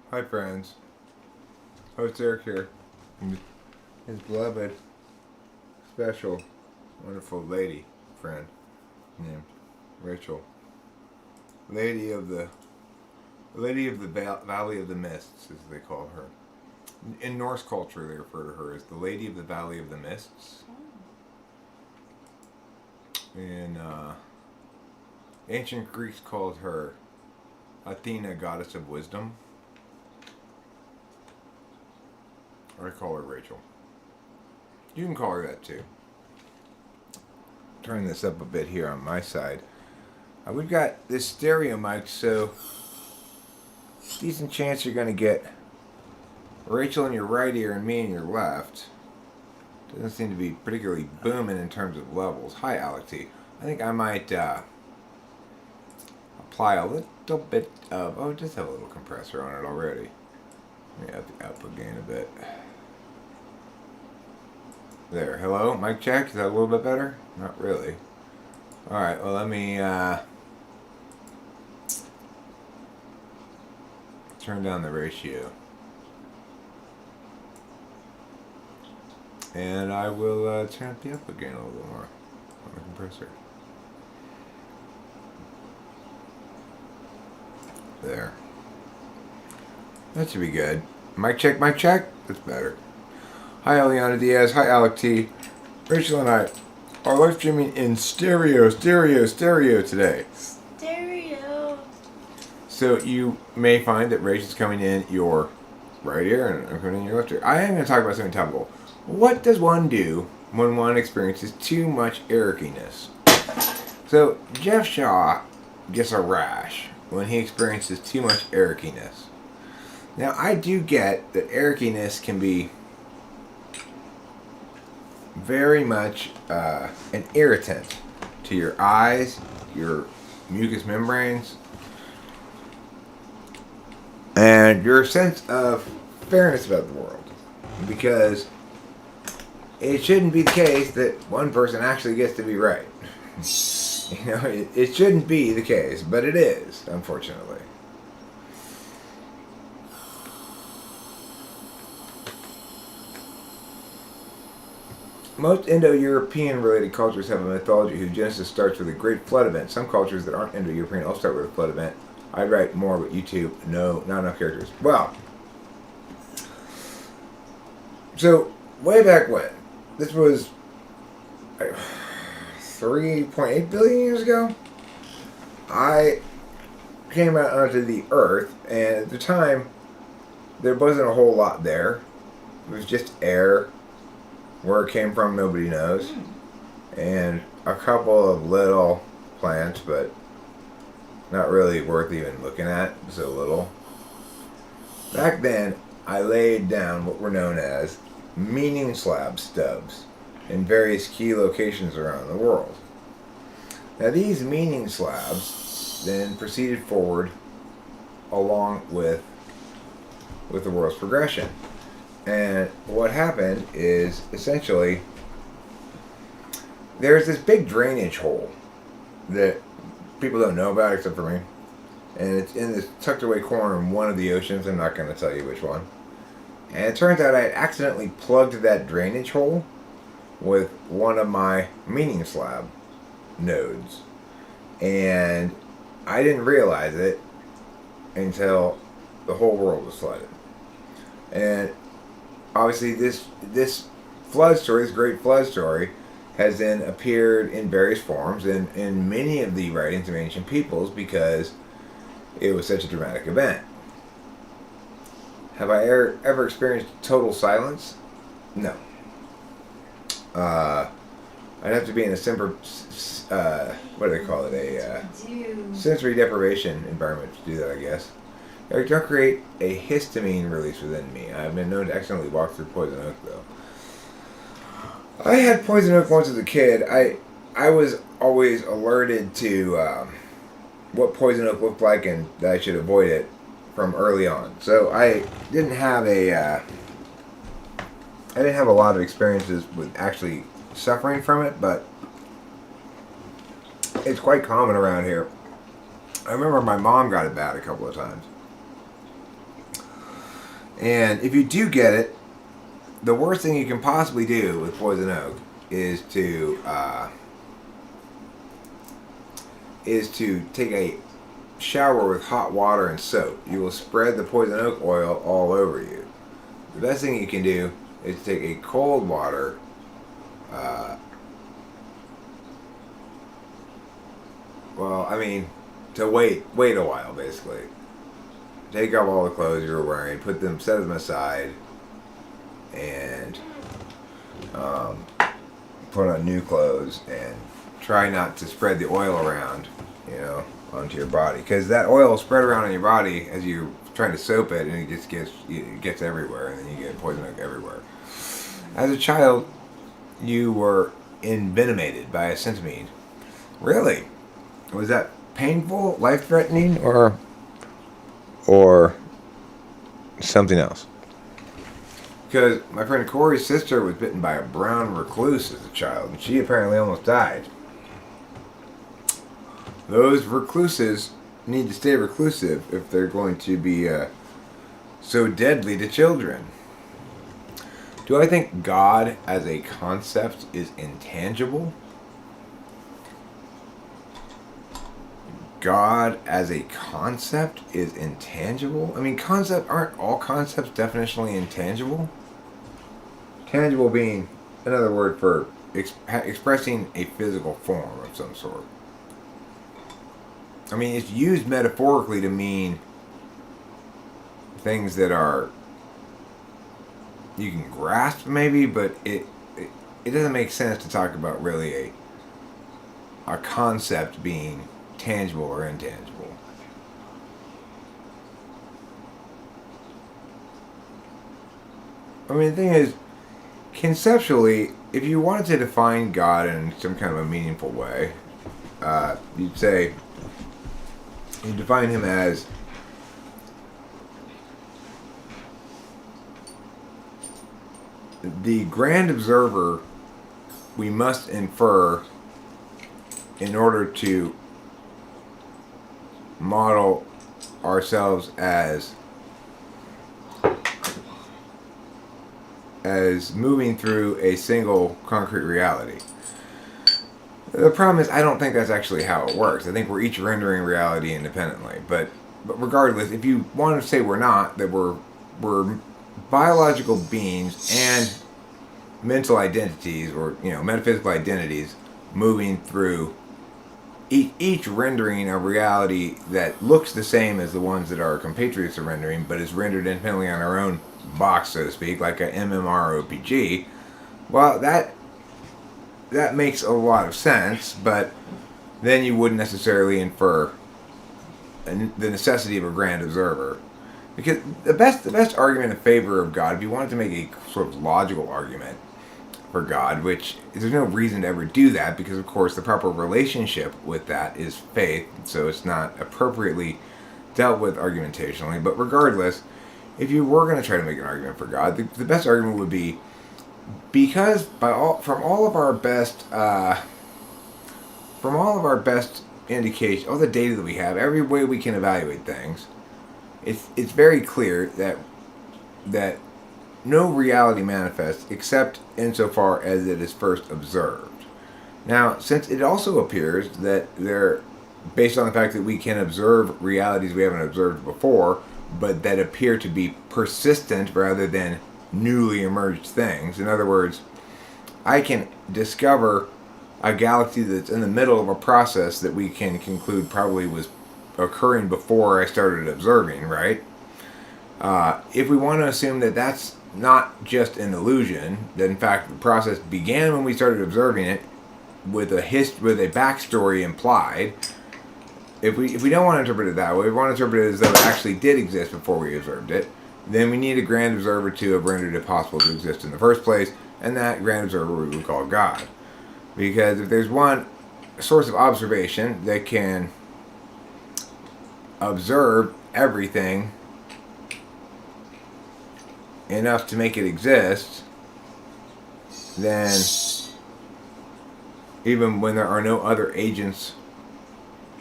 Hi friends, host Eric here, and his beloved, special, wonderful lady friend named Rachel, Lady of the Valley of the Mists, as they call her. In Norse culture, they refer to her as the Lady of the Valley of the Mists. In ancient Greeks, called her Athena, goddess of wisdom. I call her Rachel. You can call her that too. Turn this up a bit here on my side. We've got this stereo mic, so decent chance you're going to get Rachel in your right ear and me in your left. Doesn't seem to be particularly booming in terms of levels. Hi, Alex T. I think I might apply a little bit of... Oh, just have a little compressor on it already. Let me add the output gain a bit. There, hello, mic check. Is that a little bit better? Not really. Alright, well let me turn down the ratio. And I will turn up the output gain a little bit more on the compressor. There. That should be good. Mic check, mic check. That's better. Hi, Eliana Diaz. Hi, Alec T. Rachel and I are live streaming in stereo today. Stereo. So you may find that Rachel's coming in your right ear and I'm coming in your left ear. I am going to talk about something topical. What does one do when one experiences too much Ericyness? So Jeff Shaw gets a rash when he experiences too much Ericyness. Now I do get that Ericyness can be very much an irritant to your eyes, your mucous membranes, and your sense of fairness about the world. Because it shouldn't be the case that one person actually gets to be right. You know, it shouldn't be the case, but it is, unfortunately. Most Indo-European related cultures have a mythology whose genesis starts with a great flood event. Some cultures that aren't Indo-European all start with a flood event. I'd write more, but YouTube, no, not enough characters. Well, so way back when, this was 3.8 billion years ago, I came out onto the Earth, and at the time, there wasn't a whole lot there. It was just air. Where it came from, nobody knows. And a couple of little plants, but not really worth even looking at. So little. Back then, I laid down what were known as meaning slab stubs in various key locations around the world. Now these meaning slabs then proceeded forward along with the world's progression. And what happened is, essentially, there's this big drainage hole that people don't know about except for me. And it's in this tucked away corner in one of the oceans. I'm not going to tell you which one. And it turns out I had accidentally plugged that drainage hole with one of my meaning slab nodes. And I didn't realize it until the whole world was flooded. And obviously, this flood story, this great flood story, has then appeared in various forms in many of the writings of ancient peoples because it was such a dramatic event. Have I ever experienced total silence? No. I'd have to be in a what do they call it? A sensory deprivation environment to do that, I guess. Eric, don't create a histamine release within me. I've been known to accidentally walk through poison oak, though. I had poison oak once as a kid. I was always alerted to what poison oak looked like and that I should avoid it from early on. So I didn't have a lot of experiences with actually suffering from it, but it's quite common around here. I remember my mom got it bad a couple of times. And if you do get it, the worst thing you can possibly do with poison oak is to take a shower with hot water and soap. You will spread the poison oak oil all over you. The best thing you can do is take a cold water, to wait a while, basically. Take off all the clothes you were wearing, set them aside, and put on new clothes, and try not to spread the oil around, onto your body, because that oil will spread around on your body as you're trying to soap it, and it gets everywhere, and then you get poison oak everywhere. As a child, you were envenomated by a centipede. Really? Was that painful, life-threatening, or something else? Because my friend Corey's sister was bitten by a brown recluse as a child, and she apparently almost died. Those recluses need to stay reclusive if they're going to be so deadly to children. Do I think God as a concept is intangible? God as a concept is intangible? I mean, aren't all concepts definitionally intangible? Tangible being another word for expressing a physical form of some sort. I mean, it's used metaphorically to mean things that are you can grasp, maybe, but it doesn't make sense to talk about really a concept being tangible or intangible. I mean, the thing is, conceptually, if you wanted to define God in some kind of a meaningful way, you'd define him as the grand observer we must infer in order to model ourselves as moving through a single concrete reality. The problem is, I don't think that's actually how it works. I think we're each rendering reality independently. But regardless, if you want to say we're not, that we're biological beings and mental identities, or metaphysical identities, moving through each rendering a reality that looks the same as the ones that our compatriots are rendering, but is rendered independently on our own box, so to speak, like a MMORPG. Well, that makes a lot of sense, but then you wouldn't necessarily infer the necessity of a grand observer. Because the best argument in favor of God, if you wanted to make a sort of logical argument for God, which there's no reason to ever do that, because of course the proper relationship with that is faith, so it's not appropriately dealt with argumentationally. But regardless, if you were going to try to make an argument for God, the best argument would be, because from all of our best indication, all the data that we have, every way we can evaluate things, it's very clear that no reality manifests except insofar as it is first observed. Now, since it also appears that based on the fact that we can observe realities we haven't observed before, but that appear to be persistent rather than newly emerged things. In other words, I can discover a galaxy that's in the middle of a process that we can conclude probably was occurring before I started observing, right? If we want to assume that that's not just an illusion, that in fact the process began when we started observing it, with a backstory implied. If we don't want to interpret it that way, we want to interpret it as though it actually did exist before we observed it, then we need a grand observer to have rendered it possible to exist in the first place, and that grand observer we would call God. Because if there's one source of observation that can observe everything enough to make it exist, then even when there are no other agents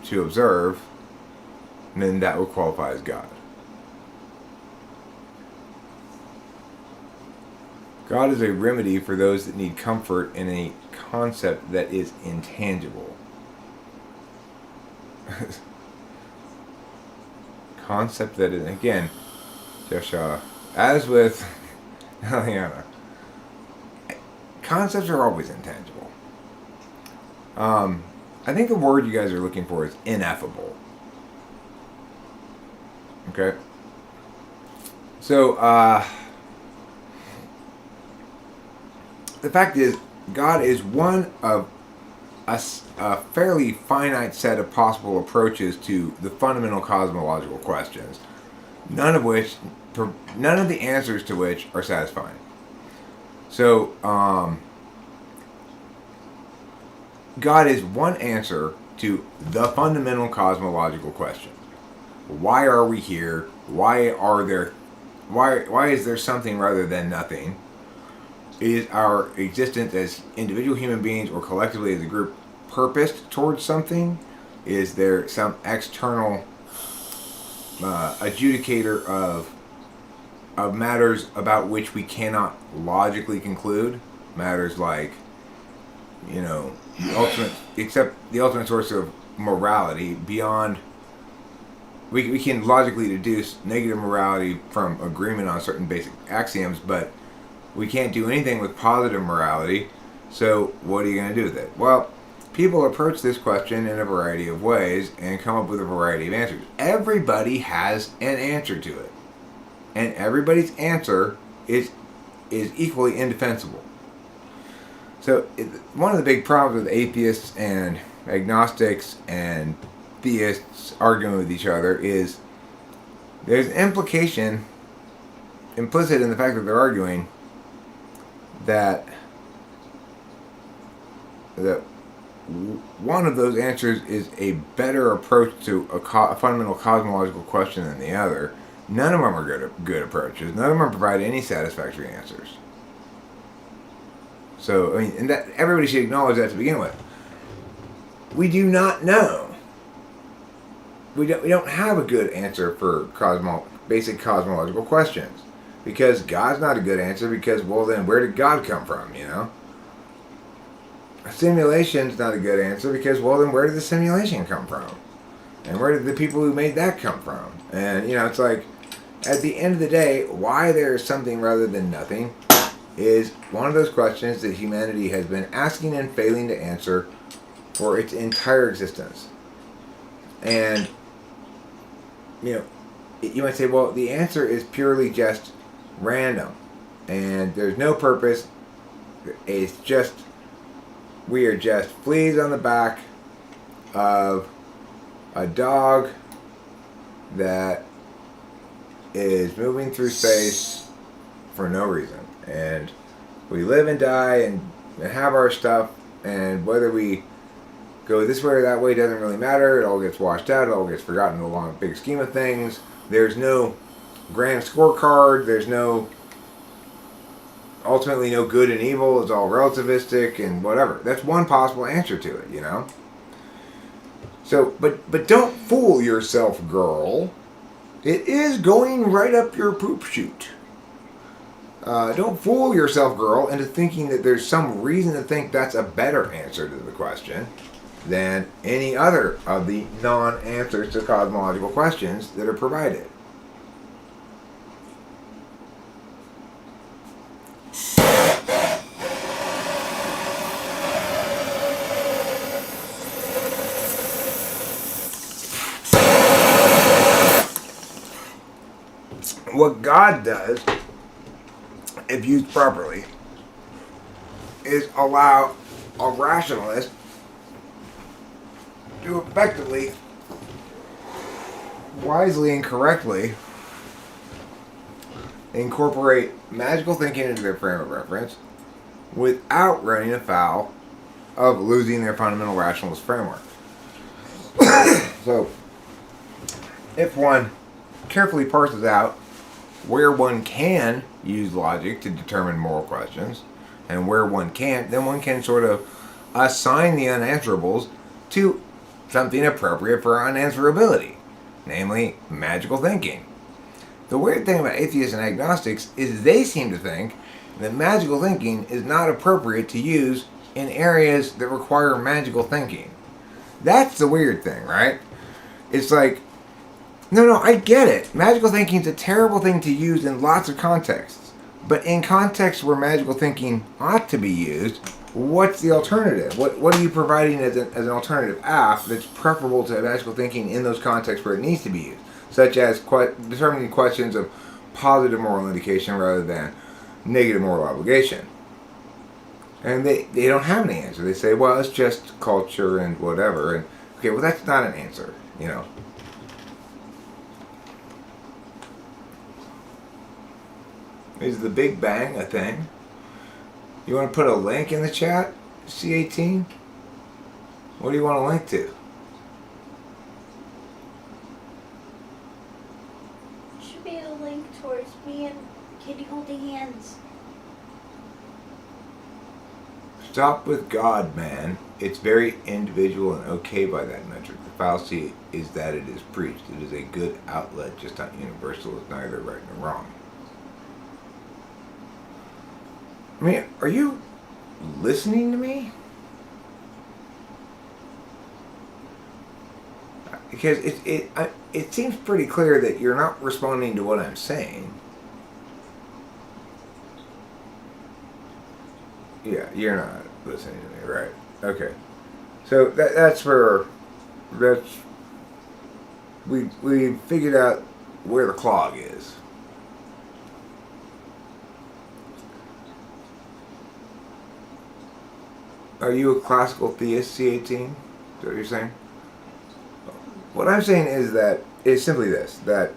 to observe, then that will qualify as God. God is a remedy for those that need comfort in a concept that is intangible. Concept that is, again, just as with Eliana, concepts are always intangible. I think the word you guys are looking for is ineffable. Okay? So, the fact is, God is one of a fairly finite set of possible approaches to the fundamental cosmological questions, none of the answers to which are satisfying. So, God is one answer to the fundamental cosmological question. Why are we here? Why is there something rather than nothing? Is our existence as individual human beings or collectively as a group purposed towards something? Is there some external adjudicator of matters about which we cannot logically conclude? Matters like, the ultimate source of morality beyond. We can logically deduce negative morality from agreement on certain basic axioms, but we can't do anything with positive morality. So what are you going to do with it? Well, people approach this question in a variety of ways and come up with a variety of answers. Everybody has an answer to it, and everybody's answer is equally indefensible. So one of the big problems with atheists and agnostics and theists arguing with each other is there's an implication implicit in the fact that they're arguing that one of those answers is a better approach to a fundamental cosmological question than the other. None of them are good approaches. None of them provide any satisfactory answers. So, and that everybody should acknowledge that to begin with. We do not know. We don't have a good answer for basic cosmological questions. Because God's not a good answer, because, well, then where did God come from, A simulation's not a good answer, because, well, then where did the simulation come from? And where did the people who made that come from? And, it's like, at the end of the day, why there is something rather than nothing is one of those questions that humanity has been asking and failing to answer for its entire existence. And, you might say, well, the answer is purely just random, and there's no purpose. It's just, we are just fleas on the back of a dog that is moving through space for no reason, and we live and die and have our stuff, and whether we go this way or that way doesn't really matter. It all gets washed out. It all gets forgotten in the long big scheme of things. There's no grand scorecard. There's ultimately no good and evil. It's all relativistic and whatever. That's one possible answer to it, So, but don't fool yourself, girl. It is going right up your poop chute. Don't fool yourself, girl, into thinking that there's some reason to think that's a better answer to the question than any other of the non-answers to cosmological questions that are provided. What God does, if used properly, is allow a rationalist to effectively, wisely and correctly incorporate magical thinking into their frame of reference without running afoul of losing their fundamental rationalist framework. So, if one carefully parses out where one can use logic to determine moral questions, and where one can't, then one can sort of assign the unanswerables to something appropriate for unanswerability, namely magical thinking. The weird thing about atheists and agnostics is they seem to think that magical thinking is not appropriate to use in areas that require magical thinking. That's the weird thing, right? It's like, no, I get it. Magical thinking is a terrible thing to use in lots of contexts. But in contexts where magical thinking ought to be used, what's the alternative? What are you providing as an alternative app that's preferable to magical thinking in those contexts where it needs to be used? Such as determining questions of positive moral indication rather than negative moral obligation. And they don't have any answer. They say, well, it's just culture and whatever. And okay, well, that's not an answer, you know. Is the Big Bang a thing? You want to put a link in the chat? C18? What do you want to link to? Should be a link towards me and Kitty holding hands. Stop with God, man. It's very individual and okay by that metric. The fallacy is that it is preached. It is a good outlet, just not universal. It's neither right nor wrong. I mean, are you listening to me? Because it seems pretty clear that you're not responding to what I'm saying. Yeah, you're not listening to me, right? Okay. So we figured out where the clog is. Are you a classical theist, C18? Is that what you're saying? What I'm saying is simply this, that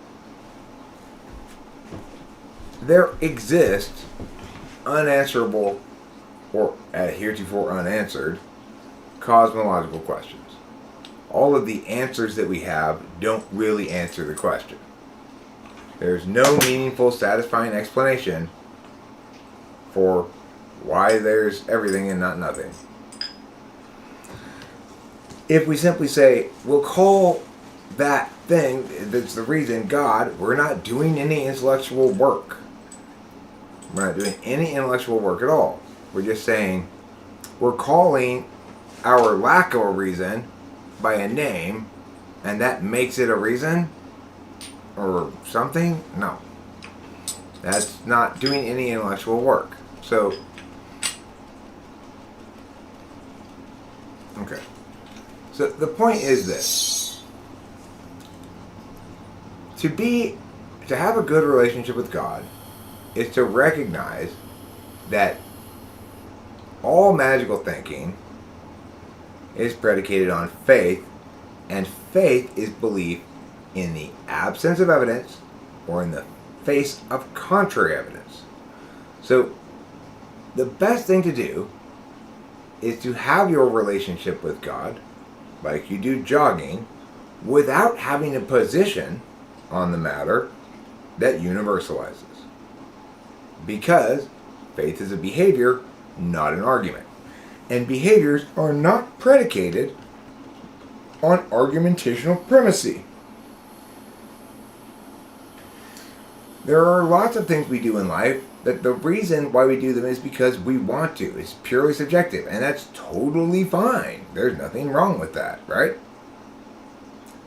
there exist unanswerable or heretofore unanswered cosmological questions. All of the answers that we have don't really answer the question. There's no meaningful, satisfying explanation for why there's everything and not nothing. If we simply say, we'll call that thing that's the reason God, we're not doing any intellectual work. We're not doing any intellectual work at all. We're just saying, we're calling our lack of a reason by a name, and that makes it a reason? Or something? No. That's not doing any intellectual work. So, okay. So the point is this. To have a good relationship with God is to recognize that all magical thinking is predicated on faith, and faith is belief in the absence of evidence or in the face of contrary evidence. So the best thing to do is to have your relationship with God like you do jogging without having a position on the matter that universalizes. Because faith is a behavior, not an argument. And behaviors are not predicated on argumentational primacy. There are lots of things we do in life that the reason why we do them is because we want to. It's purely subjective, and that's totally fine. There's nothing wrong with that, right?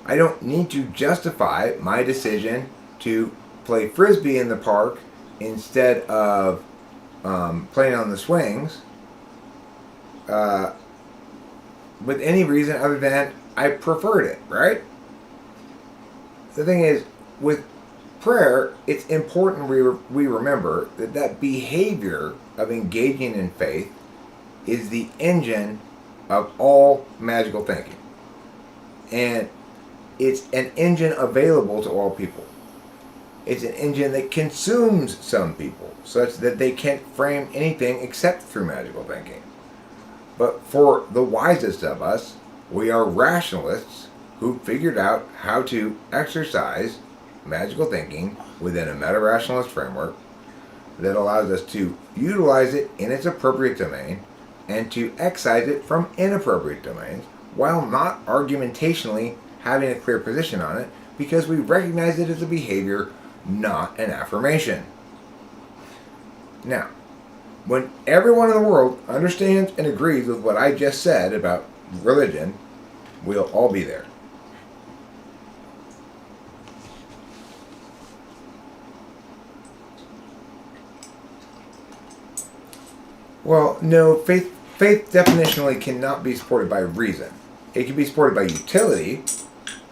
I don't need to justify my decision to play frisbee in the park instead of playing on the swings with any reason other than I preferred it, right? The thing is, with prayer, it's important we remember that behavior of engaging in faith is the engine of all magical thinking. And it's an engine available to all people. It's an engine that consumes some people, such that they can't frame anything except through magical thinking. But for the wisest of us, we are rationalists who figured out how to exercise magical thinking within a meta-rationalist framework that allows us to utilize it in its appropriate domain and to excise it from inappropriate domains while not argumentationally having a clear position on it, because we recognize it as a behavior, not an affirmation. Now, when everyone in the world understands and agrees with what I just said about religion, we'll all be there. Well, no, faith definitionally cannot be supported by reason. It can be supported by utility.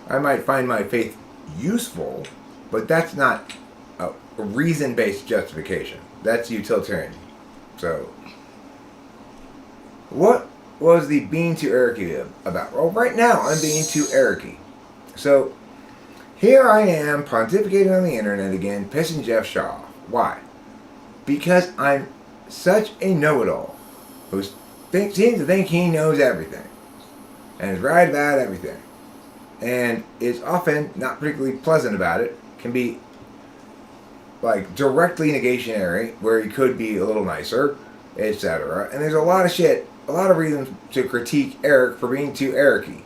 I might find my faith useful, but that's not a reason-based justification. That's utilitarian. So, what was the being too Ericy about? Well, right now I'm being too Ericy. So, here I am pontificating on the internet again, pissing Jeff Shaw off. Why? Because I'm such a know-it-all who seems to think he knows everything and is right about everything, and is often not particularly pleasant about it. Can be like directly negationary, where he could be a little nicer, etc. And there's a lot of shit, a lot of reasons to critique Eric for being too Ericy.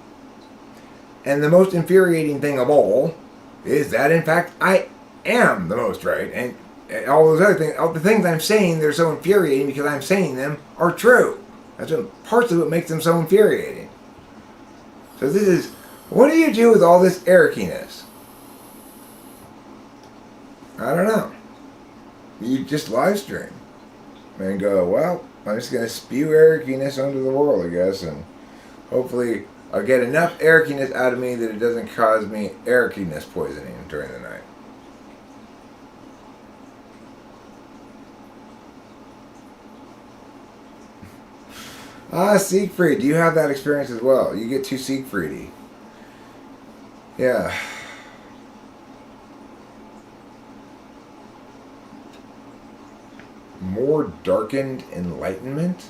And the most infuriating thing of all is that, in fact, I am the most right, and all those other things, all the things I'm saying, they're so infuriating because I'm saying them are true. That's partially what makes them so infuriating. So this is, what do you do with all this Ericyness? I don't know. You just live stream and go, well, I'm just going to spew Ericyness onto the world, I guess, and hopefully I'll get enough Ericyness out of me that it doesn't cause me Ericyness poisoning during the night. Siegfried, do you have that experience as well? You get too Siegfriedy. Yeah. More darkened enlightenment?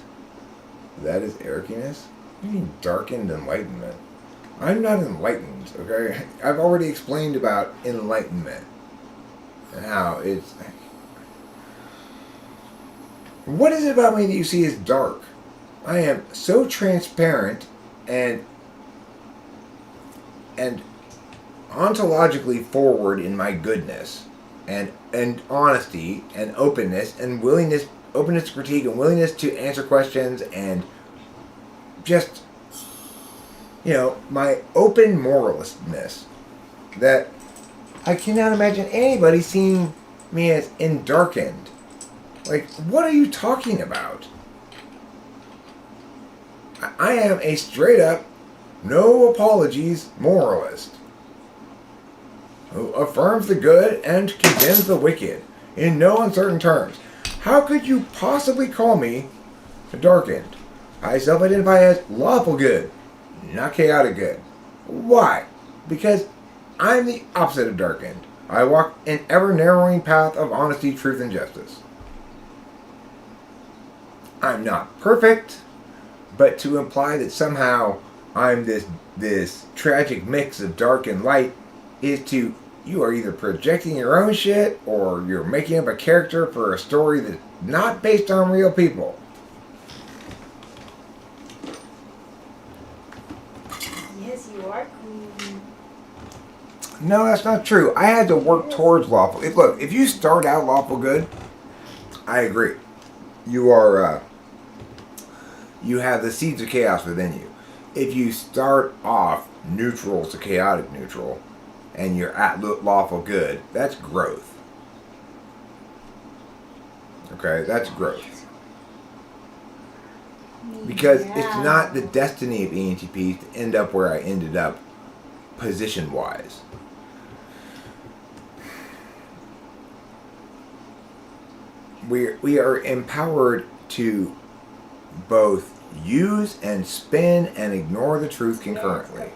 That is Ericyness? What do you mean darkened enlightenment? I'm not enlightened, okay? I've already explained about enlightenment. And how it's... What is it about me that you see as dark? I am so transparent and ontologically forward in my goodness and honesty and openness and openness to critique and willingness to answer questions and just, my open moralistness, that I cannot imagine anybody seeing me as darkened. Like, what are you talking about? I am a straight up, no apologies moralist who affirms the good and condemns the wicked in no uncertain terms. How could you possibly call me darkened? I self-identify as lawful good, not chaotic good. Why? Because I'm the opposite of darkened. I walk an ever-narrowing path of honesty, truth, and justice. I'm not perfect, but to imply that somehow I'm this tragic mix of dark and light is you are either projecting your own shit or you're making up a character for a story that's not based on real people. Yes, you are cool. No, that's not true. I had to work towards lawful. Look, if you start out lawful good, I agree. You are... you have the seeds of chaos within you. If you start off neutral to chaotic neutral, and you're at lawful good, that's growth. Okay, that's growth. Because it's not the destiny of ENTP to end up where I ended up, position-wise. We are empowered to both use and spin and ignore the truth concurrently.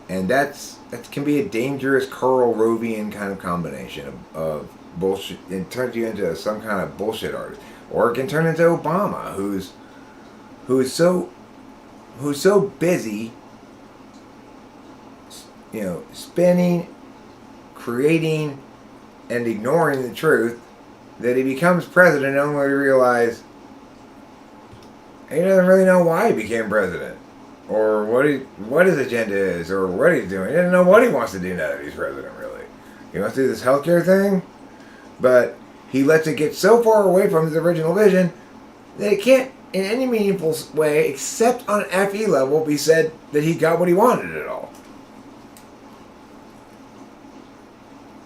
And that can be a dangerous Karl Rovian kind of combination of bullshit. It turns you into some kind of bullshit artist. Or it can turn into Obama, who's so busy, spinning, creating, and ignoring the truth that he becomes president only to realize he doesn't really know why he became president, or what his agenda is, or what he's doing. He doesn't know what he wants to do now that he's president, really. He wants to do this healthcare thing, but he lets it get so far away from his original vision that it can't, in any meaningful way, except on an FE level, be said that he got what he wanted at all.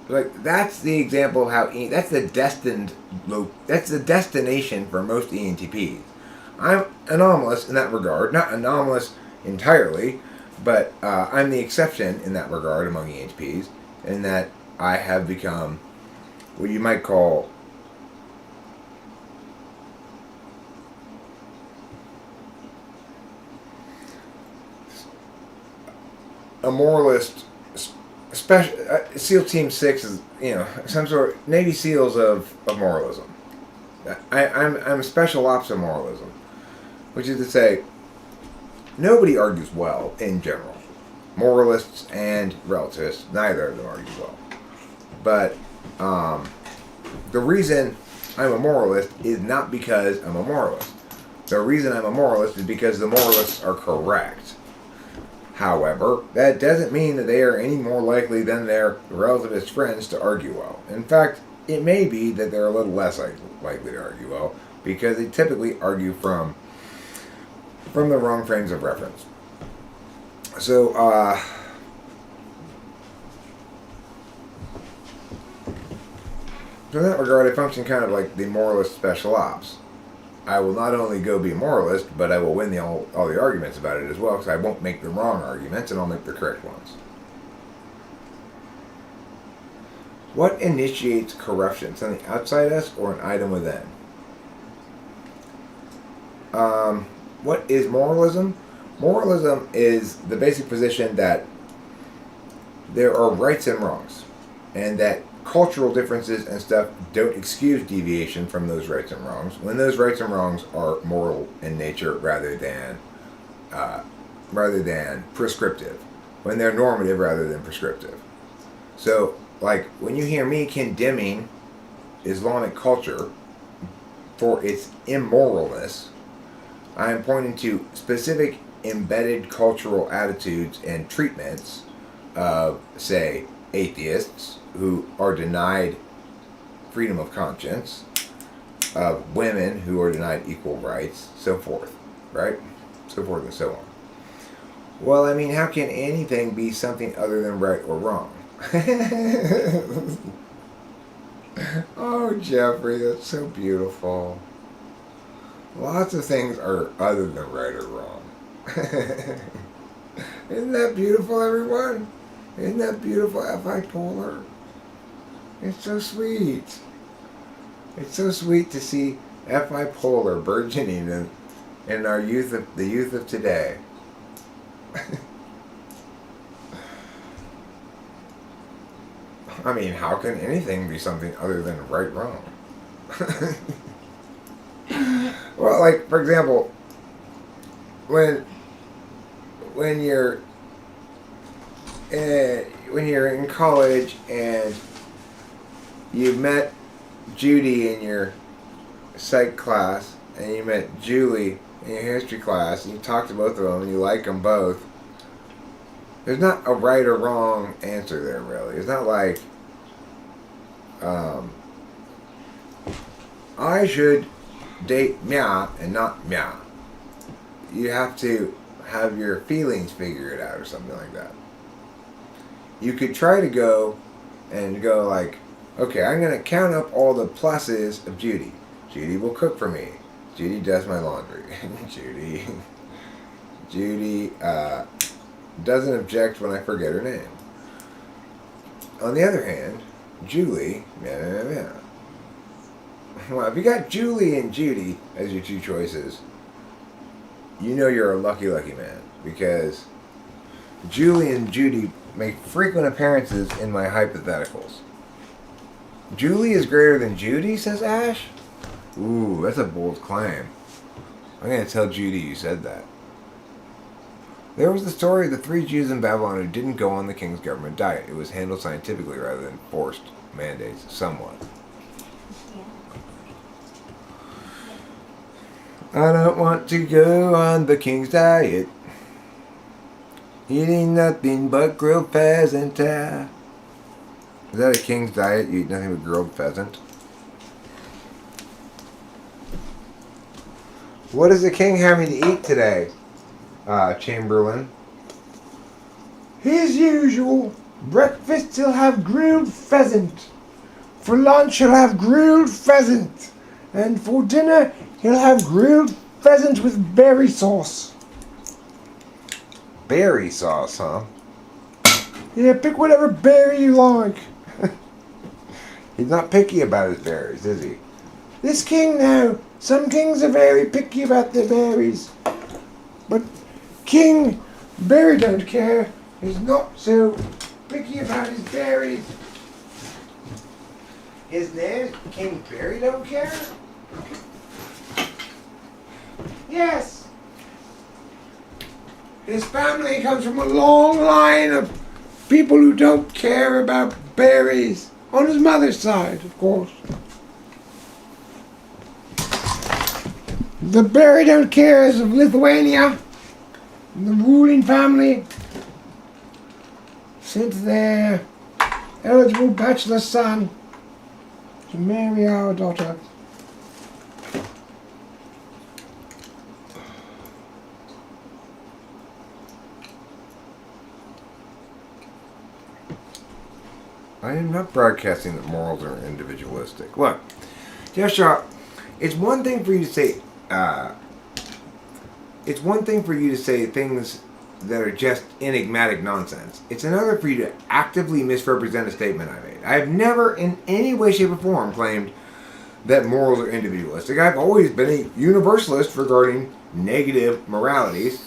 Like, that's the example of how that's the destination for most ENTPs. I'm anomalous in that regard, not anomalous entirely, but I'm the exception in that regard among ENTPs, in that I have become what you might call a moralist. Special SEAL Team 6 is, some sort of Navy SEALs of moralism. I'm special ops of moralism, which is to say, nobody argues well in general. Moralists and relativists, neither of them argue well. But the reason I'm a moralist is not because I'm a moralist. The reason I'm a moralist is because the moralists are correct. However, that doesn't mean that they are any more likely than their relativist friends to argue well. In fact, it may be that they're a little less likely to argue well, because they typically argue from the wrong frames of reference. So, in that regard, I function kind of like the moralist special ops. I will not only go be a moralist, but I will win all the arguments about it as well, because I won't make the wrong arguments, and I'll make the correct ones. What initiates corruption? Something outside us or an item within? What is moralism? Moralism is the basic position that there are rights and wrongs, and that cultural differences and stuff don't excuse deviation from those rights and wrongs when those rights and wrongs are moral in nature rather than prescriptive, when they're normative rather than prescriptive. So, like, when you hear me condemning Islamic culture for its immoralness, I am pointing to specific embedded cultural attitudes and treatments of, say, atheists who are denied freedom of conscience, of women who are denied equal rights, so forth, right? So forth and so on. Well, I mean, how can anything be something other than right or wrong? Oh, Jeffrey, that's so beautiful. Lots of things are other than right or wrong. Isn't that beautiful, everyone? Isn't that beautiful, F.I. Polar? It's so sweet. It's so sweet to see F.I. Polar burgeoning in our youth, the youth of today. I mean, how can anything be something other than right wrong? Well, like, for example, when you're in college and you met Judy in your psych class and you met Julie in your history class and you talk to both of them and you like them both, there's not a right or wrong answer there, really. It's not like I should date Mia and not Mia. You have to have your feelings figured out or something like that. You could try to go like, okay, I'm going to count up all the pluses of Judy. Judy will cook for me. Judy does my laundry. Judy doesn't object when I forget her name. On the other hand, Julie, well, if you got Julie and Judy as your two choices, you know you're a lucky, lucky man, because Julie and Judy make frequent appearances in my hypotheticals. Julie is greater than Judy, says Ash? Ooh, that's a bold claim. I'm going to tell Judy you said that. There was the story of the 3 Jews in Babylon who didn't go on the king's government diet. It was handled scientifically rather than forced mandates, somewhat. I don't want to go on the king's diet. Eating nothing but grilled pheasant. Is that a king's diet? You eat nothing but grilled pheasant? What is the king having to eat today, Chamberlain? His usual. Breakfast he'll have grilled pheasant. For lunch he'll have grilled pheasant. And for dinner he'll have grilled pheasant with berry sauce. Berry sauce, huh? Yeah, pick whatever berry you like. He's not picky about his berries, is he? This king now, some kings are very picky about their berries. But King Berry Don't Care is not so picky about his berries. His name King Berry Don't Care? Yes. His family comes from a long line of people who don't care about berries. On his mother's side, of course. The Berry Don't Cares of Lithuania, the ruling family, sent their eligible bachelor son to marry our daughter. I am not broadcasting that morals are individualistic. Look, Jeff Shaw, it's one thing for you to say. It's one thing for you to say things that are just enigmatic nonsense. It's another for you to actively misrepresent a statement I made. I have never, in any way, shape, or form, claimed that morals are individualistic. I've always been a universalist regarding negative moralities,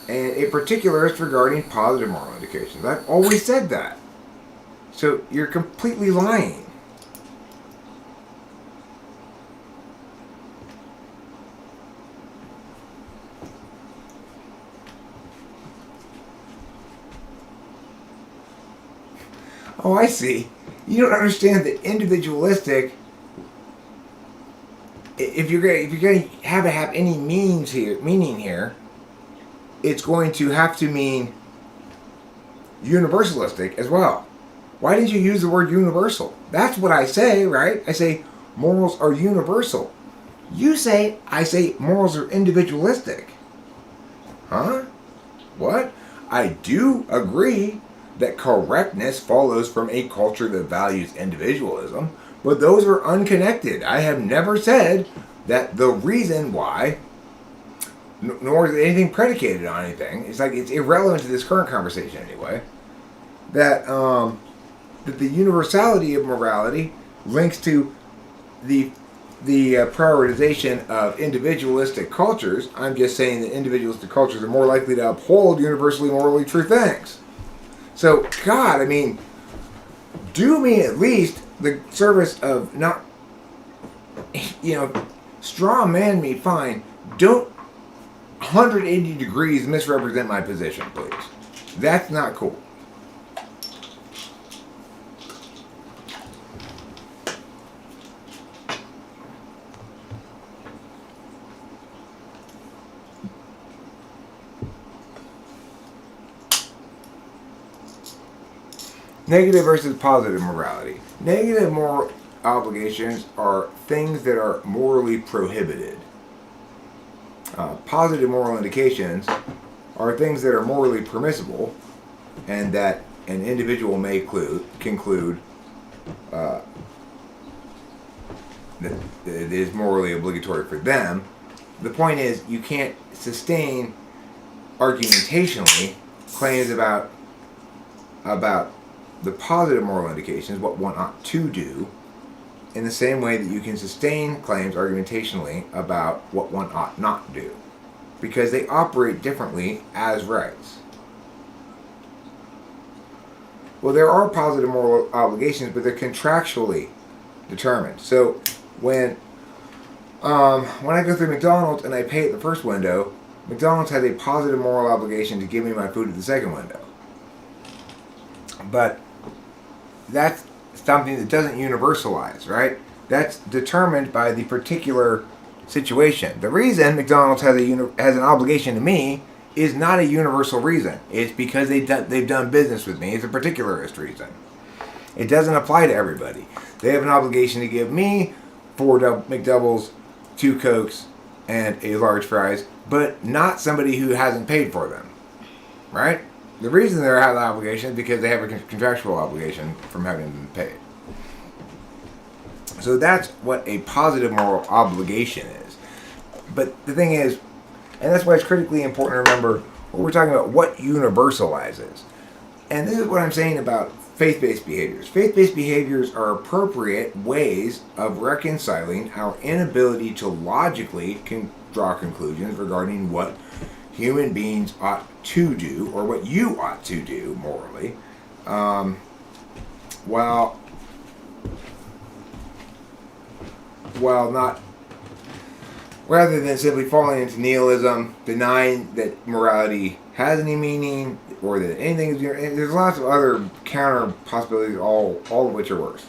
and a particularist regarding positive moral indications. I've always said that. So you're completely lying. Oh, I see. You don't understand that individualistic. If you're going to have any meaning here, it's going to have to mean universalistic as well. Why didn't you use the word universal? That's what I say, right? I say morals are universal. You say, I say morals are individualistic. Huh? What? I do agree that correctness follows from a culture that values individualism, but those are unconnected. I have never said that the reason why, nor is anything predicated on anything, it's like it's irrelevant to this current conversation anyway, that the universality of morality links to the prioritization of individualistic cultures. I'm just saying that individualistic cultures are more likely to uphold universally morally true things. So, God, I mean, do me at least the service of not, straw man me, fine. Don't 180 degrees misrepresent my position, please. That's not cool. Negative versus positive morality. Negative moral obligations are things that are morally prohibited. Positive moral indications are things that are morally permissible and that an individual may conclude that it is morally obligatory for them. The point is, you can't sustain argumentationally claims about the positive moral indications, what one ought to do, in the same way that you can sustain claims argumentationally about what one ought not do, because they operate differently as rights. Well, there are positive moral obligations, but they're contractually determined. So when I go through McDonald's and I pay at the first window, McDonald's has a positive moral obligation to give me my food at the second window. But that's something that doesn't universalize, right? That's determined by the particular situation. The reason McDonald's has an obligation to me is not a universal reason. It's because they've done business with me. It's a particularist reason. It doesn't apply to everybody. They have an obligation to give me 4 McDoubles, 2 Cokes, and a large fries, but not somebody who hasn't paid for them, right? The reason they have the obligation is because they have a contractual obligation from having been paid. So that's what a positive moral obligation is. But the thing is, and that's why it's critically important to remember what we're talking about, what universalizes. And this is what I'm saying about faith-based behaviors. Faith-based behaviors are appropriate ways of reconciling our inability to logically draw conclusions regarding what human beings ought to do, or what you ought to do morally, while not, rather than simply falling into nihilism, denying that morality has any meaning, or that anything is. There's lots of other counter possibilities, all of which are worse.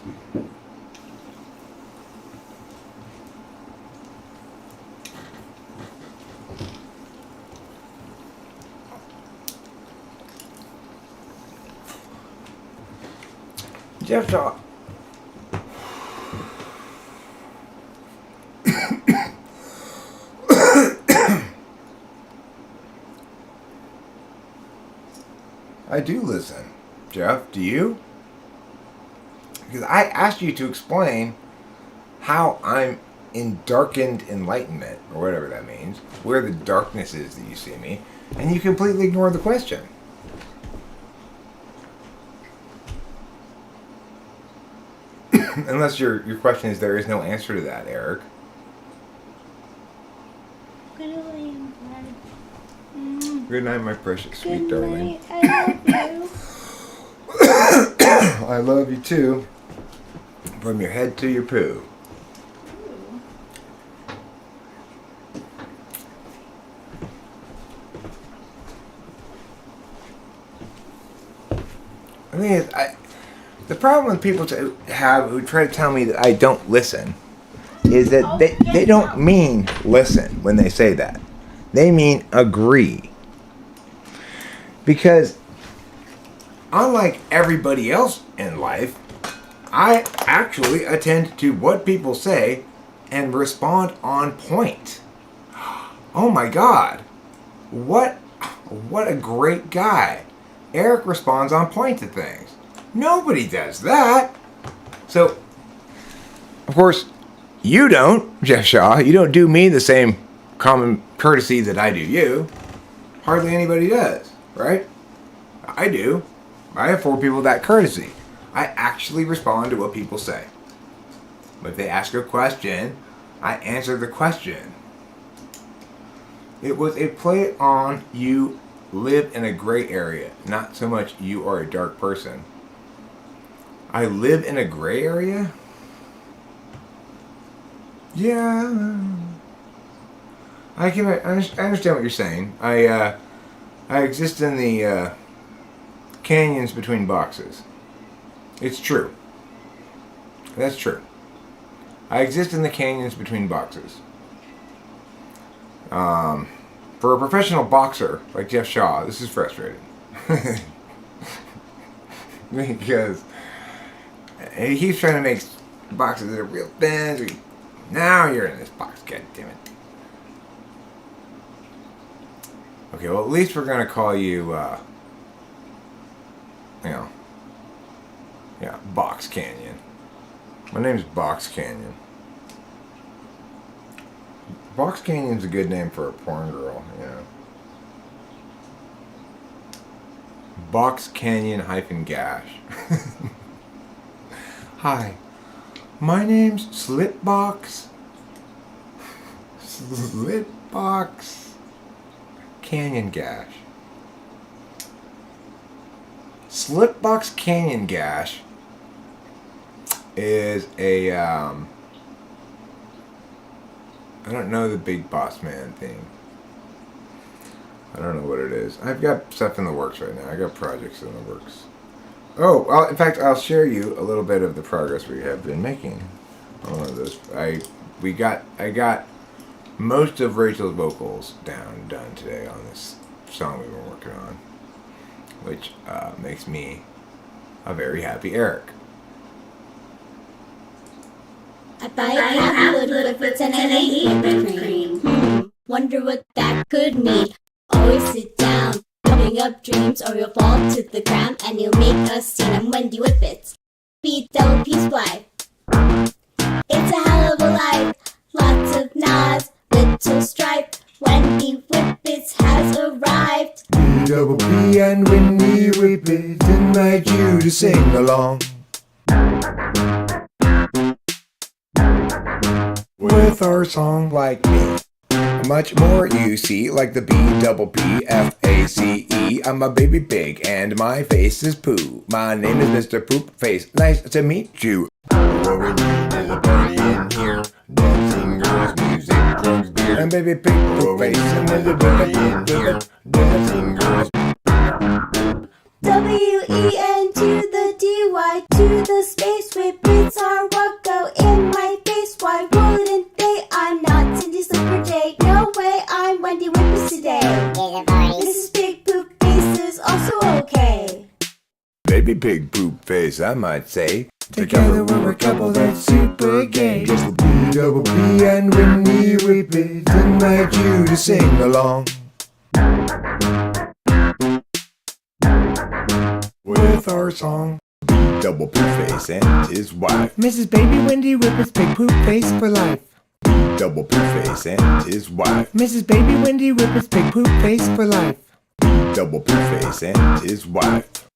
Jeff Shaw. I do listen. Jeff, do you? Because I asked you to explain how I'm in darkened enlightenment, or whatever that means, where the darkness is that you see me, and you completely ignored the question. Unless your question is there is no answer to that, Eric. Good night. Good night, my precious sweet Good darling. night. I love you. I love you too. From your head to your poo. The thing is, the problem with people who try to tell me that I don't listen is that they don't mean listen when they say that. They mean agree. Because unlike everybody else in life, I actually attend to what people say and respond on point. Oh my God. What a great guy. Eric responds on point to things. Nobody does that. So, of course, you don't, Jeff Shaw. You don't do me the same common courtesy that I do you. Hardly anybody does, right? I do. I afford people that courtesy. I actually respond to what people say. But if they ask a question, I answer the question. It was a play on you live in a gray area, not so much you are a dark person. I live in a gray area? Yeah. I understand what you're saying. I exist in the canyons between boxes. It's true. That's true. I exist in the canyons between boxes. For a professional boxer like Jeff Shaw, this is frustrating. Because he keeps trying to make boxes that are real thin. Now you're in this box, god damn it. Okay, well at least we're gonna call you, Box Canyon. My name's Box Canyon. Box Canyon's a good name for a porn girl, Box Canyon -gash. Hi, my name's Slipbox. Slipbox Canyon Gash. Slipbox Canyon Gash is a, I don't know the Big Boss Man thing. I don't know what it is. I've got stuff in the works right now. I got projects in the works. Oh, well, in fact, I'll share you a little bit of the progress we have been making on one of those. I got most of Rachel's vocals done today on this song we've been working on, which makes me a very happy Eric. I buy a cat food if it's an 80 cream. Wonder what that could mean. Always sit down, coming up dreams, or you'll fall to the ground and you'll make a scene. I'm Wendy Whippets, BWP's wife. It's a hell of a life, lots of nods, little strife. Wendy Whippets has arrived. BWP and Wendy Whippets invite you to sing along with our song Like Me. Much more you see, like the BPPFACE. I'm a baby pig and my face is poo. My name is Mr. Poop Face. Nice to meet you. What we need is a party in here. Dancing girls, music, drugs, beer. And baby pig poop face. And there's a party in here. Dancing girls. W-E-N to the D-Y to the space. Whippets are what go in my face. Why wouldn't they? I'm not Cindy Slipper J. No way, I'm Wendy Whippets today. Mrs. Big Poop Face is also okay. Baby pig poop face, I might say. Together we're a couple that's super gay. Just the BWP and Wendy Whippets invite you to sing along with our song. Double poop face and his wife. Mrs. Baby Wendy Whippets, big poop face for life. Double poop face and his wife. Mrs. Baby Wendy Whippets, big poop face for life. Double poop face and his wife.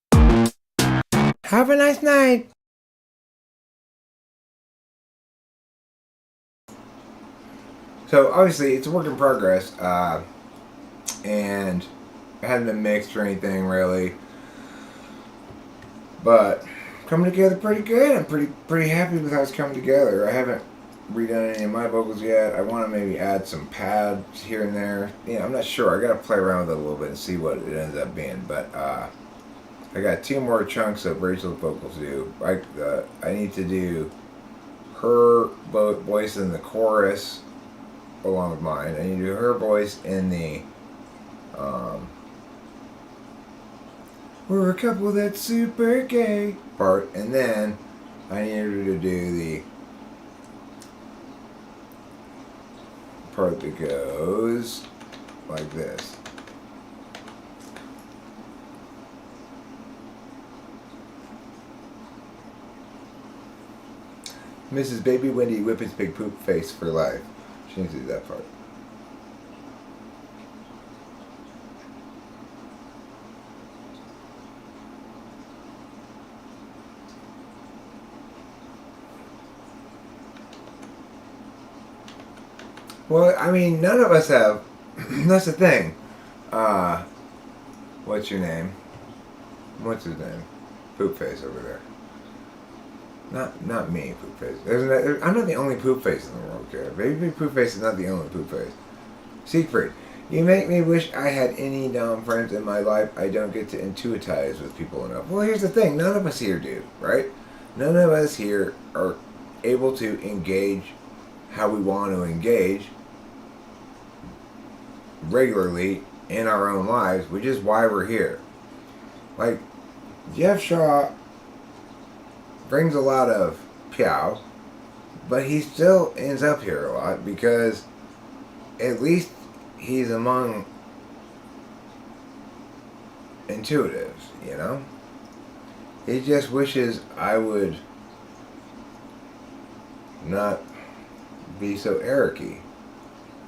Have a nice night. So obviously it's a work in progress, and it hasn't been mixed or anything really, but coming together pretty good. I'm pretty happy with how it's coming together. I haven't redone any of my vocals yet. I want to maybe add some pads here and there. I'm not sure. I got to play around with it a little bit and see what it ends up being. But I got 2 more chunks of Rachel's vocals to do. I need to do her voice in the chorus along with mine. I need to do her voice in the we're a couple that's super gay part, and then I need her to do the part that goes like this. Mrs. Baby Wendy Whippets big poop face for life. She needs to do that part. Well, I mean, none of us have. That's the thing. What's your name? What's his name? Poop face over there. Not me, poop face. I'm not the only poop face in the world, okay? Baby poop face is not the only poop face. Siegfried, you make me wish I had any dumb friends in my life. I don't get to intuitize with people enough. Well, here's the thing. None of us here do, right? None of us here are able to engage how we want to engage regularly in our own lives, which is why we're here. Like, Jeff Shaw brings a lot of pow, but he still ends up here a lot because at least he's among intuitives, you know? He just wishes I would not be so Eric-y.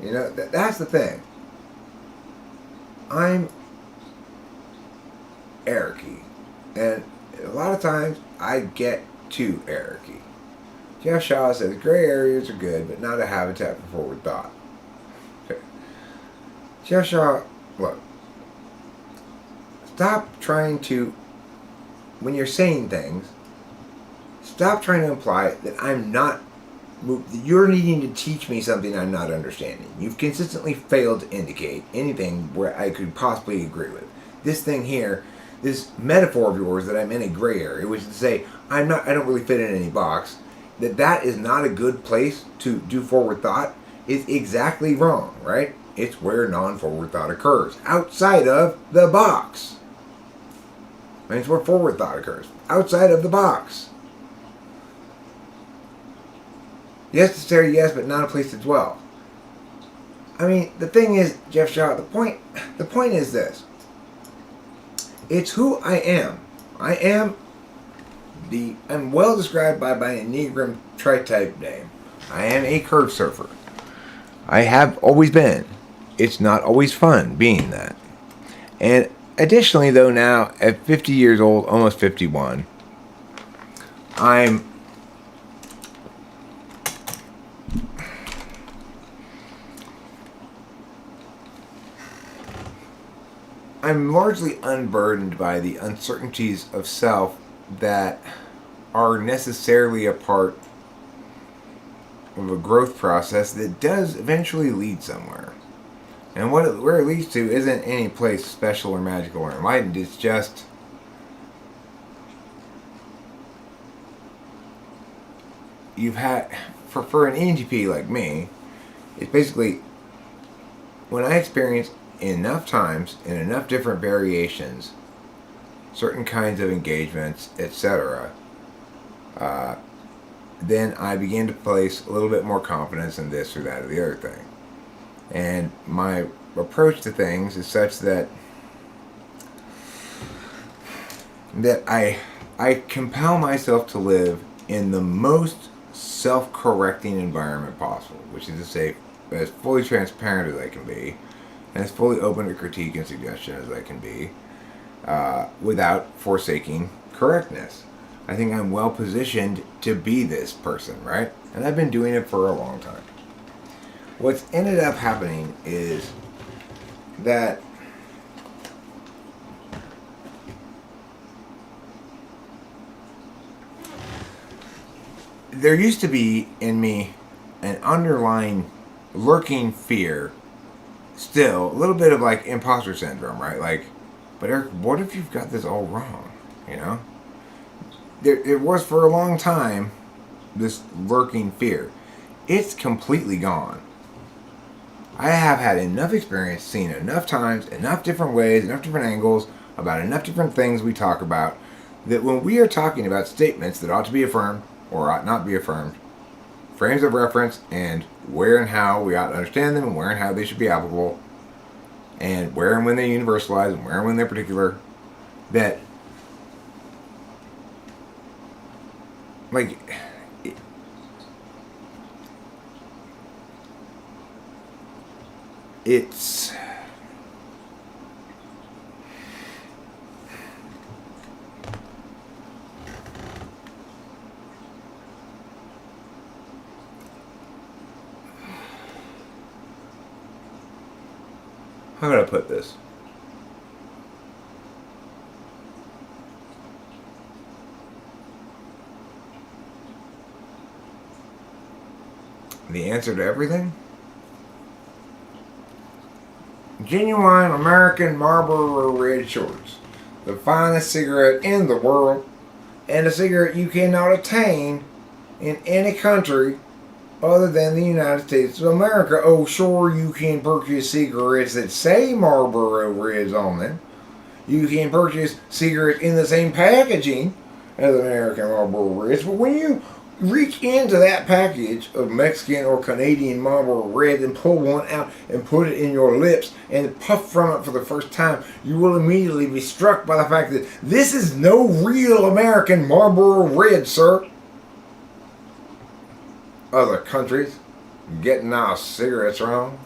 You know, that's the thing. I'm Eric-y. And a lot of times I get too Eric-y. Jeff Shaw says gray areas are good, but not a habitat for forward thought. Okay. Jeff Shaw, look. Stop trying to, when you're saying things, stop trying to imply that I'm not, you're needing to teach me something I'm not understanding. You've consistently failed to indicate anything where I could possibly agree with. This thing here, this metaphor of yours that I'm in a gray area, which is to say I don't really fit in any box, that is not a good place to do forward thought, is exactly wrong, right? It's where non-forward thought occurs, outside of the box. I mean, it's where forward thought occurs, outside of the box. Yes to stare, yes, but not a place to dwell. I mean, the thing is, Jeff Shaw, the point is this. It's who I am. I'm well described by my Enneagram tri-type name. I am a curve surfer. I have always been. It's not always fun being that. And additionally, though, now at 50 years old, almost 51, I'm largely unburdened by the uncertainties of self that are necessarily a part of a growth process that does eventually lead somewhere. And where it leads to isn't any place special or magical or enlightened. It's just you've had for an ENTP like me. It's basically when I experience enough times in enough different variations, certain kinds of engagements, etc. Then I begin to place a little bit more confidence in this or that or the other thing. And my approach to things is such that I compel myself to live in the most self-correcting environment possible, which is to say, as fully transparent as I can be, and as fully open to critique and suggestion as I can be, without forsaking correctness. I think I'm well positioned to be this person, right? And I've been doing it for a long time. What's ended up happening is that there used to be in me an underlying lurking fear, still a little bit of like imposter syndrome, right? Like, but Eric, what if you've got this all wrong? You know, there was for a long time this lurking fear. It's completely gone. I have had enough experience, seen enough times, enough different ways, enough different angles, about enough different things we talk about, that when we are talking about statements that ought to be affirmed or ought not be affirmed, frames of reference, and where and how we ought to understand them, and where and how they should be applicable, and where and when they universalize, and where and when they're particular, that, like, it's how can I put this? The answer to everything? Genuine American Marlboro Red Shorts. The finest cigarette in the world, and a cigarette you cannot attain in any country other than the United States of America. Oh, sure, you can purchase cigarettes that say Marlboro Reds on them. You can purchase cigarettes in the same packaging as American Marlboro Reds, but when you reach into that package of Mexican or Canadian Marlboro Red and pull one out and put it in your lips and puff from it for the first time, you will immediately be struck by the fact that this is no real American Marlboro Red, sir. Other countries getting our cigarettes wrong.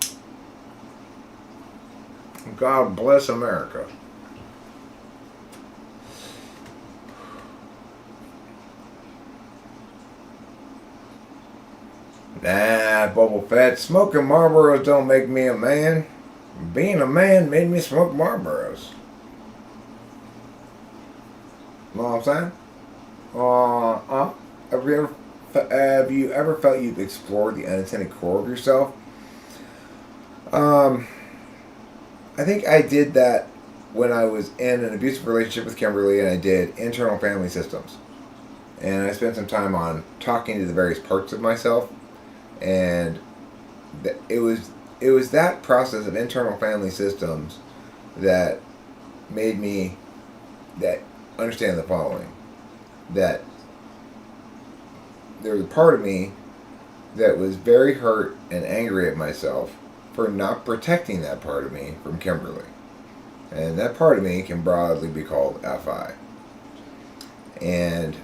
God bless America. Nah, Boba Fett, smoking Marlboros don't make me a man. Being a man made me smoke Marlboros. Know what I'm saying? Have you ever felt you've explored the unintended core of yourself? I think I did that when I was in an abusive relationship with Kimberly, and I did internal family systems. And I spent some time on talking to the various parts of myself. And it was that process of internal family systems that made me understand the following: that there was a part of me that was very hurt and angry at myself for not protecting that part of me from Kimberly. And that part of me can broadly be called FI. And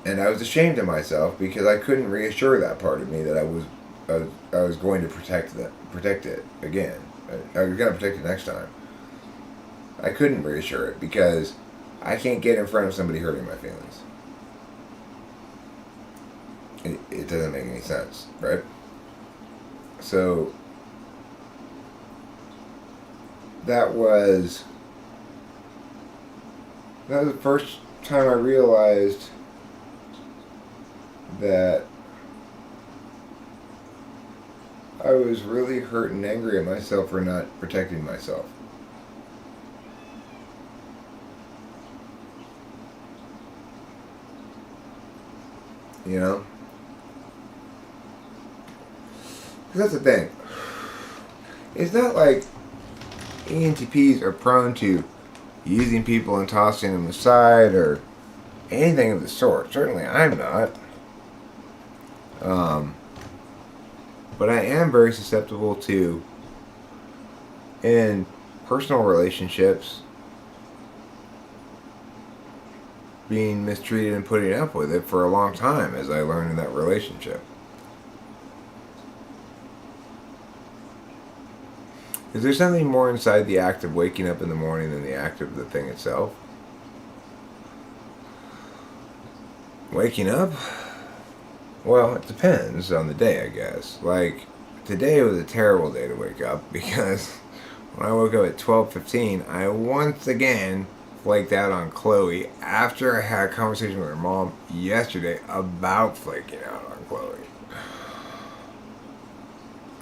I was ashamed of myself because I couldn't reassure that part of me that I was going to protect it again. I was going to protect it next time. I couldn't reassure it because I can't get in front of somebody hurting my feelings. It doesn't make any sense, right? So that was the first time I realized that I was really hurt and angry at myself for not protecting myself. You know? Because that's the thing. It's not like ENTPs are prone to using people and tossing them aside or anything of the sort. Certainly I'm not. But I am very susceptible to, in personal relationships, being mistreated and putting up with it for a long time, as I learned in that relationship. Is there something more inside the act of waking up in the morning than the act of the thing itself? Waking up? Well, it depends on the day, I guess. Like, today was a terrible day to wake up because when I woke up at 12:15, I once again flaked out on Chloe after I had a conversation with her mom yesterday about flaking out on Chloe.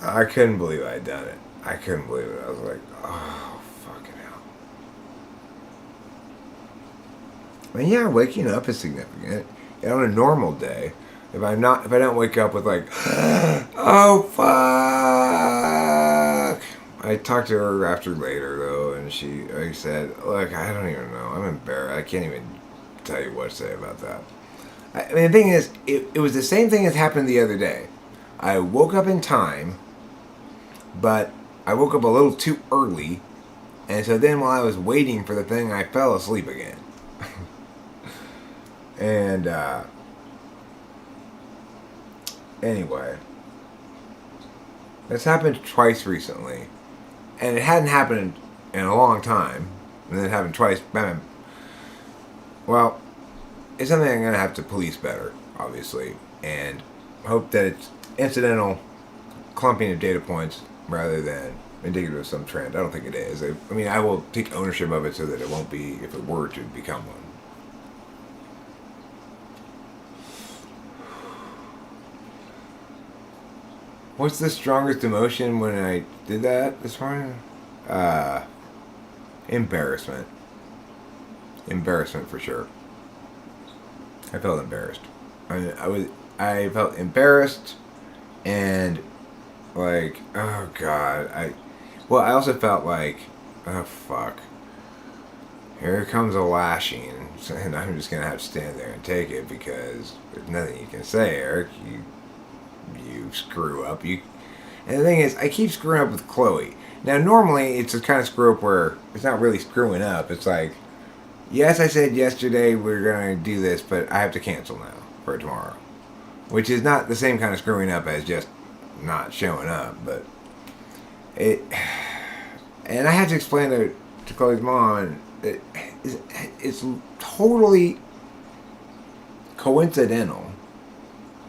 I couldn't believe I had done it. I couldn't believe it. I was like, oh, fucking hell. And yeah, waking up is significant. And on a normal day, if I don't wake up with like, oh fuck. I talked to her after later though, and I said, look, I don't even know. I'm embarrassed. I can't even tell you what to say about that. I mean, the thing is, it was the same thing as happened the other day. I woke up in time, but I woke up a little too early, and so then while I was waiting for the thing, I fell asleep again. And, anyway, that's happened twice recently, and it hadn't happened in a long time, and then it happened twice. Bam. Well, it's something I'm going to have to police better, obviously, and hope that it's incidental clumping of data points rather than indicative of some trend. I don't think it is. I mean, I will take ownership of it so that it won't be, if it were to become one. What's the strongest emotion when I did that this morning? Embarrassment. Embarrassment for sure. I felt embarrassed. I felt embarrassed and like, oh God. I also felt like, oh fuck. Here comes a lashing, and I'm just gonna have to stand there and take it because there's nothing you can say, Eric. You screw up. And the thing is, I keep screwing up with Chloe. Now, normally, it's a kind of screw up where it's not really screwing up. It's like, yes, I said yesterday we're going to do this, but I have to cancel now for tomorrow. Which is not the same kind of screwing up as just not showing up, but and I had to explain to Chloe's mom, and it's totally coincidental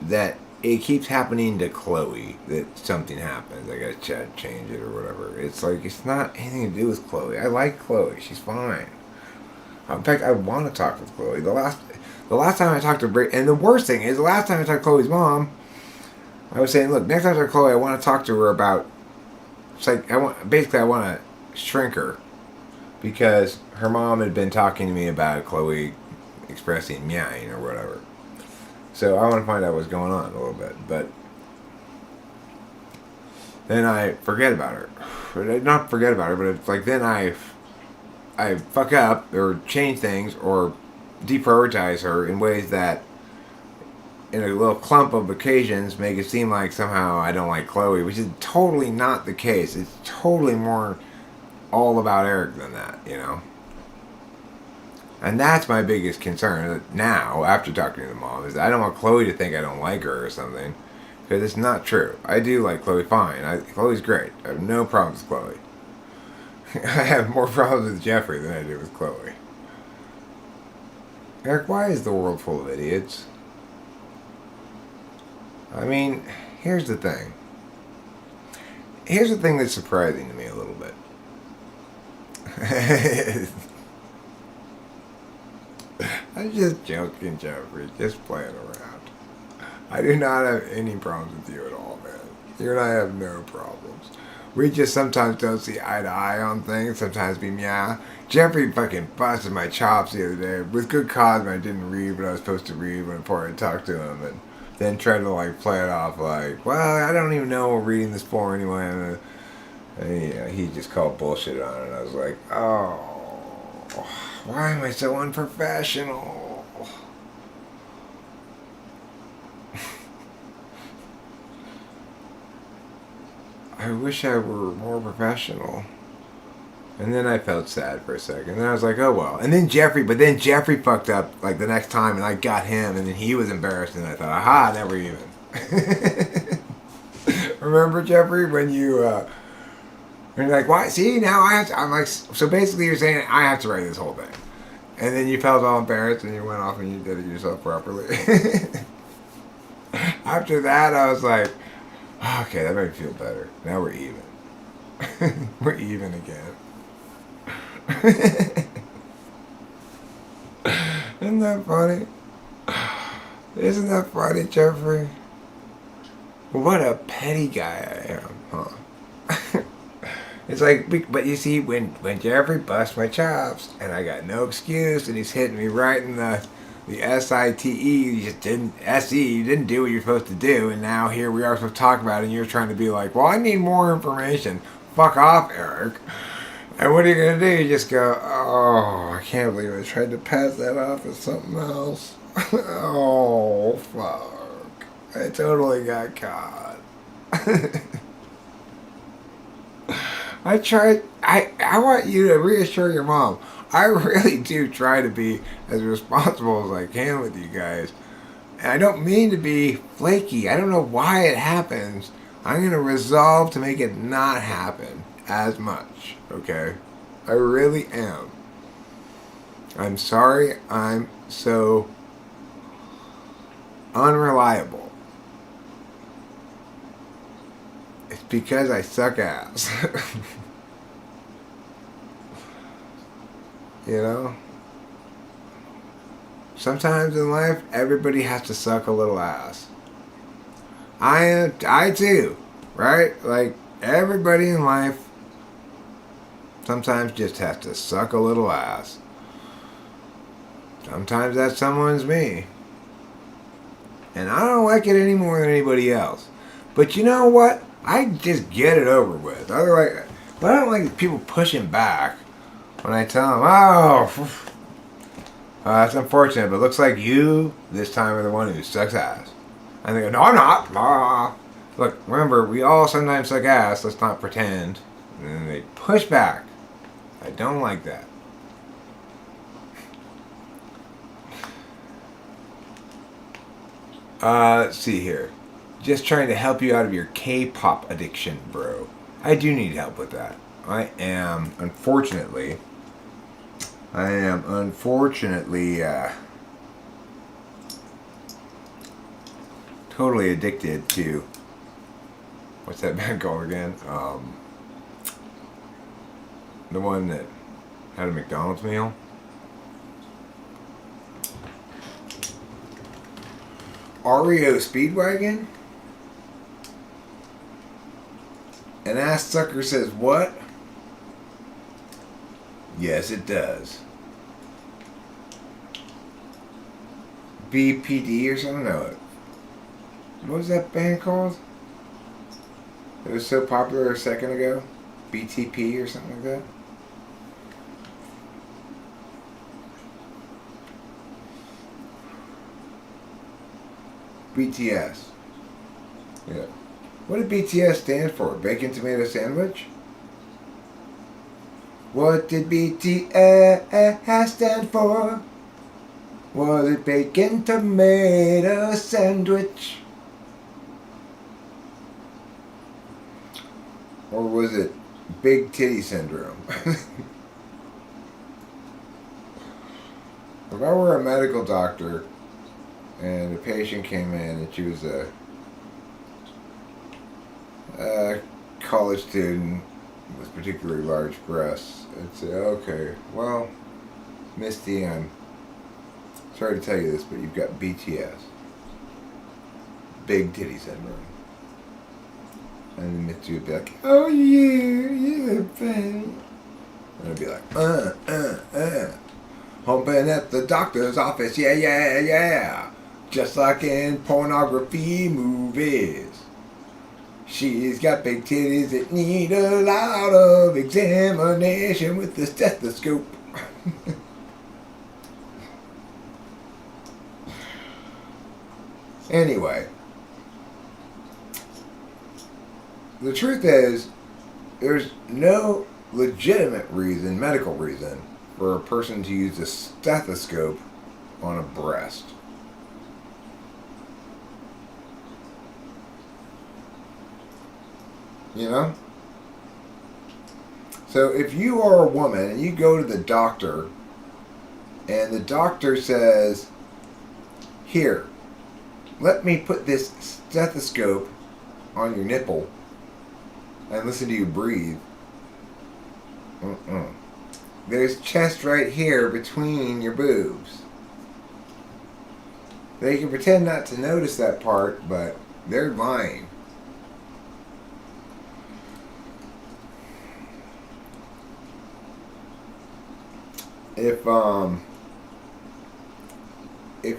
that it keeps happening to Chloe, that something happens. I gotta change it or whatever. It's like, it's not anything to do with Chloe. I like Chloe. She's fine. In fact, I want to talk with Chloe. The last time I talked to and the worst thing is, the last time I talked to Chloe's mom, I was saying, look, next time I talk to Chloe, I want to talk to her about, it's like, I want to shrink her. Because her mom had been talking to me about Chloe expressing meowing or whatever. So I want to find out what's going on a little bit, but then I forget about her. Not forget about her, but it's like then I fuck up or change things or deprioritize her in ways that in a little clump of occasions, make it seem like somehow I don't like Chloe, which is totally not the case. It's totally more all about Eric than that, you know? And that's my biggest concern now, after talking to the mom, is I don't want Chloe to think I don't like her or something. Because it's not true. I do like Chloe fine. Chloe's great. I have no problems with Chloe. I have more problems with Jeffrey than I do with Chloe. Eric, why is the world full of idiots? I mean, here's the thing. Here's the thing that's surprising to me a little bit. I'm just joking, Jeffrey. Just playing around. I do not have any problems with you at all, man. You and I have no problems. We just sometimes don't see eye to eye on things. Sometimes we meow. Jeffrey fucking busted my chops the other day with good cause when I didn't read what I was supposed to read before I talked to him, and then tried to like play it off like, well, I don't even know what we're reading this for anyway. And he just called bullshit on it. And I was like, oh, why am I so unprofessional? I wish I were more professional. And then I felt sad for a second. And then I was like, oh well. And then Jeffrey fucked up like the next time, and I got him, and then he was embarrassed, and I thought, aha, now we're even. Remember, Jeffrey, when you're like, why? See, now I have to, I'm like, so basically you're saying I have to write this whole thing. And then you felt all embarrassed, and you went off and you did it yourself properly. After that, I was like, okay, that made me feel better. Now we're even. We're even again. Isn't that funny? Isn't that funny, Jeffrey? What a petty guy I am, huh? It's like, but you see, when Jeffrey busts my chops, and I got no excuse, and he's hitting me right in the SITE, you just didn't, SE, you didn't do what you're supposed to do, and now here we are supposed to talk about it, and you're trying to be like, well, I need more information. Fuck off, Eric. And what are you going to do? You just go, oh, I can't believe I tried to pass that off as something else. Oh, fuck. I totally got caught. I want you to reassure your mom. I really do try to be as responsible as I can with you guys. And I don't mean to be flaky. I don't know why it happens. I'm going to resolve to make it not happen as much, okay? I really am. I'm sorry I'm so unreliable. It's because I suck ass. You know? Sometimes in life, everybody has to suck a little ass. I too, right? Like, everybody in life sometimes just has to suck a little ass. Sometimes that someone's me. And I don't like it any more than anybody else. But you know what? I just get it over with. Otherwise, but I don't like people pushing back when I tell them, oh, that's unfortunate, but it looks like you this time are the one who sucks ass. And they go, no, I'm not. Look, remember, we all sometimes suck ass. Let's not pretend. And then they push back. I don't like that. Let's see here. Just trying to help you out of your K-pop addiction, bro. I do need help with that. I am, unfortunately, totally addicted to, what's that band called again? The one that had a McDonald's meal. REO Speedwagon? And Ass Sucker says, what? Yes, it does. BPD or something? No. What was that band called? It was so popular a second ago? BTP or something like that? BTS. Yeah. What did BTS stand for? Bacon Tomato Sandwich? What did BTS stand for? Was it Bacon Tomato Sandwich? Or was it Big Titty Syndrome? If I were a medical doctor and a patient came in and she was a college student with particularly large breasts, I'd say, okay, well, Misty, I'm sorry to tell you this, but you've got BTS. Big Titty Syndrome. And then Misty would be like, oh you're fine. And I'd be like, Humping at the doctor's office, yeah. Just like in pornography movies. She's got big titties that need a lot of examination with the stethoscope. Anyway. The truth is, there's no legitimate reason, medical reason, for a person to use a stethoscope on a breast. You know? So if you are a woman and you go to the doctor and the doctor says, here, let me put this stethoscope on your nipple and listen to you breathe. There's chest right here between your boobs. They can pretend not to notice that part, but they're lying. If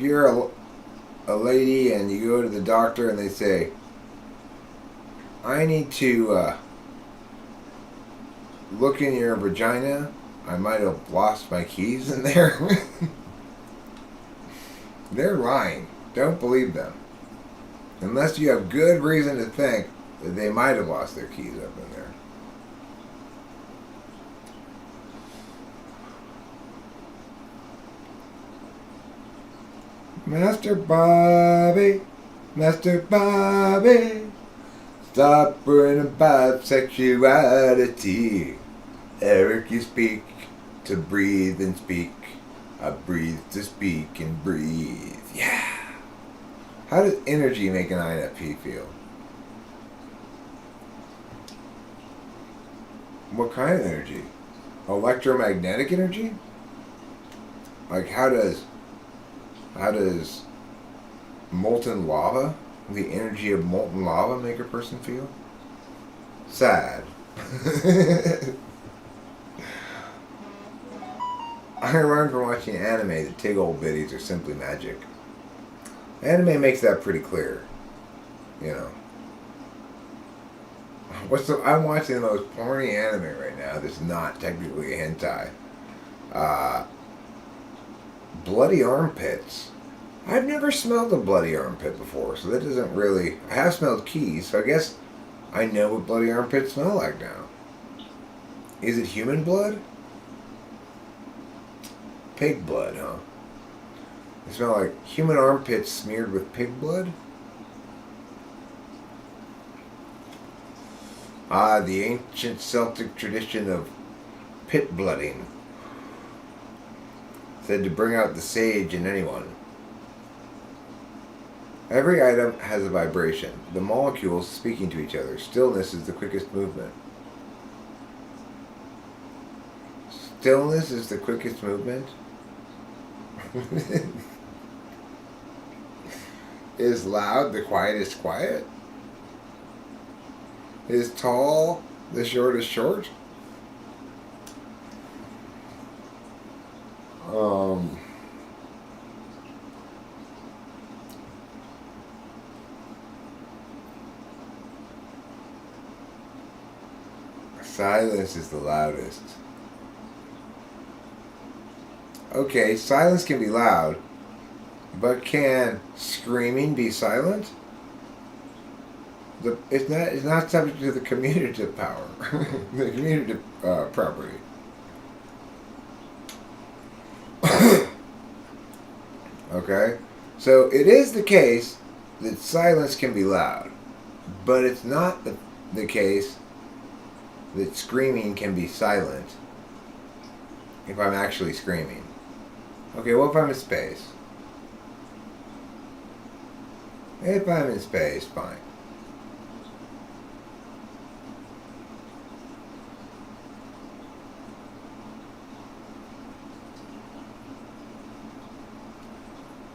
you're a lady and you go to the doctor and they say, I need to look in your vagina, I might have lost my keys in there. They're lying. Don't believe them. Unless you have good reason to think that they might have lost their keys up in there. Master Bobby, stop worrying about sexuality. Eric, you speak to breathe and speak. I breathe to speak and breathe. Yeah. How does energy make an INFP feel? What kind of energy? Electromagnetic energy? Like how does molten lava, the energy of molten lava, make a person feel? Sad. I learned from watching anime that tig old biddies are simply magic. Anime makes that pretty clear. You know. I'm watching the most porny anime right now that's not technically a hentai. Bloody armpits. I've never smelled a bloody armpit before, so that doesn't really... I have smelled keys, so I guess I know what bloody armpits smell like now. Is it human blood? Pig blood, huh? They smell like human armpits smeared with pig blood? Ah, the ancient Celtic tradition of pit blooding. Said to bring out the sage in anyone. Every item has a vibration. The molecules speaking to each other. Stillness is the quickest movement. Stillness is the quickest movement? Is loud the quietest quiet? Is tall the shortest short? Silence is the loudest. Okay, silence can be loud, But can screaming be silent? It's not subject to the commutative power, the commutative property. Okay? So it is the case that silence can be loud, but it's not the case that screaming can be silent if I'm actually screaming. Okay, what if I'm in space? If I'm in space, fine.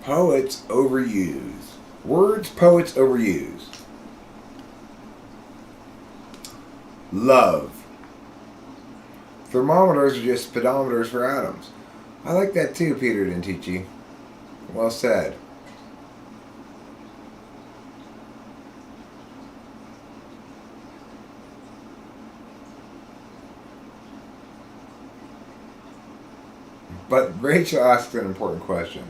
Poets overuse. Words poets overuse. Love. Thermometers are just speedometers for atoms. I like that too, Peter Dentici. Well said. But Rachel asked an important question.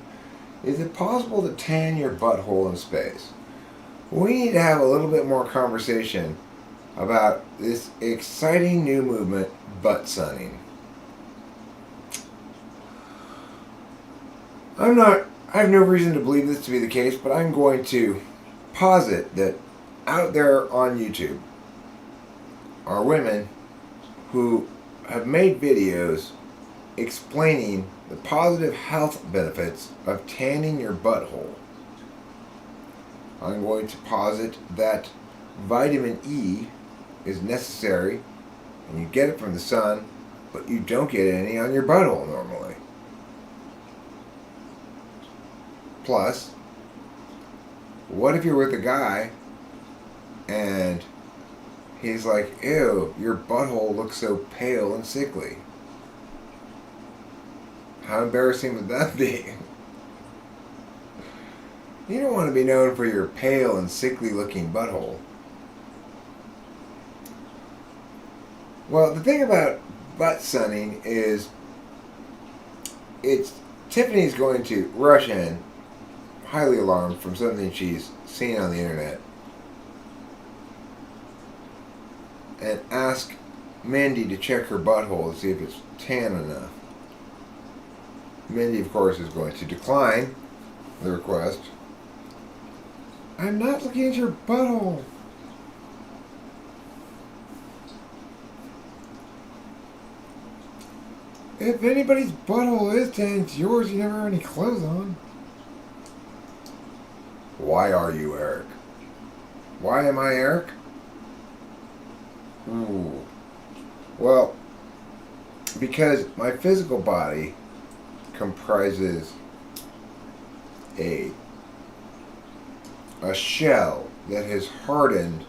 Is it possible to tan your butthole in space? We need to have a little bit more conversation about this exciting new movement, butt sunning. I have no reason to believe this to be the case, but I'm going to posit that out there on YouTube are women who have made videos explaining the positive health benefits of tanning your butthole. I'm going to posit that vitamin E is necessary and you get it from the sun, but you don't get any on your butthole normally. Plus, what if you're with a guy and he's like, ew, your butthole looks so pale and sickly? How embarrassing would that be? You don't want to be known for your pale and sickly looking butthole. Well, the thing about butt sunning is Tiffany's going to rush in, highly alarmed from something she's seen on the internet, and ask Mindy to check her butthole to see if it's tan enough. Mindy, of course, is going to decline the request. I'm not looking at your butthole. If anybody's butthole is tan, it's yours. You never have any clothes on. Why are you Eric? Why am I Eric? Ooh. Well, because my physical body comprises a shell that has hardened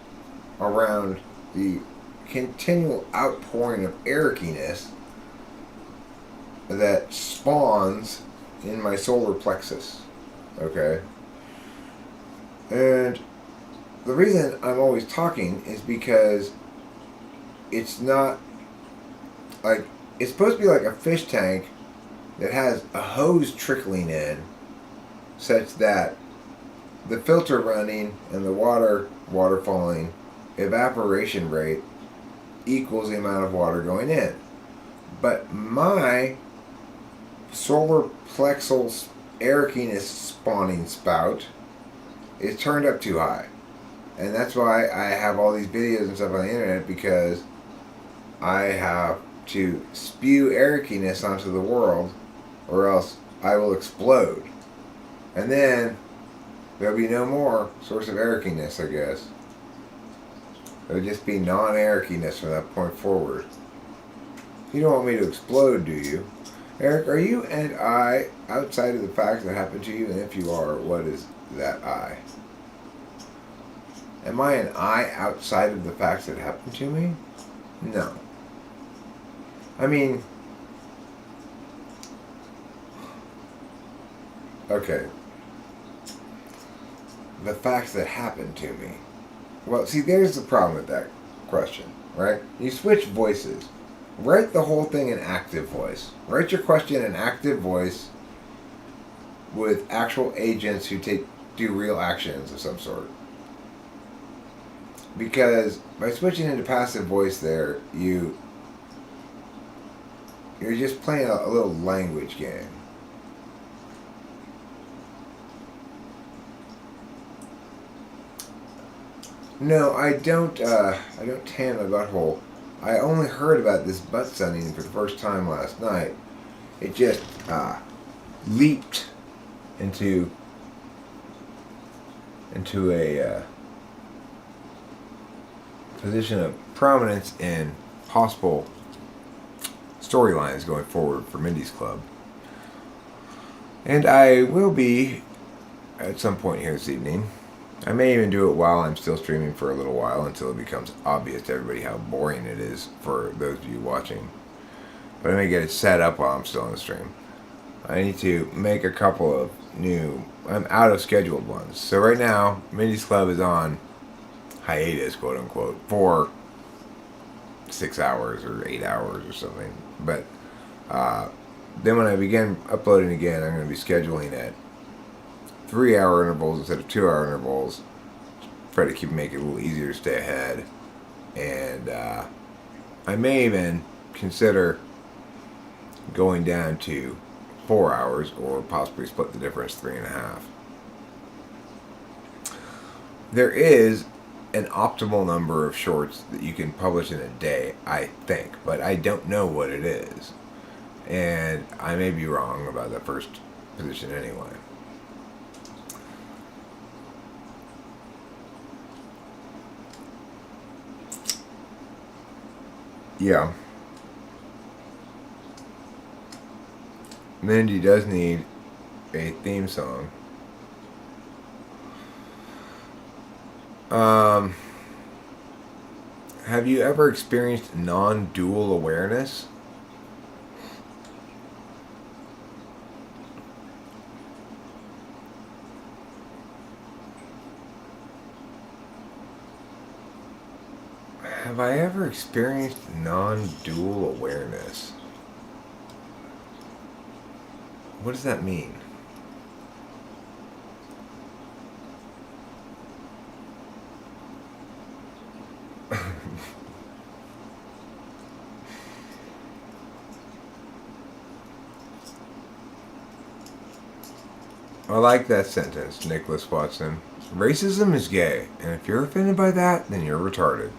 around the continual outpouring of Ericyness that spawns in my solar plexus. Okay? And the reason I'm always talking is because it's not like, it's supposed to be like a fish tank that has a hose trickling in such that the filter running and the water falling evaporation rate equals the amount of water going in. But my solar plexal Ericyness spawning spout is turned up too high. And that's why I have all these videos and stuff on the internet, because I have to spew Ericyness onto the world or else I will explode. And then there'll be no more source of Ericyness, I guess. It'll just be non-Ericyness from that point forward. You don't want me to explode, do you? Eric, are you and I outside of the facts that happened to you? And if you are, what is that I? Am I an I outside of the facts that happened to me? No. I mean, okay. The facts that happened to me. Well, see, there's the problem with that question, right? You switch voices. Write the whole thing in active voice. Write your question in active voice with actual agents who do real actions of some sort. Because by switching into passive voice there, you're just playing a little language game. No, I don't tan my butthole. I only heard about this butt sunning for the first time last night. It just leaped into a position of prominence in possible storylines going forward for Mindy's Club. And I will be at some point here this evening. I may even do it while I'm still streaming for a little while until it becomes obvious to everybody how boring it is for those of you watching. But I may get it set up while I'm still on the stream. I need to make a couple of new, I'm out of scheduled ones. So right now, Mindy's Club is on hiatus, quote unquote, for 6 hours or 8 hours or something. But then when I begin uploading again, I'm going to be scheduling at 3-hour intervals instead of 2-hour intervals. Try to make it a little easier to stay ahead. And I may even consider going down to 4 hours or possibly split the difference 3.5. There is an optimal number of shorts that you can publish in a day, I think, but I don't know what it is. And I may be wrong about the first position anyway. Yeah. Mindy does need a theme song. Have you ever experienced non-dual awareness? Have I ever experienced non-dual awareness? What does that mean? I like that sentence, Nicholas Watson. Racism is gay, and if you're offended by that, then you're retarded.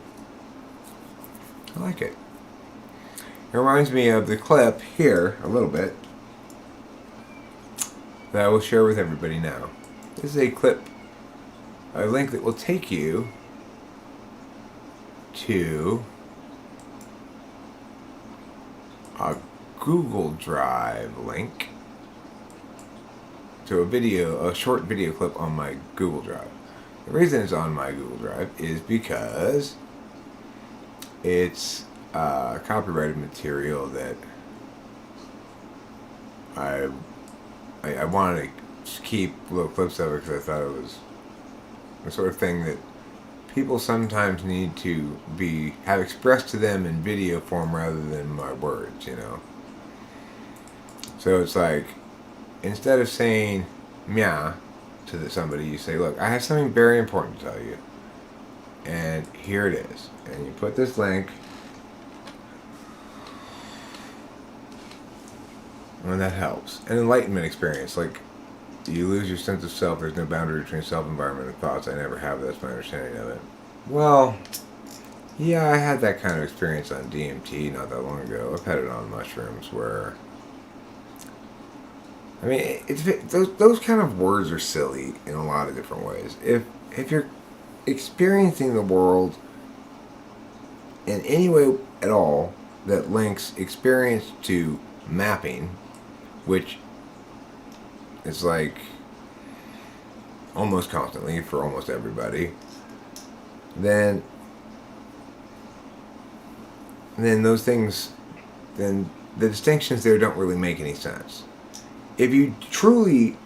I like it. It reminds me of the clip here, a little bit, that I will share with everybody now. This is a clip, a link that will take you to a Google Drive link to a short video clip on my Google Drive. The reason it's on my Google Drive is because it's copyrighted material that I wanted to keep little clips of it because I thought it was the sort of thing that people sometimes need to have expressed to them in video form rather than my words, you know. So it's like, instead of saying "meow" to somebody, you say, "Look, I have something very important to tell you, and here it is." And you put this link, and that helps. An enlightenment experience, like you lose your sense of self. There's no boundary between self, environment, and thoughts. I never have. That's my understanding of it. Well, yeah, I had that kind of experience on DMT not that long ago. I've had it on mushrooms where, I mean, those kind of words are silly in a lot of different ways. If you're experiencing the world in any way at all that links experience to mapping, which is like almost constantly for almost everybody, then those things, then the distinctions there don't really make any sense. If you truly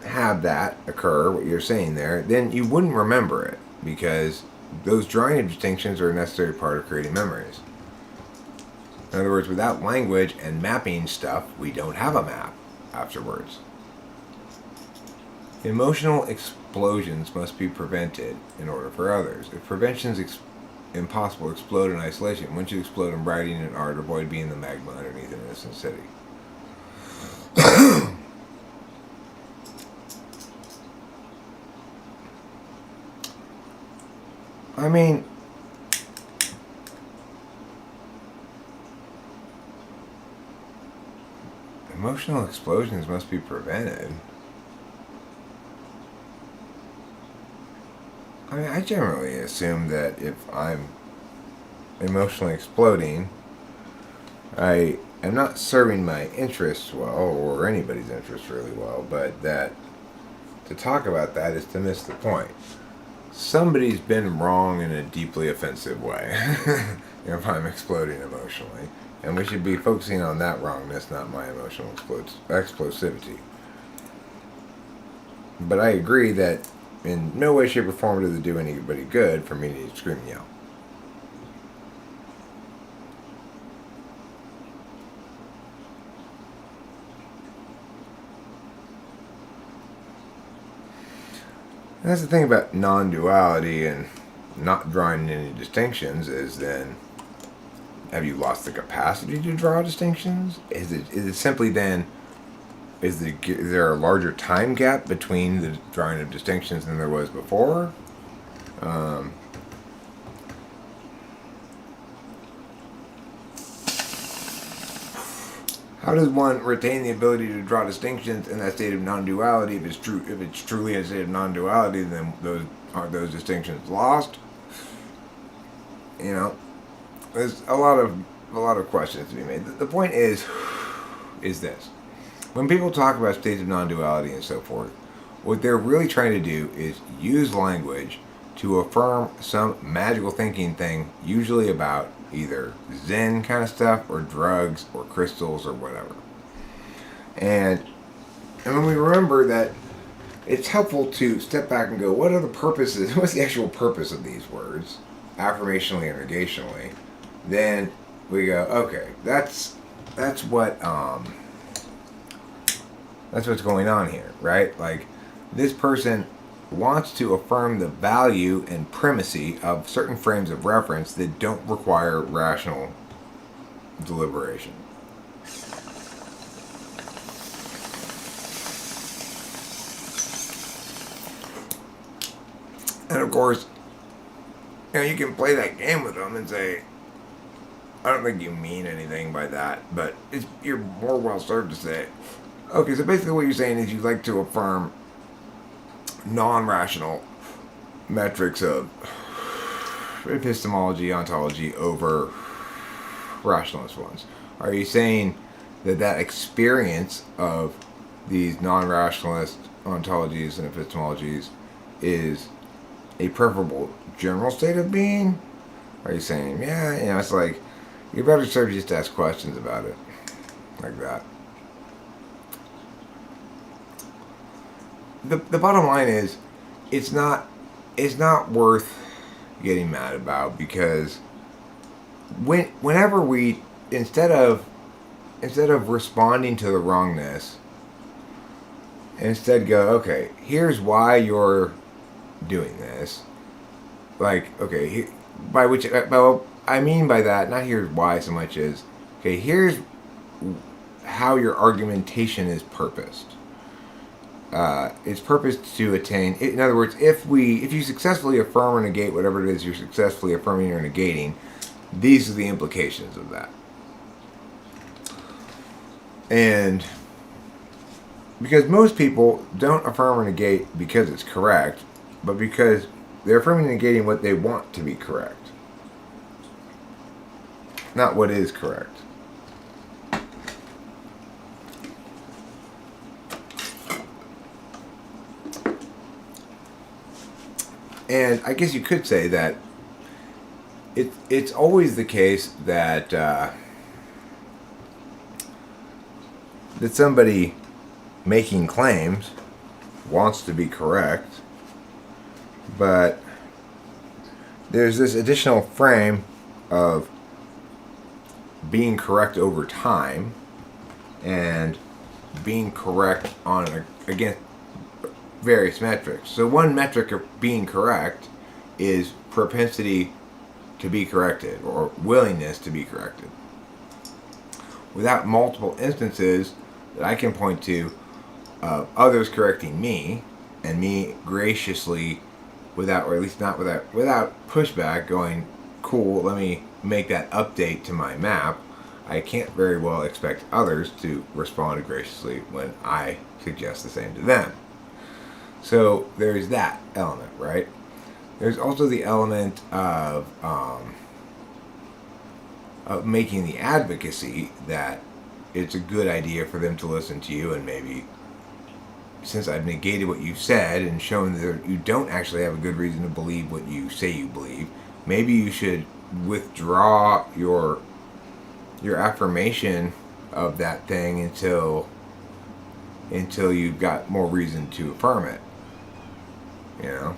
have that occur, what you're saying there, then you wouldn't remember it, because those drawing of distinctions are a necessary part of creating memories. In other words, without language and mapping stuff, we don't have a map afterwards. Emotional explosions must be prevented in order for others. If prevention is impossible, explode in isolation. Once you explode in writing and art, avoid being the magma underneath an innocent city. I mean, emotional explosions must be prevented. I mean, I generally assume that if I'm emotionally exploding, I am not serving my interests well, or anybody's interests really well, but that to talk about that is to miss the point. Somebody's been wrong in a deeply offensive way if I'm exploding emotionally. And we should be focusing on that wrongness, not my emotional explosivity. But I agree that in no way, shape, or form does it do anybody good for me to scream and yell. And that's the thing about non-duality and not drawing any distinctions is then, have you lost the capacity to draw distinctions? Is it simply then, is there a larger time gap between the drawing of distinctions than there was before? How does one retain the ability to draw distinctions in that state of non-duality? If it's truly a state of non-duality, then aren't those distinctions lost? You know, there's a lot of questions to be made. The point is this: when people talk about states of non-duality and so forth, what they're really trying to do is use language to affirm some magical thinking thing, usually about either Zen kind of stuff or drugs or crystals or whatever. And when we remember that it's helpful to step back and go, what are the purposes, what's the actual purpose of these words, affirmationally or negationally, then we go, okay, that's what's going on here, right? Like, this person wants to affirm the value and primacy of certain frames of reference that don't require rational deliberation. And of course, you can play that game with them and say, I don't think you mean anything by that, but you're more well served to say, okay, so basically what you're saying is you like to affirm non-rational metrics of epistemology, ontology over rationalist ones. Are you saying that experience of these non-rationalist ontologies and epistemologies is a preferable general state of being? Are you saying, yeah, it's like, you're better served just to ask questions about it, like that. The bottom line is, it's not worth getting mad about, because whenever we instead of responding to the wrongness, instead go, okay, here's why you're doing this. Like, okay, I mean by that, not here's why so much as, okay, here's how your argumentation is purposed. It's purposed to attain. In other words, if you successfully affirm or negate whatever it is you're successfully affirming or negating, these are the implications of that. And because most people don't affirm or negate because it's correct, but because they're affirming and negating what they want to be correct, not what is correct. And I guess you could say that it's always the case that that somebody making claims wants to be correct, but there's this additional frame of being correct over time and being correct on again various metrics. So one metric of being correct is propensity to be corrected, or willingness to be corrected. Without multiple instances that I can point to of others correcting me, and me graciously, without, or at least not without pushback, going, cool, let me make that update to my map, I can't very well expect others to respond graciously when I suggest the same to them. So there's that element, right? There's also the element of making the advocacy that it's a good idea for them to listen to you, and maybe since I've negated what you've said and shown that you don't actually have a good reason to believe what you say you believe, maybe you should withdraw your affirmation of that thing until you've got more reason to affirm it. You know?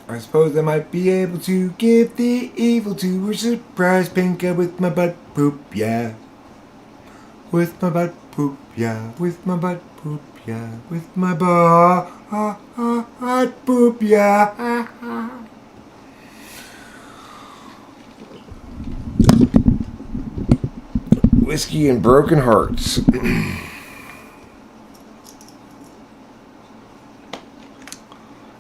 I suppose I might be able to give the evil to a surprise pinka with my butt poop, yeah. With my butt poop, yeah. With my butt poop, yeah. With my butt poop, yeah. Whiskey and broken hearts.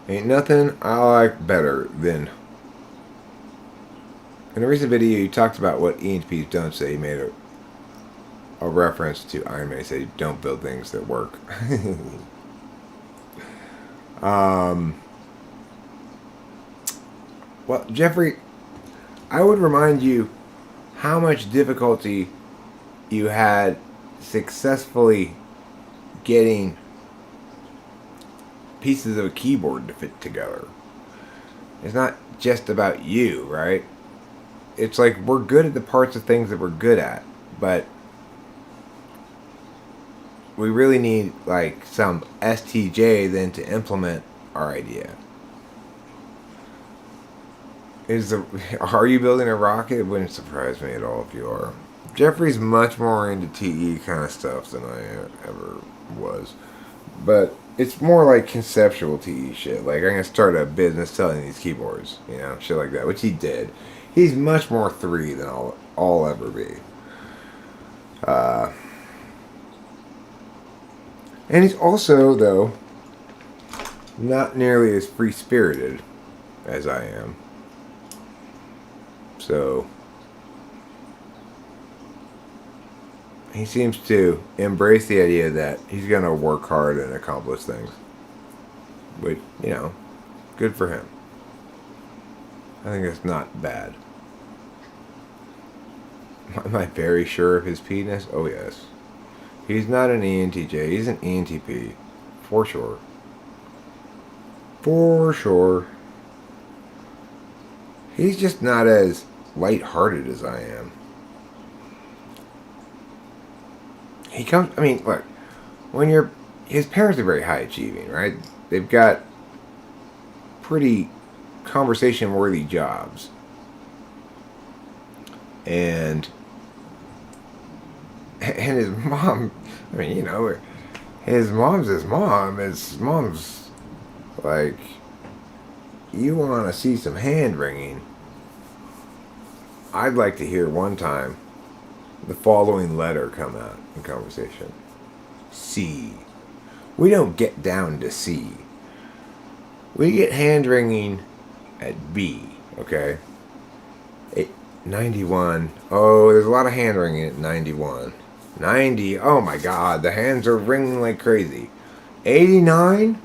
Ain't nothing I like better than... In a recent video, you talked about what ENTPs don't say. You made a reference to Iron Man. You said, don't build things that work. Well, Jeffrey, I would remind you how much difficulty you had successfully getting pieces of a keyboard to fit together. It's not just about you, right? It's like we're good at the parts of things that we're good at, but we really need like some STJ then to implement our idea. Are you building a rocket? It wouldn't surprise me at all if you are. Jeffrey's much more into TE kind of stuff than I ever was, but it's more like conceptual TE shit. Like, I'm going to start a business selling these keyboards, you know, shit like that, which he did. He's much more 3 than I'll ever be. And he's also, though, not nearly as free-spirited as I am. So he seems to embrace the idea that he's going to work hard and accomplish things. Which, you know, good for him. I think it's not bad. Am I very sure of his penis? Oh, yes. He's not an ENTJ. He's an ENTP. For sure. For sure. He's just not as lighthearted as I am. He comes, I mean, look, when his parents are very high achieving, right? They've got pretty conversation worthy jobs. And his mom, I mean, you know, his mom's his mom. His mom's like, you want to see some hand wringing? I'd like to hear one time the following letter come out in conversation. C. We don't get down to C. We get hand wringing at B, okay? 91. Oh, there's a lot of hand wringing at 91. 90. Oh my God, the hands are ringing like crazy. 89.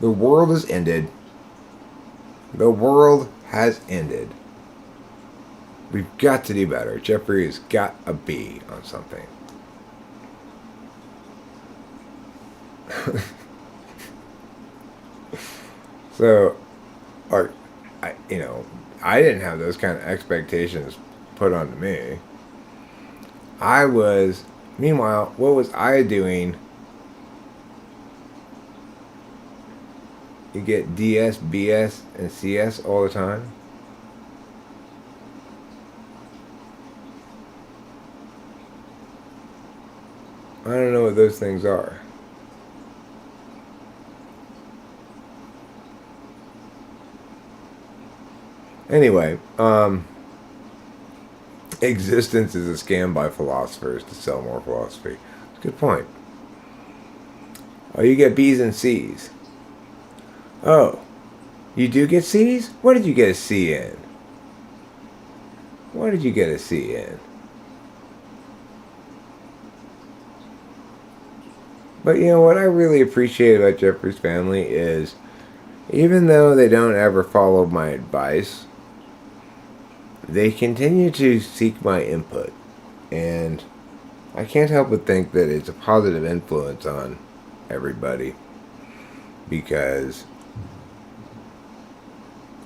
The world has ended. The world has ended. We've got to do better. Jeffrey has got a B on something. So, I didn't have those kind of expectations put onto me. Meanwhile, what was I doing? You get DS, BS, and CS all the time. I don't know what those things are. Anyway, existence is a scam by philosophers to sell more philosophy. Good point. Oh, you get B's and C's. Oh, you do get C's? What did you get a C in? What did you get a C in? But you know what I really appreciate about Jeffrey's family is, even though they don't ever follow my advice, they continue to seek my input. And I can't help but think that it's a positive influence on everybody. Because,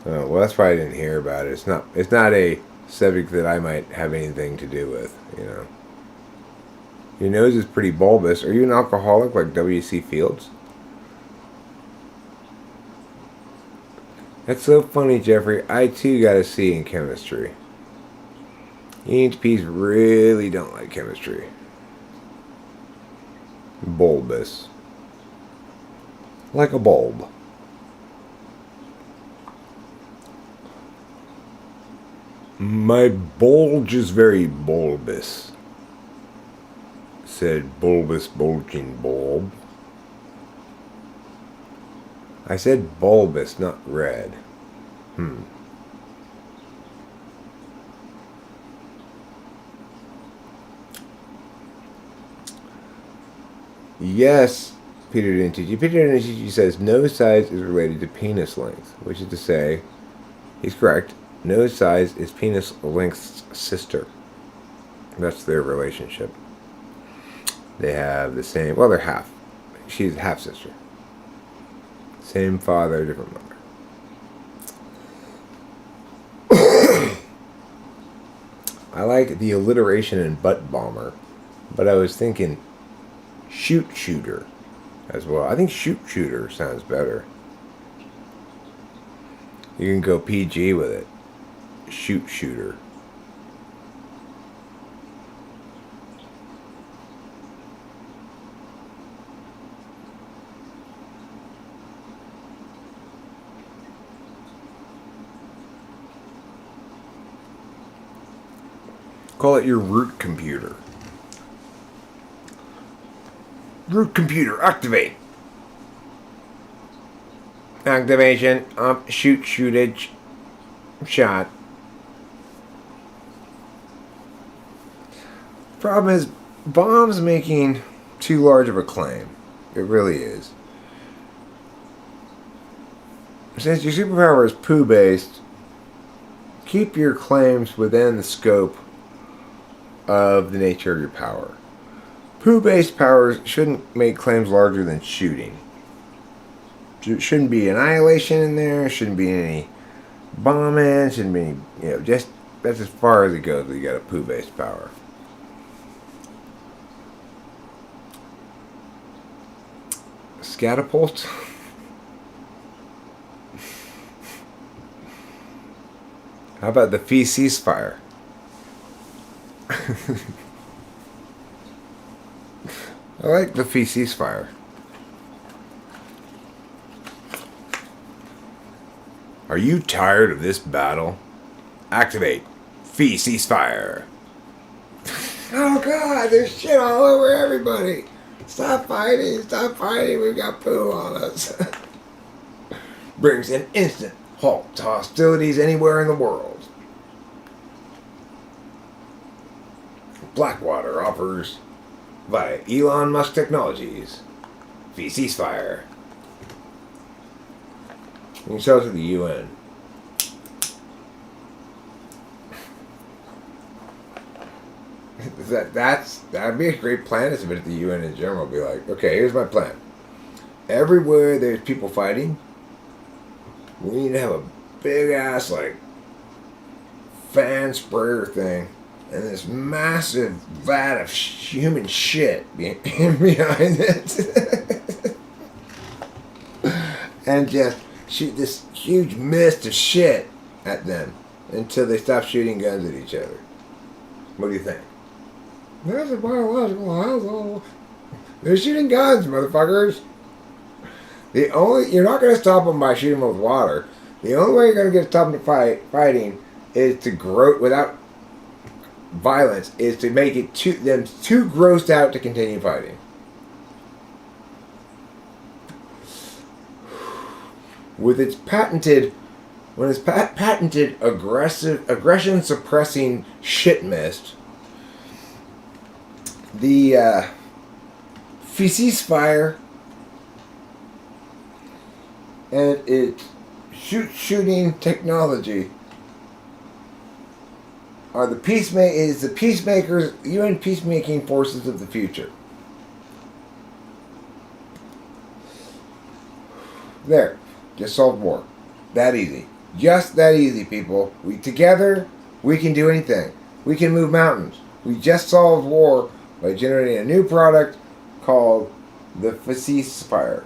well, that's why I didn't hear about it. It's not a subject that I might have anything to do with, you know. Your nose is pretty bulbous. Are you an alcoholic like W.C. Fields? That's so funny, Jeffrey. I too got a C in chemistry. EHPs really don't like chemistry. Bulbous. Like a bulb. My bulge is very bulbous, said bulbous bulging bulb. I said bulbous, not red. Yes, Peter didn't teach you. Peter didn't teach you says nose size is related to penis length, which is to say, he's correct. Nose size is penis length's sister. That's their relationship. They have the same, well, they're half. She's half sister. Same father, different mother. I like the alliteration in butt bomber, but I was thinking shoot shooter as well. I think shoot shooter sounds better. You can go PG with it. Shoot shooter. Call it your root computer. Root computer, activate. Activation, up, shootage, shot. Problem is, bomb's making too large of a claim. It really is. Since your superpower is poo-based, keep your claims within the scope of the nature of your power. Poo-based powers shouldn't make claims larger than shooting. Shouldn't be annihilation in there, shouldn't be any bombing, shouldn't be any, just, that's as far as it goes when you got a poo-based power. Scatapult? How about the feces fire? I like the feces fire. Are you tired of this battle? Activate feces fire. Oh God, there's shit all over everybody. Stop fighting, we've got poo on us. Brings an instant halt to hostilities anywhere in the world. Blackwater offers, via Elon Musk Technologies, feces fire. You can sell it to the UN. That'd be a great plan. If the UN in general be like, okay, here's my plan. Everywhere there's people fighting, we need to have a big ass fan sprayer thing and this massive vat of human shit behind it, and just shoot this huge mist of shit at them until they stop shooting guns at each other. What do you think? There's a biological household. They're shooting guns, motherfuckers. You're not going to stop them by shooting them with water. The only way you're going to get stop them fighting is to grow without violence. Is to make it them too grossed out to continue fighting. With its patented aggression suppressing shit mist, the ceasefire and its shooting technology are the peacemakers, UN peacemaking forces of the future. There, just solved war. That easy. Just that easy, people. Together, we can do anything. We can move mountains. We just solved war by generating a new product called the ceasefire.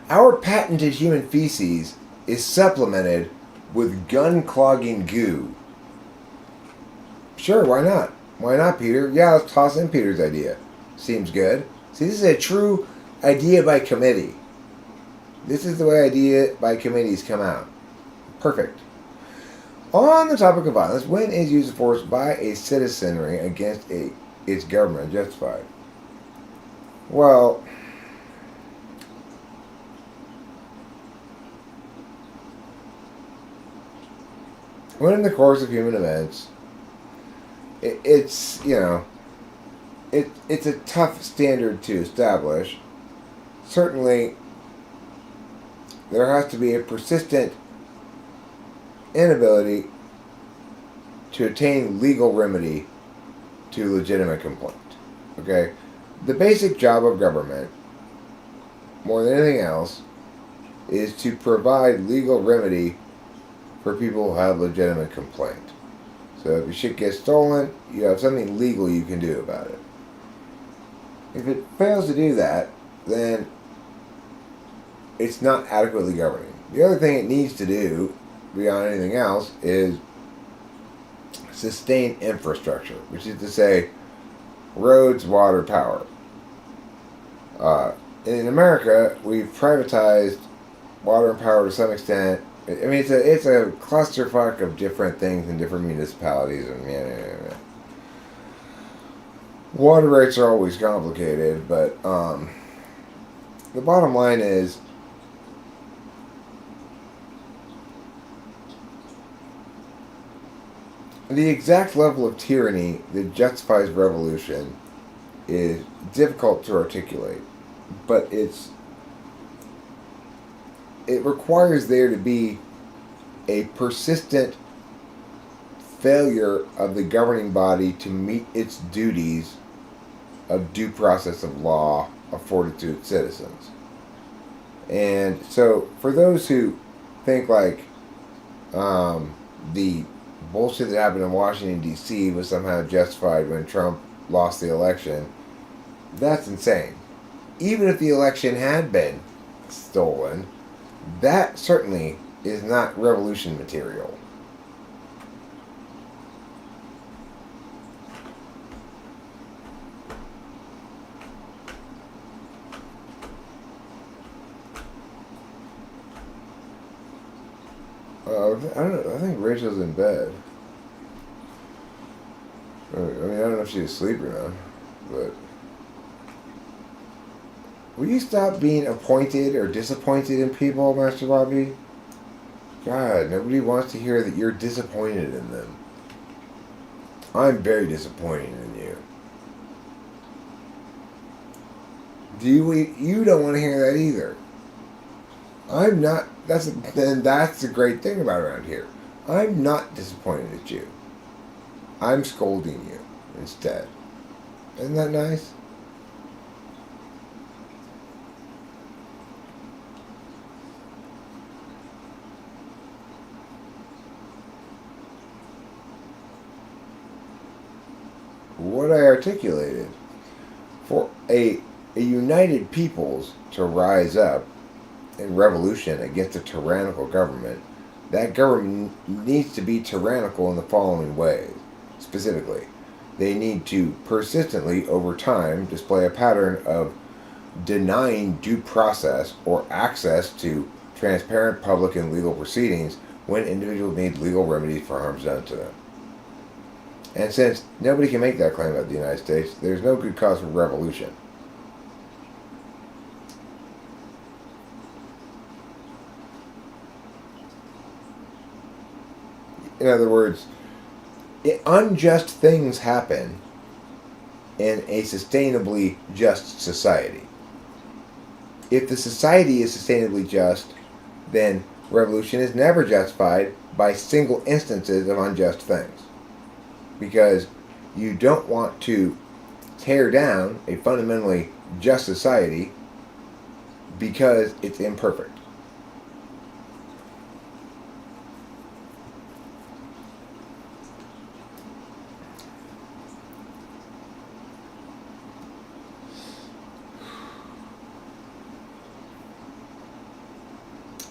Our patented human feces is supplemented with gun-clogging goo. Sure, why not? Why not, Peter? Yeah, let's toss in Peter's idea. Seems good. See, this is a true idea by committee. This is the way idea by committees come out. Perfect. On the topic of violence, when is use of force by a citizenry against its government justified? Well, when in the course of human events, it's a tough standard to establish. Certainly, there has to be a persistent inability to attain legal remedy to legitimate complaint. Okay? The basic job of government, more than anything else, is to provide legal remedy for people who have legitimate complaint. So if your shit gets stolen, you have something legal you can do about it. If it fails to do that, then it's not adequately governing. The other thing it needs to do, beyond anything else, is sustain infrastructure, which is to say, roads, water, power. In America, we've privatized water and power to some extent. I mean, it's a clusterfuck of different things in different municipalities, and water rates are always complicated. But the bottom line is, the exact level of tyranny that justifies revolution is difficult to articulate, but it requires there to be a persistent failure of the governing body to meet its duties of due process of law afforded to its citizens. And so, for those who think like the bullshit that happened in Washington, D.C. was somehow justified when Trump lost the election, that's insane. Even if the election had been stolen, that certainly is not revolution material. I don't know. I think Rachel's in bed. I mean, I don't know if she's asleep or not, but will you stop being appointed or disappointed in people, Master Bobby? God, nobody wants to hear that you're disappointed in them. I'm very disappointed in you. You don't want to hear that either. I'm not. That's the great thing about around here. I'm not disappointed at you. I'm scolding you instead. Isn't that nice? What I articulated, for a united peoples to rise up in revolution against a tyrannical government, that government needs to be tyrannical in the following ways. Specifically, they need to persistently, over time, display a pattern of denying due process or access to transparent public and legal proceedings when individuals need legal remedies for harms done to them. And since nobody can make that claim about the United States, there's no good cause for revolution. In other words, unjust things happen in a sustainably just society. If the society is sustainably just, then revolution is never justified by single instances of unjust things. Because you don't want to tear down a fundamentally just society because it's imperfect.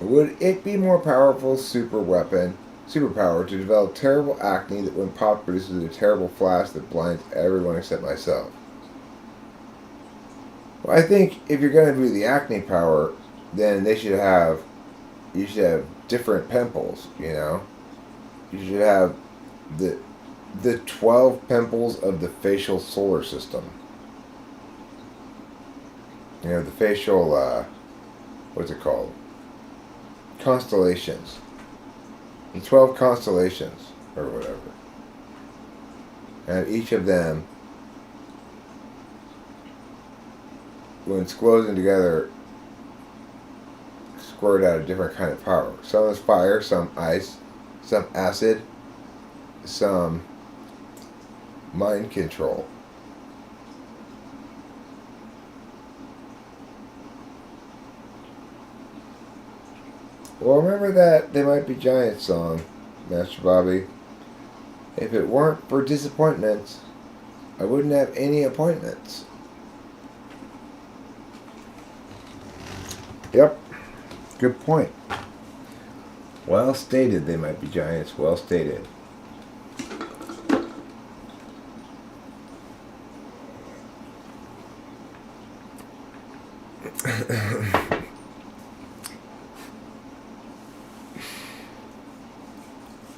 Would it be more powerful superpower to develop terrible acne that when popped produces a terrible flash that blinds everyone except myself? Well, I think if you're going to do the acne power, then you should have different pimples, you know? You should have the 12 pimples of the facial solar system. You know, the facial, what's it called? Constellations. The 12 constellations, or whatever. And each of them, when squozen together, squirt out a different kind of power. Some is fire, some ice, some acid, some mind control. Well, remember that They Might Be Giants song, Master Bobby? If it weren't for disappointments, I wouldn't have any appointments. Yep. Good point. Well stated, They Might Be Giants. Well stated.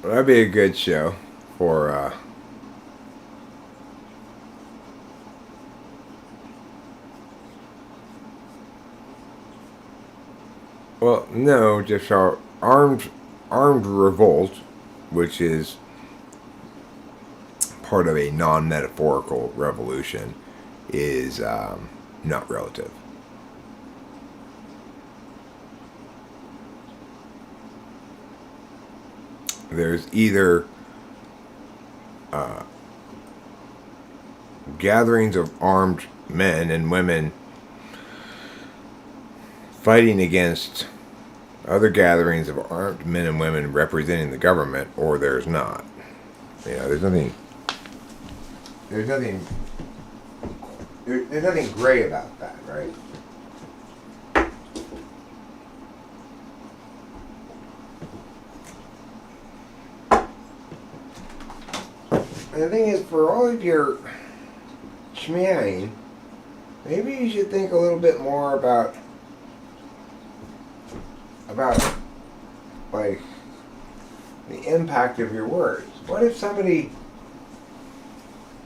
Well, that'd be a good show for well, no, just our armed revolt, which is part of a non-metaphorical revolution, is not relative. There's either gatherings of armed men and women fighting against other gatherings of armed men and women representing the government, or there's not. You know, there's nothing gray about that, right? And the thing is, for all of your schmeaing, maybe you should think a little bit more about like the impact of your words. What if somebody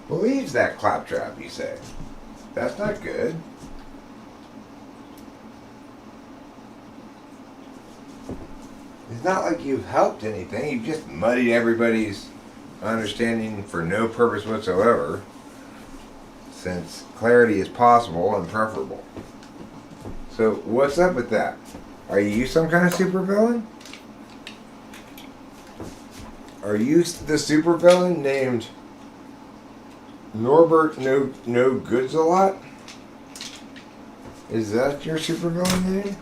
believes that claptrap you say? That's not good. It's not like you've helped anything. You've just muddied everybody's understanding for no purpose whatsoever, since clarity is possible and preferable. So what's up with that? Are you some kind of supervillain? Are you the supervillain named Norbert No Goods a Lot? Is that your supervillain name?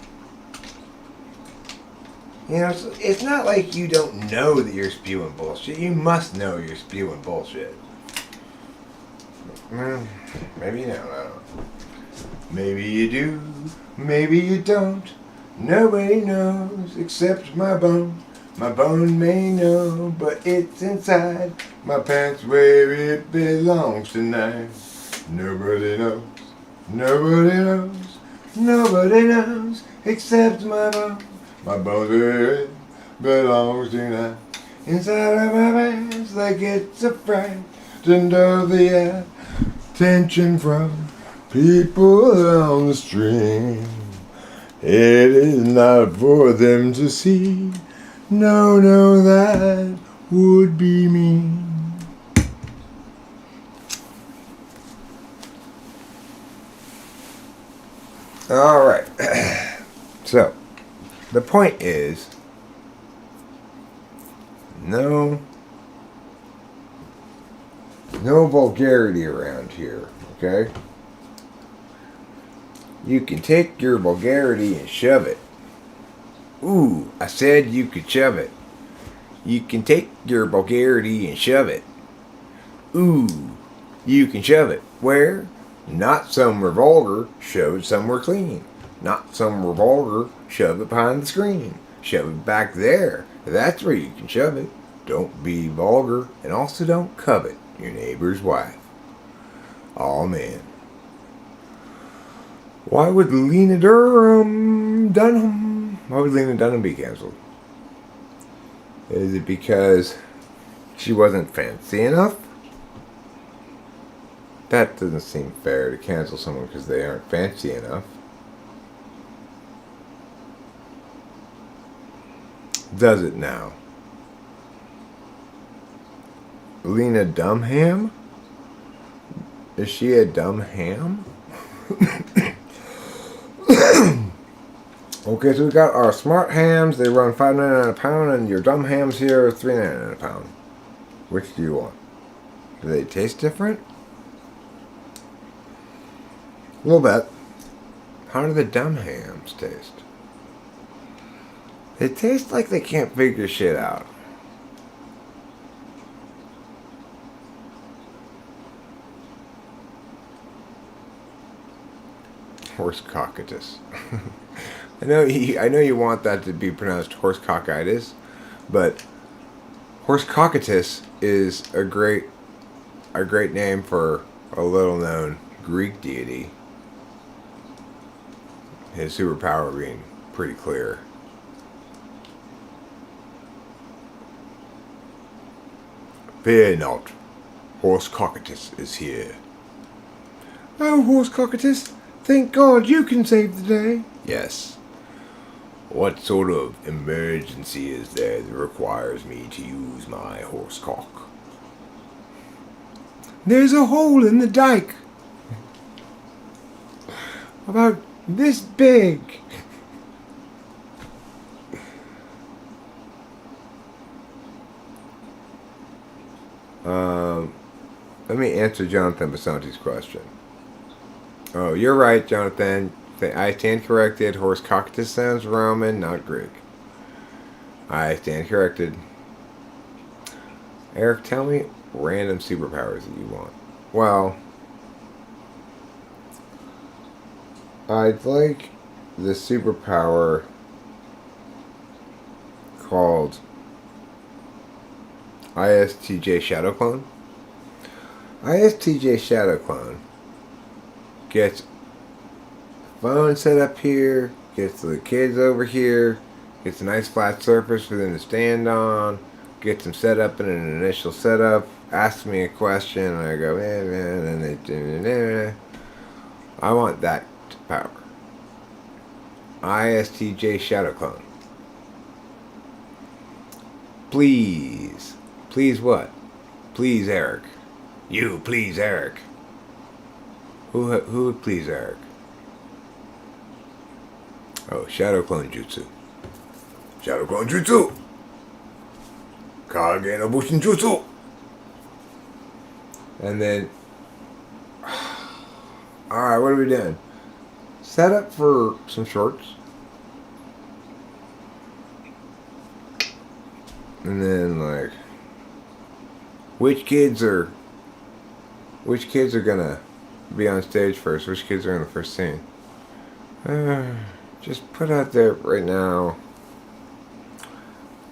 You know, it's not like you don't know that you're spewing bullshit. You must know you're spewing bullshit. Maybe you don't. I don't know. Maybe you do. Maybe you don't. Nobody knows except my bone. My bone may know, but it's inside my pants where it belongs tonight. Nobody knows, nobody knows, nobody knows except my bone. My bones where it belongs tonight. Inside of my pants like it's a frightened of the attention from people on the street. It is not for them to see. No, no, that would be mean. Alright. So, the point is, no vulgarity around here, okay? You can take your vulgarity and shove it. Ooh, I said you could shove it. You can take your vulgarity and shove it. Ooh, you can shove it. Where? Not somewhere vulgar, shove it somewhere clean. Not somewhere vulgar, shove it behind the screen. Shove it back there. That's where you can shove it. Don't be vulgar, and also don't covet your neighbor's wife. Aw, man. Why would Lena Dunham Why would Lena Dunham be canceled? Is it because she wasn't fancy enough? That doesn't seem fair to cancel someone because they aren't fancy enough. Does it now? Lena Dumbham? Is she a dumb ham? Okay, so we got our smart hams. They run $5.99 a pound, and your dumb hams here are $3.99 a pound. Which do you want? Do they taste different? A little bit. How do the dumb hams taste? They taste like they can't figure shit out. Horse cockatius. I know you want that to be pronounced horse cockitis, but horse cockatius is a great name for a little known Greek deity. His superpower being pretty clear. Fear not, horse cockatius is here. Oh, horse cockatius, thank God you can save the day. Yes. What sort of emergency is there that requires me to use my horse cock? There's a hole in the dike. About this big. Let me answer Jonathan Basanti's question. Oh, you're right, Jonathan. I stand corrected. Horse cockatius sounds Roman, not Greek. I stand corrected. Eric, tell me random superpowers that you want. Well, I'd like the superpower called ISTJ Shadow Clone. ISTJ Shadow Clone gets phone set up here, gets the kids over here, gets a nice flat surface for them to stand on, gets them set up in an initial setup, asks me a question, and I go, and they I want that power. ISTJ Shadow Clone. Please. Please what? Please Eric. You please Eric. Who would please Eric? Oh, Shadow Clone Jutsu. Shadow Clone Jutsu! Kage no Bushin Jutsu! And then... Alright, what are we doing? Set up for some shorts. And then, like... Which kids are gonna be on stage first? Which kids are in the first scene? Just put out there right now.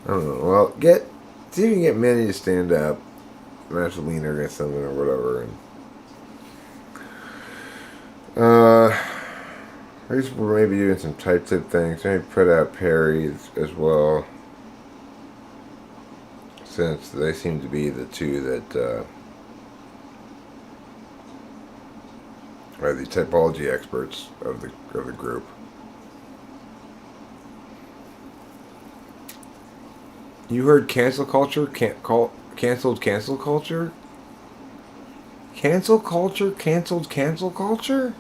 I don't know. Well, see if you can get Minnie to stand up. I'm have to lean her against something or whatever. And, I guess we're maybe doing some tight tip things. Maybe put out Perry as well. Since they seem to be the two that are the typology experts of the group. You heard cancel culture? Canceled cancel culture? Cancel culture? Canceled cancel culture?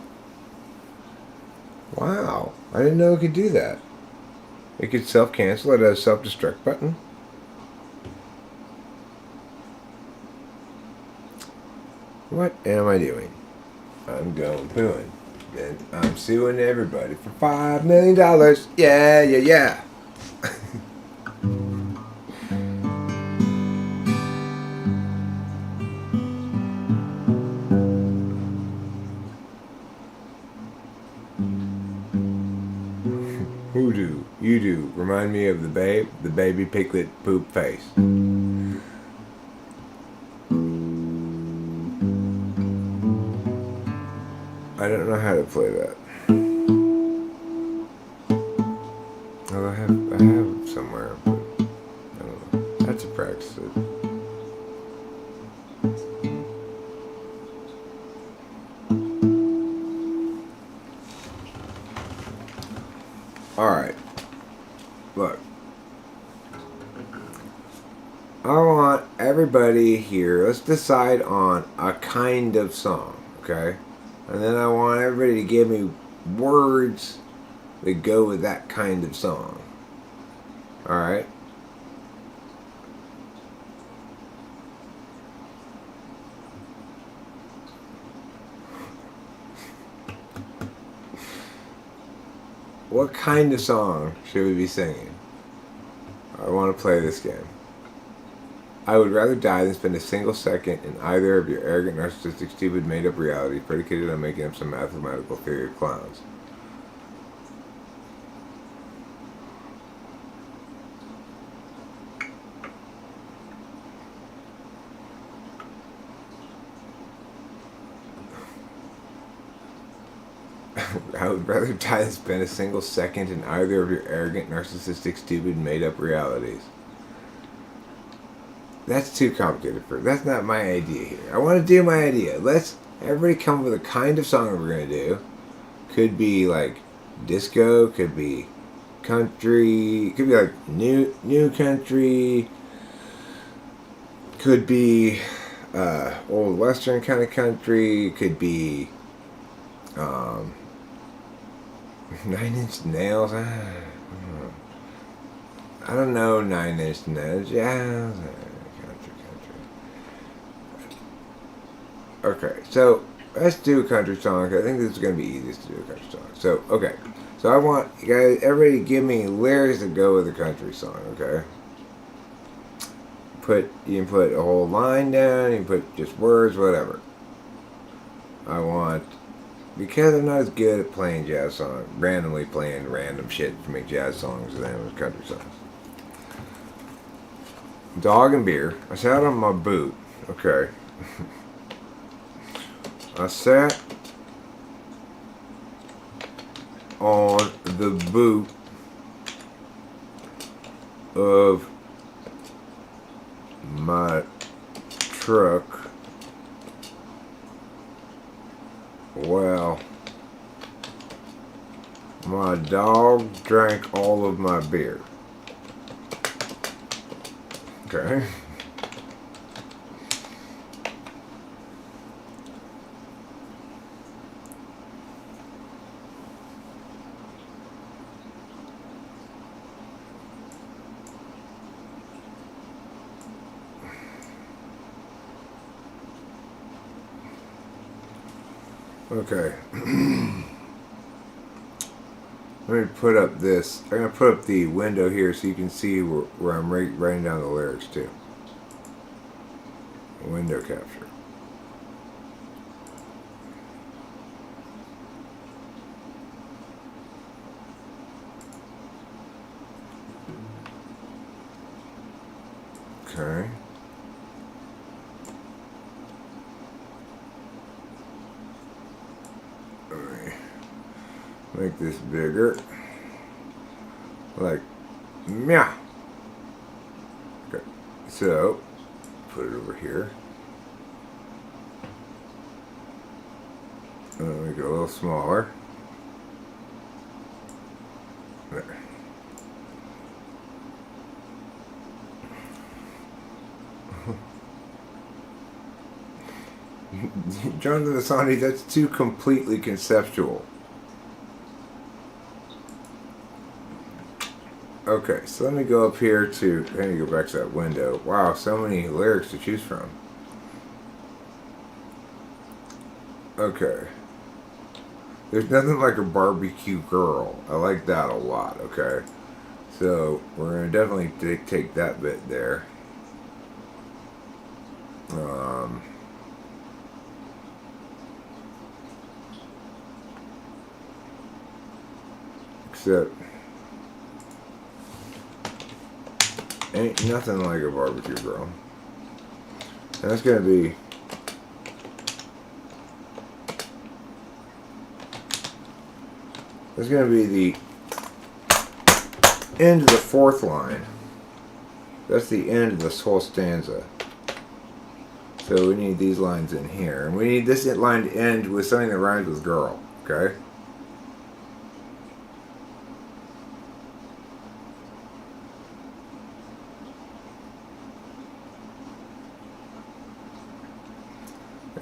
Wow. I didn't know it could do that. It could self-cancel. It has a self-destruct button. What am I doing? I'm going pooing. And I'm suing everybody for $5 million. Yeah, yeah, yeah. Hoodoo, you do. Remind me of the baby piglet poop face. I don't know how to play that. Well, I have it somewhere, but I don't know. I have to practice it. Alright. Look. I want everybody here, let's decide on a kind of song, okay? And then I want everybody to give me words that go with that kind of song. Alright? What kind of song should we be singing? I want to play this game. I would rather die than spend a single second in either of your arrogant, narcissistic, stupid, made-up realities predicated on making up some mathematical theory of clowns. I would rather die than spend a single second in either of your arrogant, narcissistic, stupid, made-up realities. That's too complicated for. That's not my idea here. I want to do my idea. Let's everybody come up with a kind of song we're gonna do. Could be like disco. Could be country. Could be like new country. Could be old western kind of country. Could be 9 Inch Nails. I don't know 9 Inch Nails. Yeah. Okay, so let's do a country song. I think this is going to be easiest to do a country song. So, okay. So I want you guys, everybody give me lyrics that go with a country song, okay? You can put a whole line down, you can put just words, whatever. Because I'm not as good at playing jazz songs, randomly playing random shit to make jazz songs as I am as country songs. Dog and beer. I sat on my boot, okay. I sat on the boot of my truck. Well, my dog drank all of my beer. Okay. Okay. Let me put up this. I'm going to put up the window here so you can see where I'm writing down the lyrics too. Window capture. Okay. Let me make this bigger. Like, meow. Okay. So, put it over here. And then make it a little smaller. There. Jonathan Asani, that's too completely conceptual. Okay, so let me go up here to, I need to go back to that window. Wow, so many lyrics to choose from. Okay. There's nothing like a barbecue girl. I like that a lot, okay? So, we're going to definitely take that bit there. Except, ain't nothing like a barbecue girl. And that's going to be... That's going to be the end of the fourth line. That's the end of this whole stanza. So we need these lines in here. And we need this line to end with something that rhymes with girl. Okay?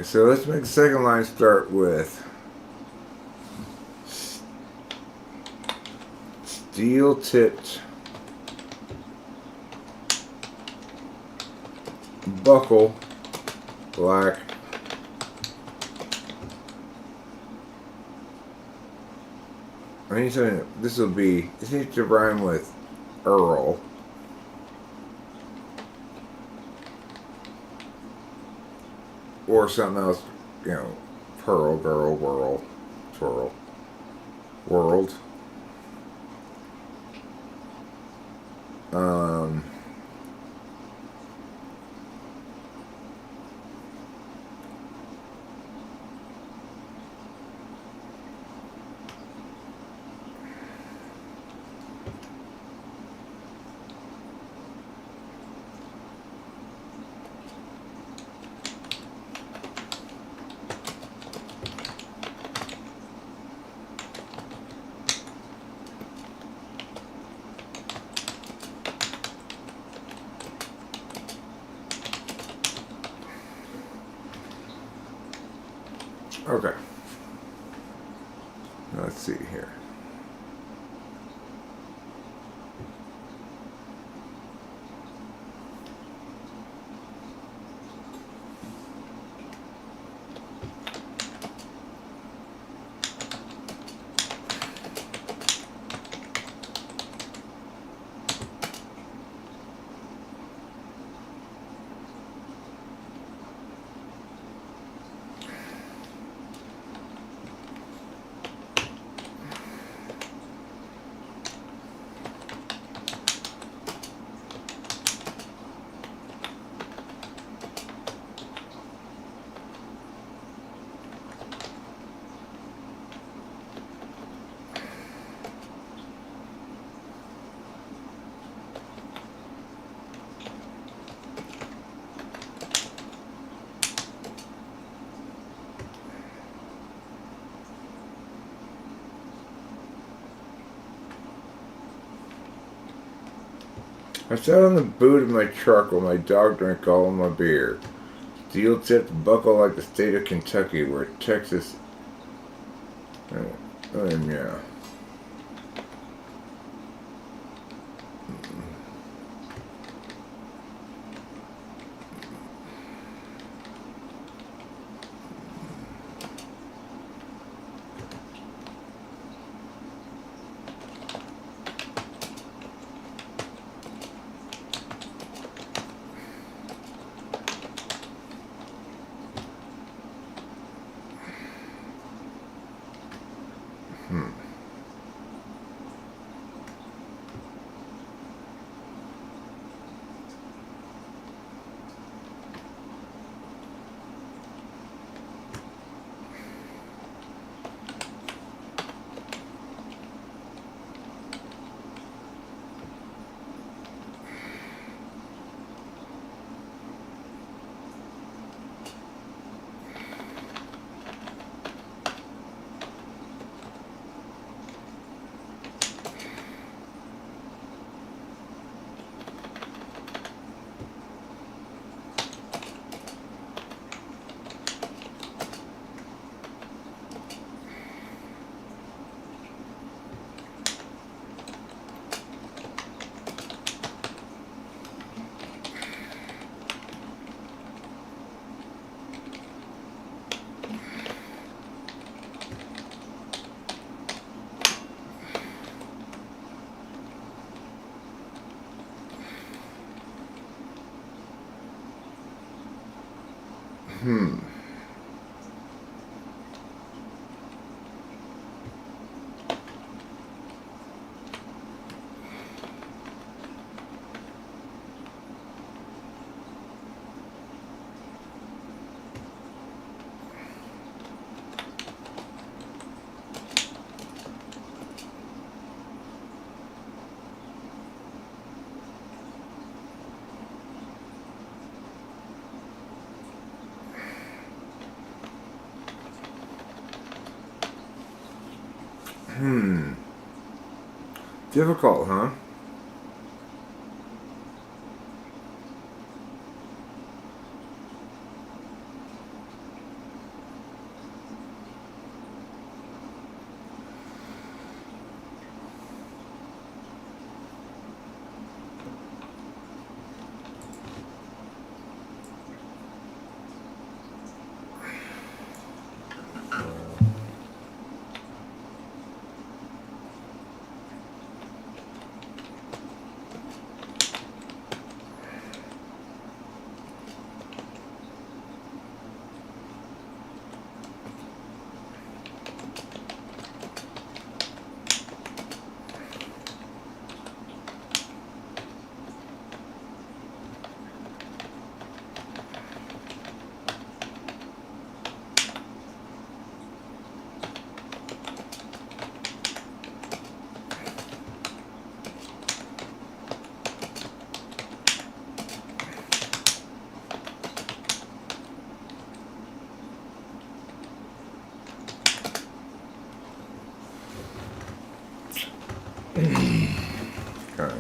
So let's make the second line start with steel-tipped buckle, black, I need something. This needs to rhyme with Earl. Or something else, you know, pearl, girl, whirl, twirl, world. Okay. Let's see here. I sat on the boot of my truck while my dog drank all of my beer. Steel-tipped buckle like the state of Kentucky, where Texas... yeah. Difficult, huh? Okay.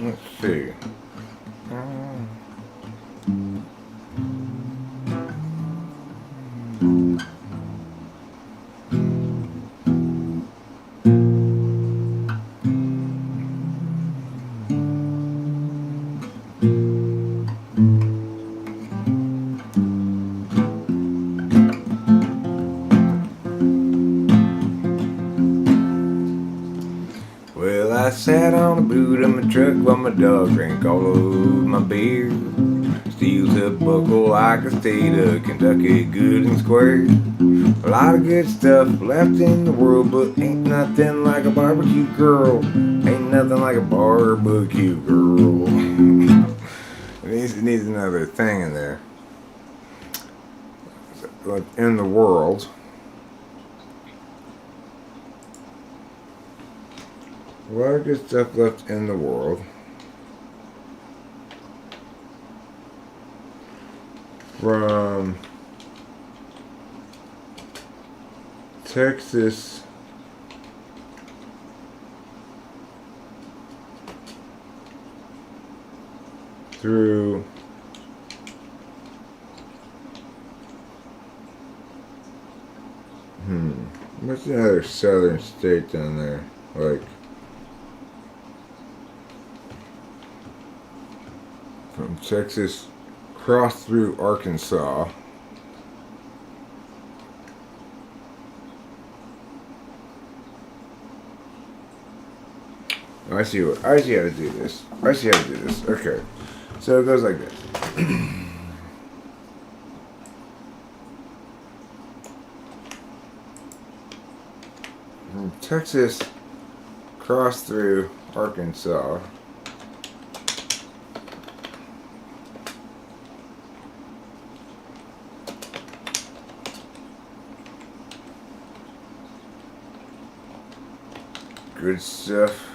Let's see. Well, I sat on the boot of my truck while my dog drank all of my beer. Steals a buckle like a state of Kentucky, good and square. A lot of good stuff left in the world, but ain't nothing like a barbecue girl. Ain't nothing like a barbecue girl. It needs another thing in there. In the world. A lot of good stuff left in the world. From Texas through what's another southern state down there? Like from Texas cross through Arkansas. I see how to do this. Okay. So it goes like this. From Texas cross through Arkansas. Good stuff.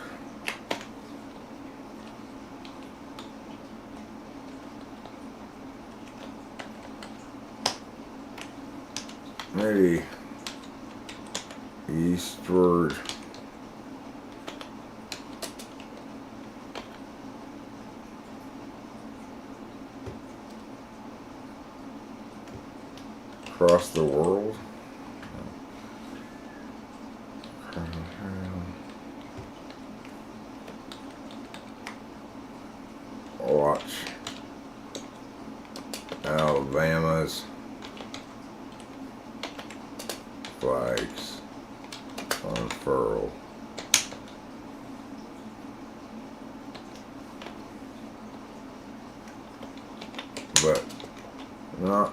Maybe eastward. Across the world. watch Alabama's flags unfurl. But not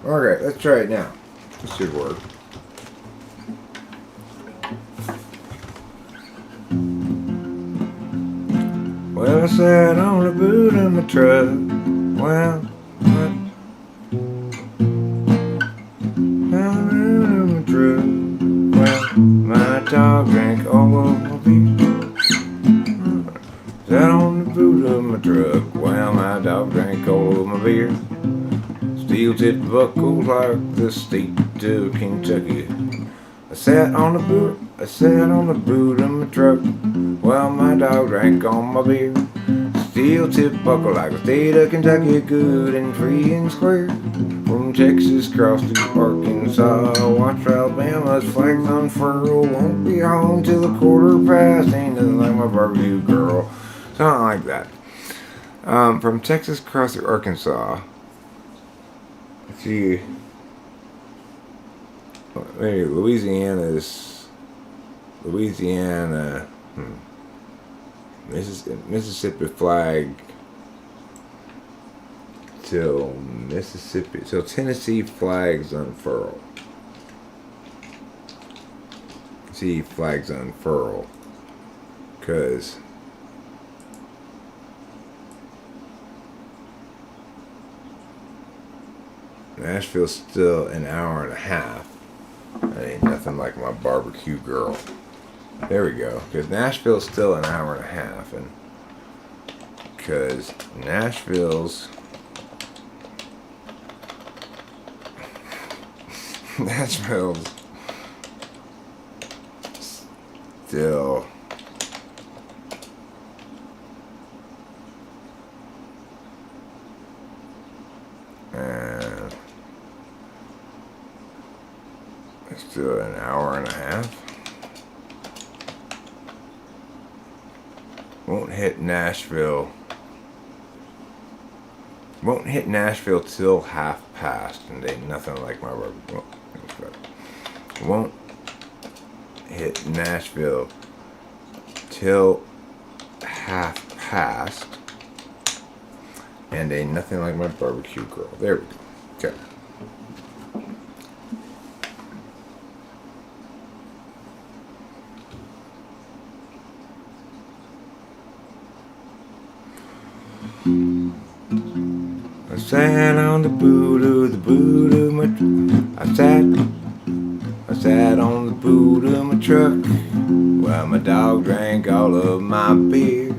okay, let's try it now. This should work. Well, I sat on the boot of my truck. Well, on the boot of my truck. Well, my dog drank all of my beer. Sat on the boot of my truck. Well, my dog drank all of my beer. Steel-tipped buckles like the state of Kentucky. I sat on the boot of my truck while my dog drank all my beer. Steel-tipped buckle like the state of Kentucky, good and free and square. From Texas across to Arkansas, watch Alabama's flags unfurl. Won't be home till a quarter past, ain't nothing like my barbecue girl. Something like that. From Texas across to Arkansas. See, maybe Louisiana, Mississippi flag till Tennessee flags unfurl. See, flags unfurl, cause Nashville's still an hour and a half. That ain't nothing like my barbecue girl. There we go. Because Nashville's still an hour and a half. And because Nashville's still still an hour and a half. Won't hit Nashville till half past, and ain't nothing like my barbecue. Won't hit Nashville till half past, and ain't nothing like my barbecue girl. There we go. Okay. I sat on the boot of my I sat on the boot of my truck while my dog drank all of my beer.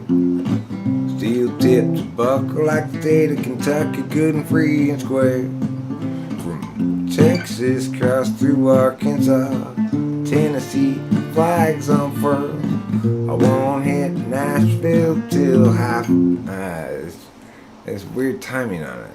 Steel tipped buckle like the state of Kentucky, good and free and square. From Texas cross through Arkansas, Tennessee flags unfurl. I won't hit Nashville till half. There's weird timing on it.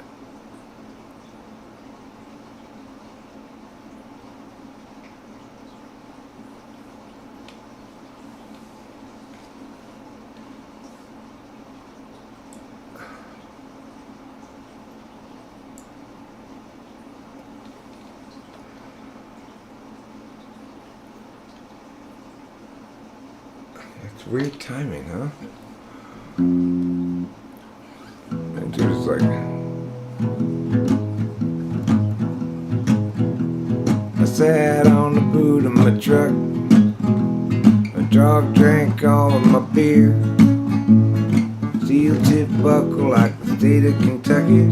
It's weird timing, huh? And dude's like dog drank all of my beer. Steel tip buckle like the state of Kentucky.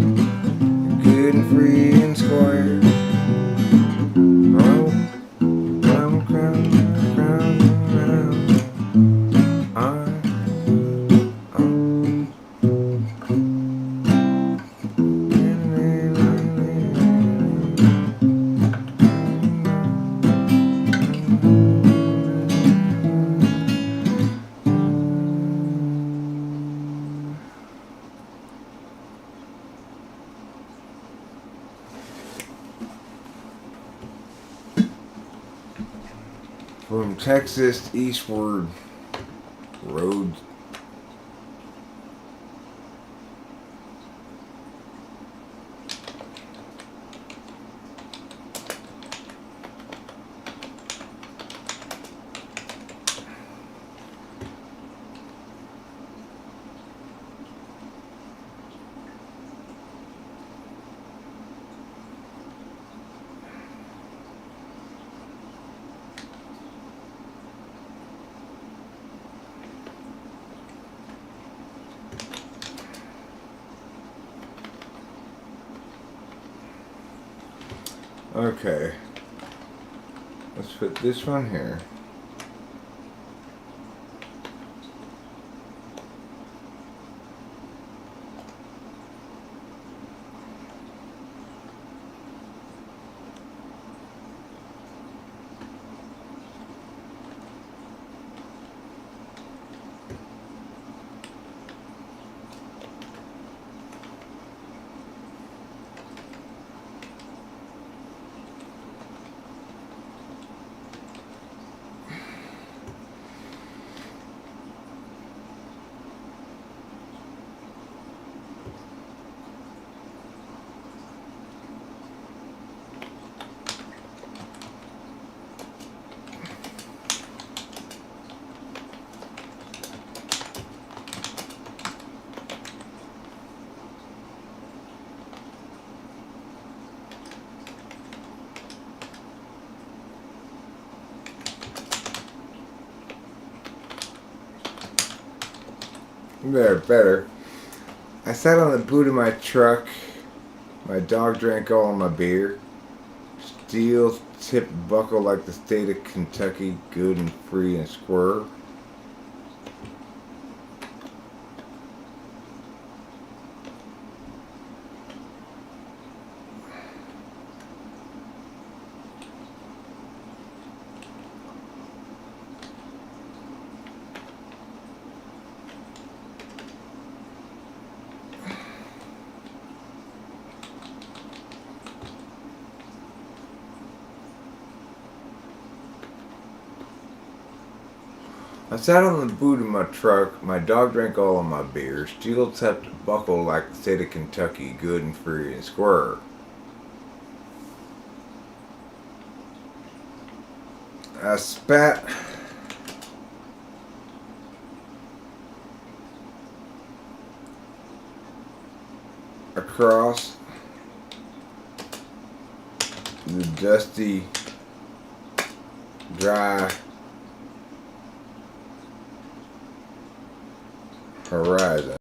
Good and free and square. Oh, crown, crown, crown, from Texas eastward, roads. Okay, let's put this one here. There, better. I sat on the boot of my truck. My dog drank all of my beer. Steel tip buckle like the state of Kentucky, good and free and square. I sat on the boot of my truck. My dog drank all of my beer. Steel tipped buckle like the state of Kentucky, good and free and square. I spat across the dusty, dry horizon.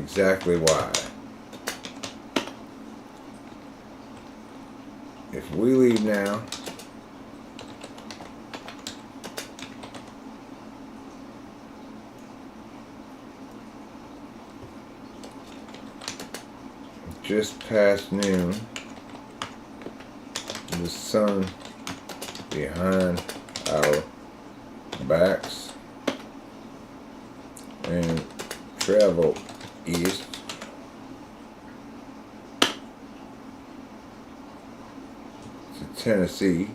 exactly why. If we leave now, just past noon, the sun behind our backs, and travel east to Tennessee.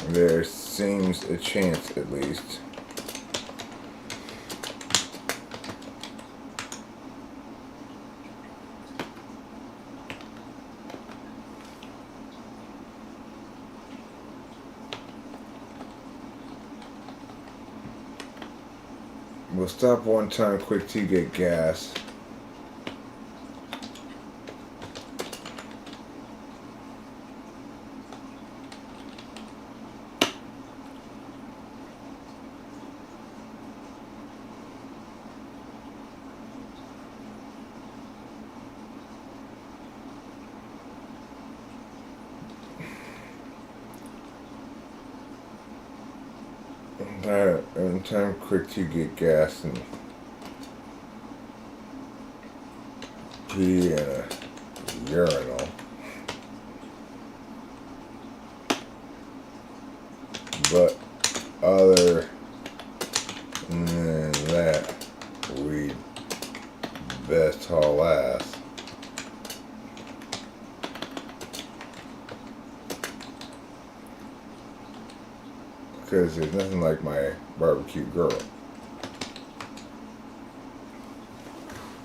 There seems a chance, at least. We'll stop one time quick to get gas. Alright, one time quick to get gas and pee in a urinal. But other than that, we best haul ass. Because there's nothing like my barbecue girl.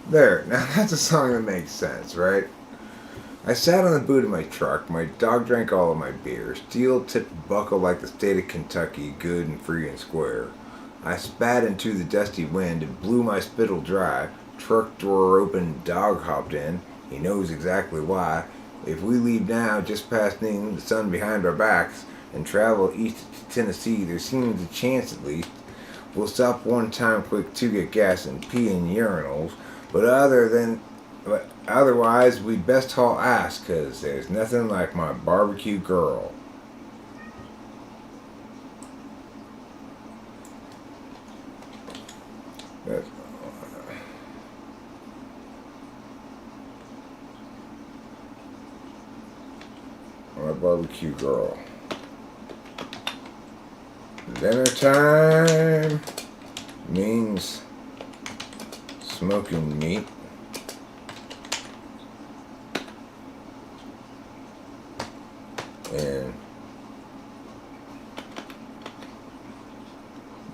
There, now that's a song that makes sense, right? I sat on the boot of my truck, my dog drank all of my beer, steel tipped buckle like the state of Kentucky, good and free and square. I spat into the dusty wind and blew my spittle dry, truck door open, dog hopped in, he knows exactly why. If we leave now, just past noon, the sun behind our backs, and travel east to Tennessee, there seems a chance at least. We'll stop one time quick to get gas and pee in urinals, but otherwise we'd best haul ass, 'cause there's nothing like my barbecue girl. That's my barbecue girl. Dinner time means smoking meat. And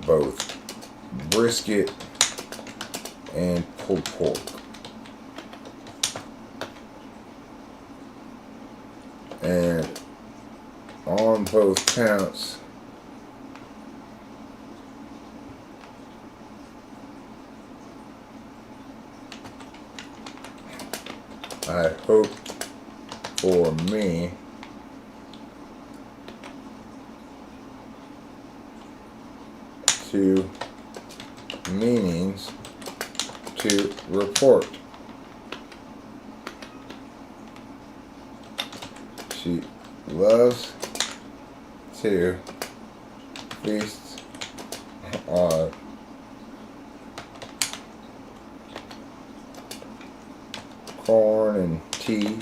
both brisket and pulled pork. And on both counts, I hope for me to meanings to report. She loves to feast on corn and tea,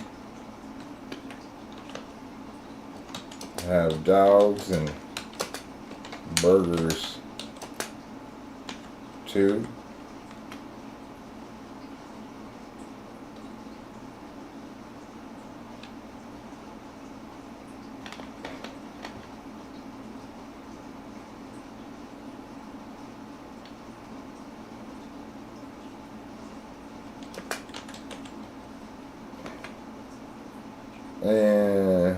have dogs and burgers too. And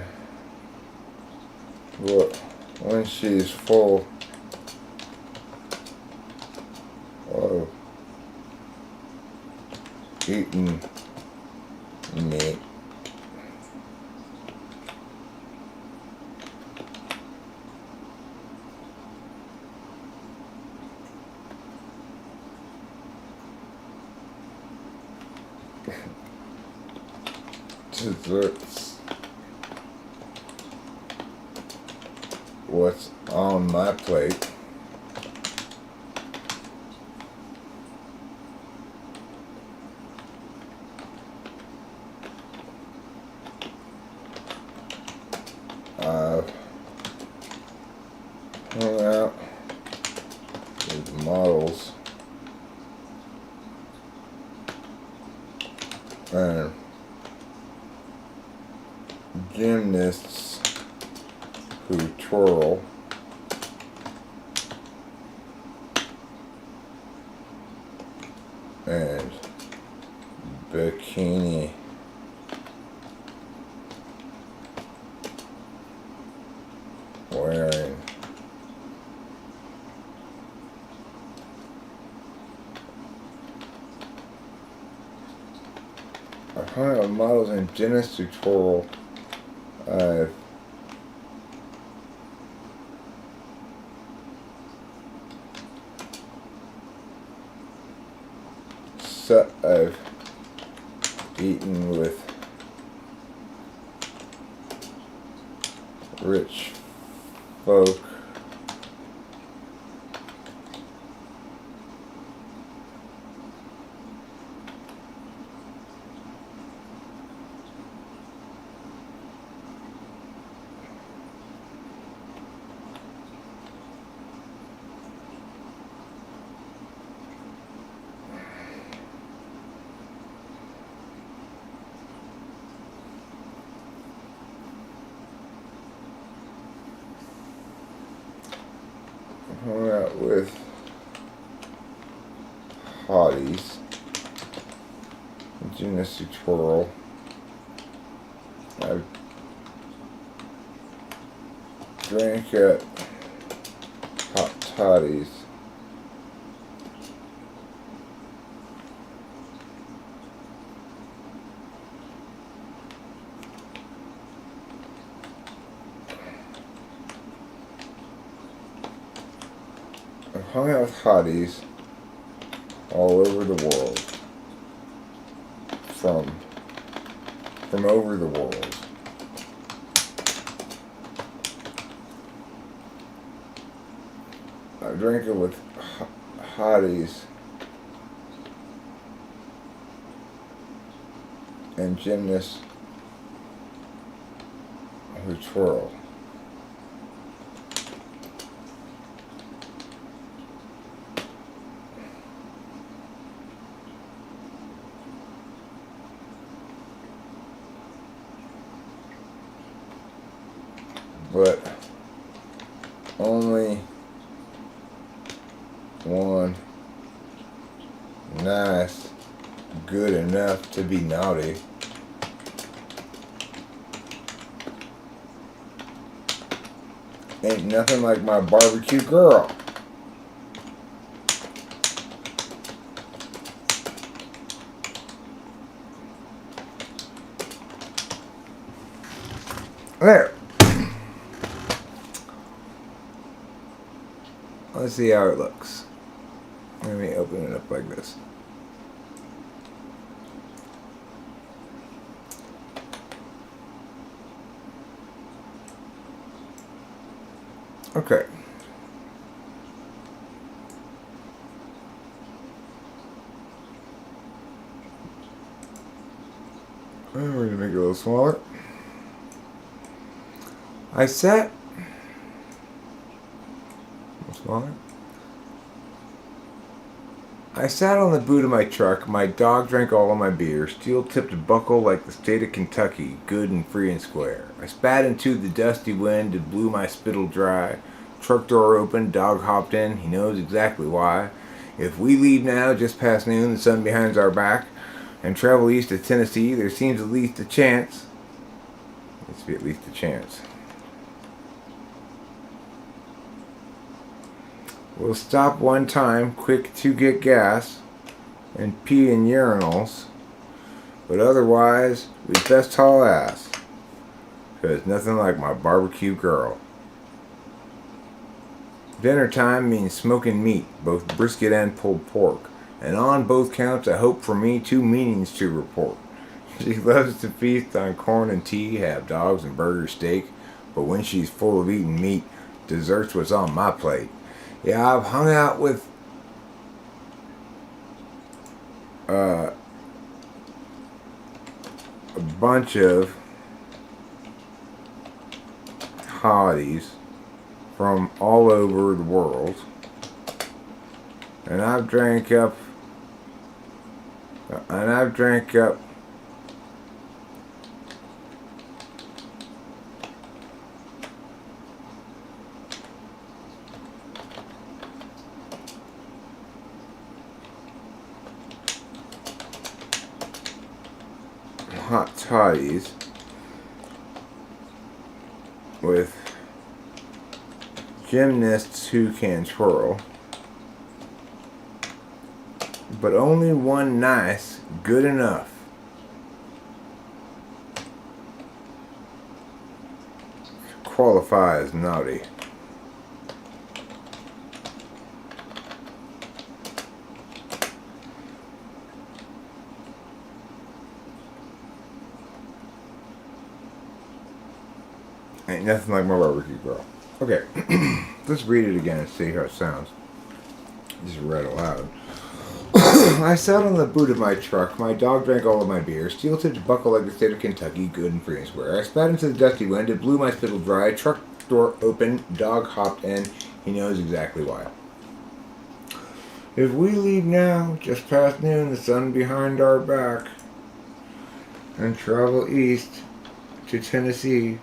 when she's full of eating meat, desserts. What's on my plate? I've hung out with models and gymnasts who twirl and bikini wearing I've hung out with models and gymnasts who twirl. I've I've eaten with rich folk. Hung out with hotties, gymnasts who twirl. I've drank at hot toddies. I've hung out with hotties all over the world. From over the world. I drank it with hotties and gymnasts who twirl. But only one nice, good enough to be naughty. Ain't nothing like my barbecue girl. There. Let's see how it looks. Let me open it up like this. Okay. We're going to make it a little smaller. I sat on the boot of my truck. My dog drank all of my beer. Steel-tipped Butthole like the state of Kentucky, good and free and square. I spat into the dusty wind and blew my spittle dry. Truck door opened, dog hopped in. He knows exactly why. If we leave now, just past noon, the sun behind our back, and travel east to Tennessee, there seems at least a chance. Needs to be at least a chance. We'll stop one time, quick to get gas, and pee in urinals, but otherwise, we best haul ass, 'cause nothing like my barbecue girl. Dinner time means smoking meat, both brisket and pulled pork, and on both counts I hope for me 2 meanings to report. She loves to feast on corn and tea, have dogs and burger steak, but when she's full of eating meat, dessert's what's on my plate. Yeah, I've hung out with a bunch of hotties from all over the world, and I've drank up hot toddies with gymnasts who can twirl, but only one nice good enough qualify as naughty. Ain't nothing like my barbecue girl. Okay, let's read it again and see how it sounds. Just read aloud. I sat on the boot of my truck. My dog drank all of my beer. Steel-tipped buckle like the state of Kentucky, good and free and square. I spat into the dusty wind. It blew my spittle dry. Truck door open. Dog hopped in. He knows exactly why. If we leave now, just past noon, the sun behind our back, and travel east to Tennessee,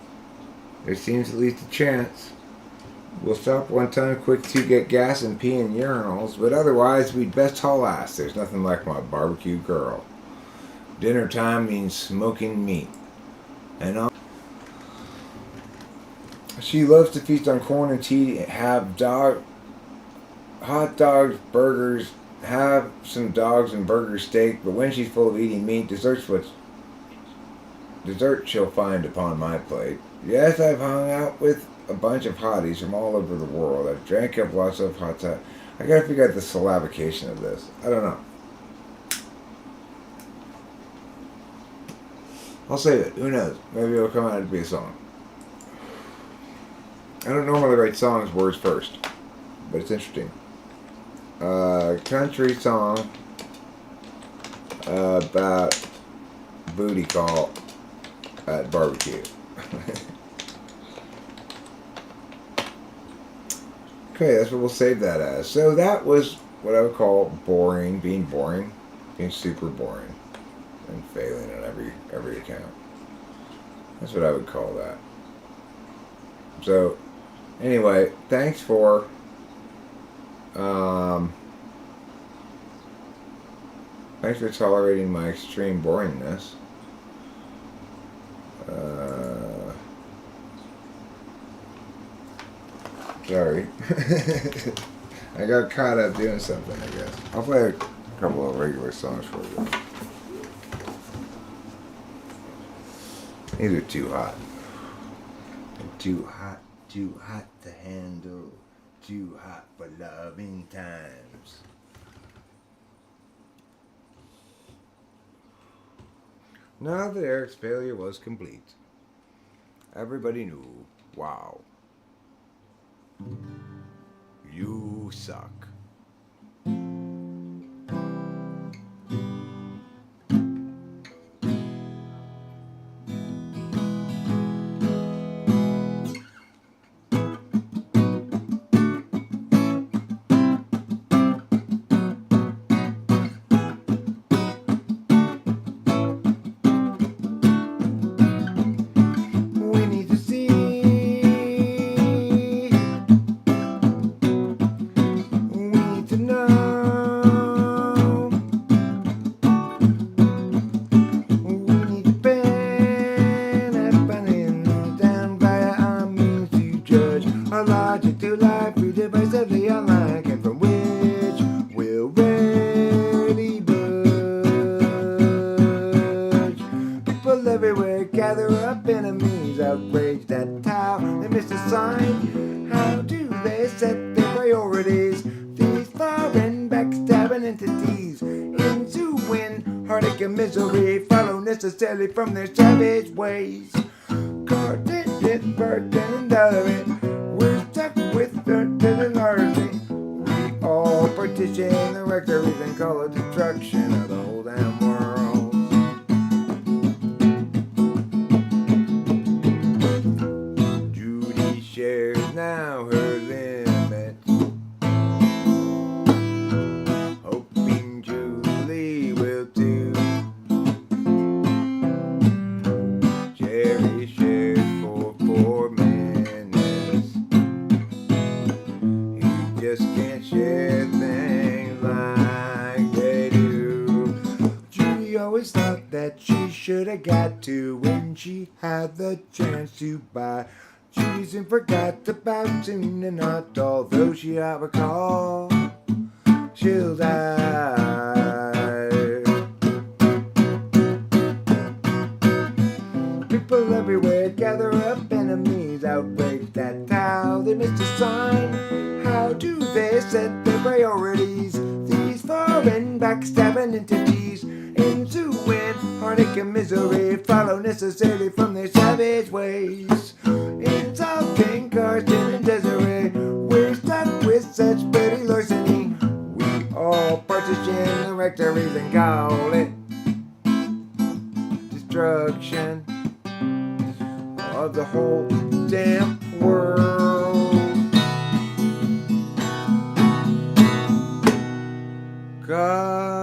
there seems at least a chance. We'll stop one time quick to get gas and pee in urinals, but otherwise we'd best haul ass. There's nothing like my barbecue girl. Dinner time means smoking meat. And she loves to feast on corn and tea, have hot dogs, burgers, have some dogs and burger steak, but when she's full of eating meat, dessert she'll find upon my plate. Yes, I've hung out with a bunch of hotties from all over the world. I've drank up lots of hot toddy. I gotta figure out the syllabication of this. I don't know. I'll save it. Who knows? Maybe it'll come out to be a song. I don't normally write songs words first, but it's interesting. Country song about booty call at barbecue. Okay, that's what we'll save that as. So that was what I would call boring, being super boring, and failing on every account. That's what I would call that. So, anyway, thanks for tolerating my extreme boringness. Sorry. I got caught up doing something, I guess. I'll play a couple of regular songs for you. These are too hot. Too hot to handle. Too hot for loving times. Now that Eric's failure was complete, everybody knew, wow, you suck. Everywhere gather up enemies, outraged at how they miss a sign. How do they set their priorities? These foreign backstabbing entities into win heartache and misery follow necessarily from their savage ways. Caught it, burden and out of it. We're stuck with the largely. We all partition the rectories and call it destruction of the whole damn world. Judy shares now her limit, hoping Julie will too. Jerry shares for 4 minutes. He just can't share things like they do. Judy always thought that she should have got to when she had the chance to buy cheese and forgot about tuna nut. Although she have a call, she'll die. People everywhere gather up, enemies outraged at how they missed a sign. How do they set their priorities? These foreign backstabbing entities into heartache and misery follow necessarily from their savage ways. Insulting Carson and Desiree, we're stuck with such petty larceny. We all partition the rectories and call it destruction of the whole damn world. God.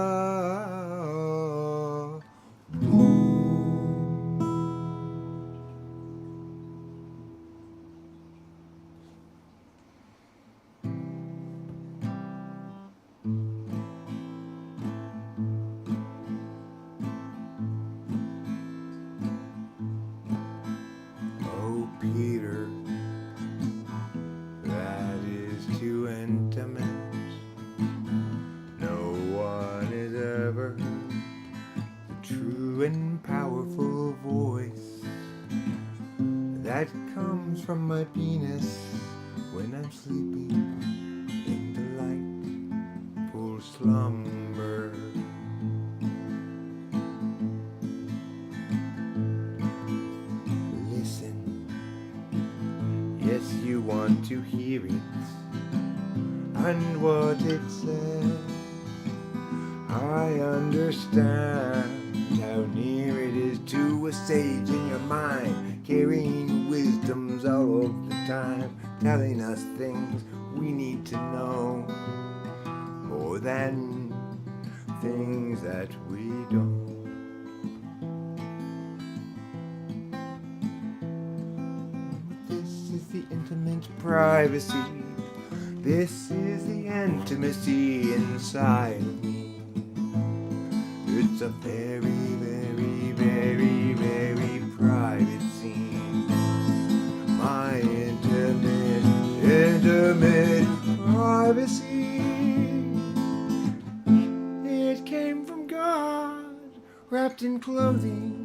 Oh, Peter, that is too intimate. No one is ever the true and powerful voice that comes from my penis when I'm sleeping in delightful slumber. Listen, yes, you want to hear it and what it says. I understand how near it is to a sage in your mind, carrying wisdoms all of the time, telling us things we need to know, more than things that we don't. This is the intimate privacy. This is the intimacy inside of me. It's a very, very, very, very private scene. My intimate privacy. It came from God, wrapped in clothing,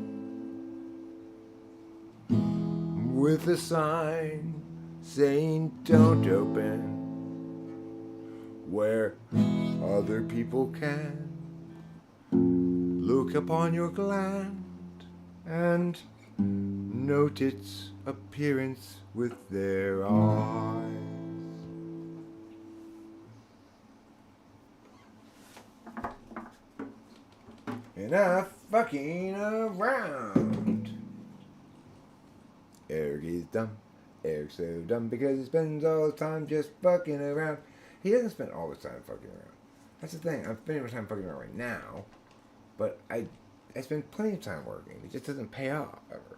with a sign saying don't open, where other people can look upon your gland and note its appearance with their eyes. Enough fucking around. Eric is dumb. Eric's so dumb because he spends all his time just fucking around. He doesn't spend all his time fucking around. That's the thing. I'm spending my time fucking around right now, but I spend plenty of time working. It just doesn't pay off ever.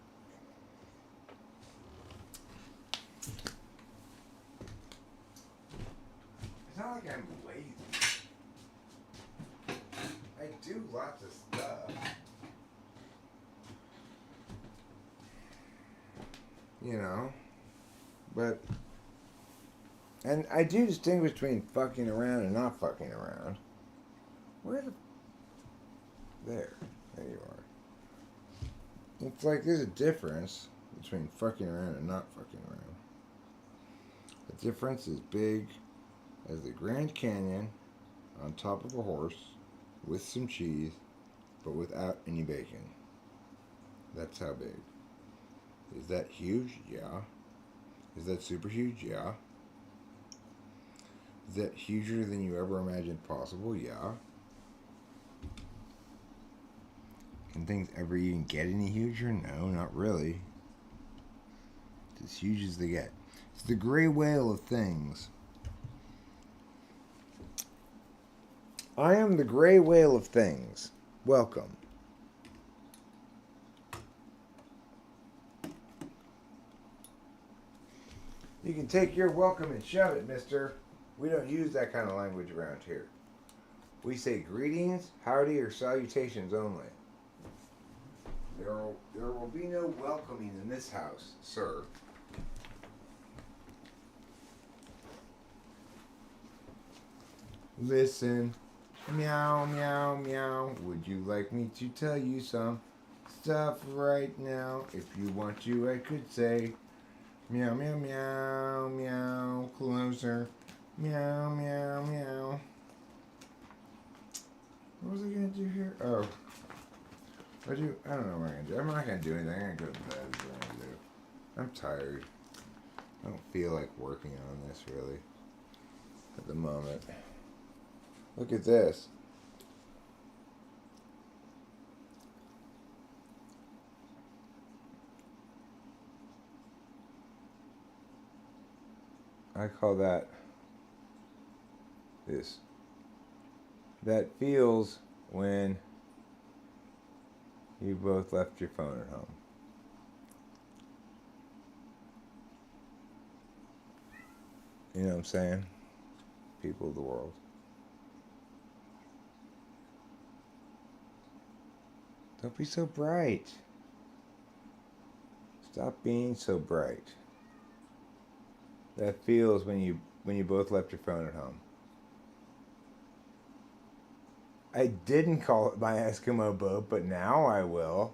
It's not like I'm lazy. I do lots of stuff. You know, but, and I do distinguish between fucking around and not fucking around. Where the, there you are. It's like there's a difference between fucking around and not fucking around. The difference is big as the Grand Canyon on top of a horse with some cheese, but without any bacon. That's how big. Is that huge? Yeah. Is that super huge? Yeah. Is that huger than you ever imagined possible? Yeah. Can things ever even get any huger? No, not really. It's as huge as they get. It's the gray whale of things. I am the gray whale of things. Welcome. You can take your welcome and shove it, mister. We don't use that kind of language around here. We say greetings, howdy, or salutations only. There will be no welcoming in this house, sir. Listen. Meow, meow, meow. Would you like me to tell you some stuff right now? If you want to, I could say meow, meow, meow, meow. Closer. Meow, meow, meow. What was I going to do here? Oh. I don't know what I'm going to do. I'm not going to do anything. I'm going to go to bed. Is what I'm going to do. I'm tired. I don't feel like working on this, really, at the moment. Look at this. I call that this. That feels when you both left your phone at home. You know what I'm saying? People of the world. Don't be so bright. Stop being so bright. That feels when you both left your phone at home. I didn't call it my Eskimo boat, but now I will.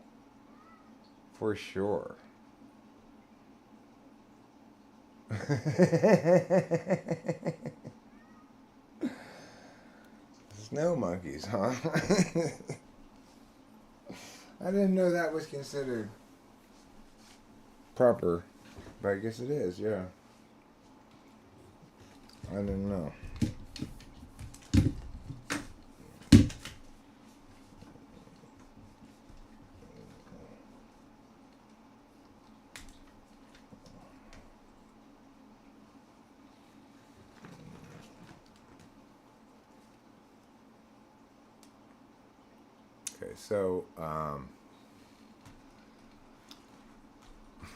For sure. Snow monkeys, huh? I didn't know that was considered proper, but I guess it is, yeah. I didn't know. Okay, so I'm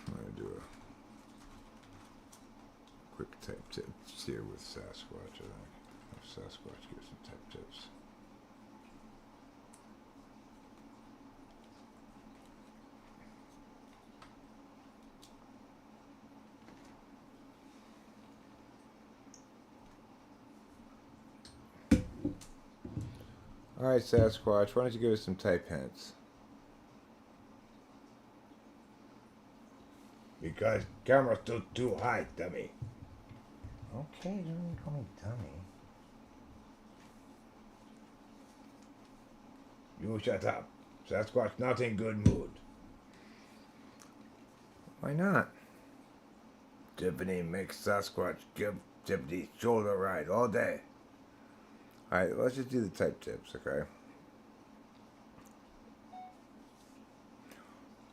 gonna do a quick type tips here with Sasquatch. I think if Sasquatch gives some type tips. Alright, Sasquatch, why don't you give us some type hints? Because camera's too high, dummy. Okay, don't even call me dummy. You shut up. Sasquatch not in good mood. Why not? Tiffany makes Sasquatch give Tiffany shoulder ride all day. Alright, let's just do the type tips, okay?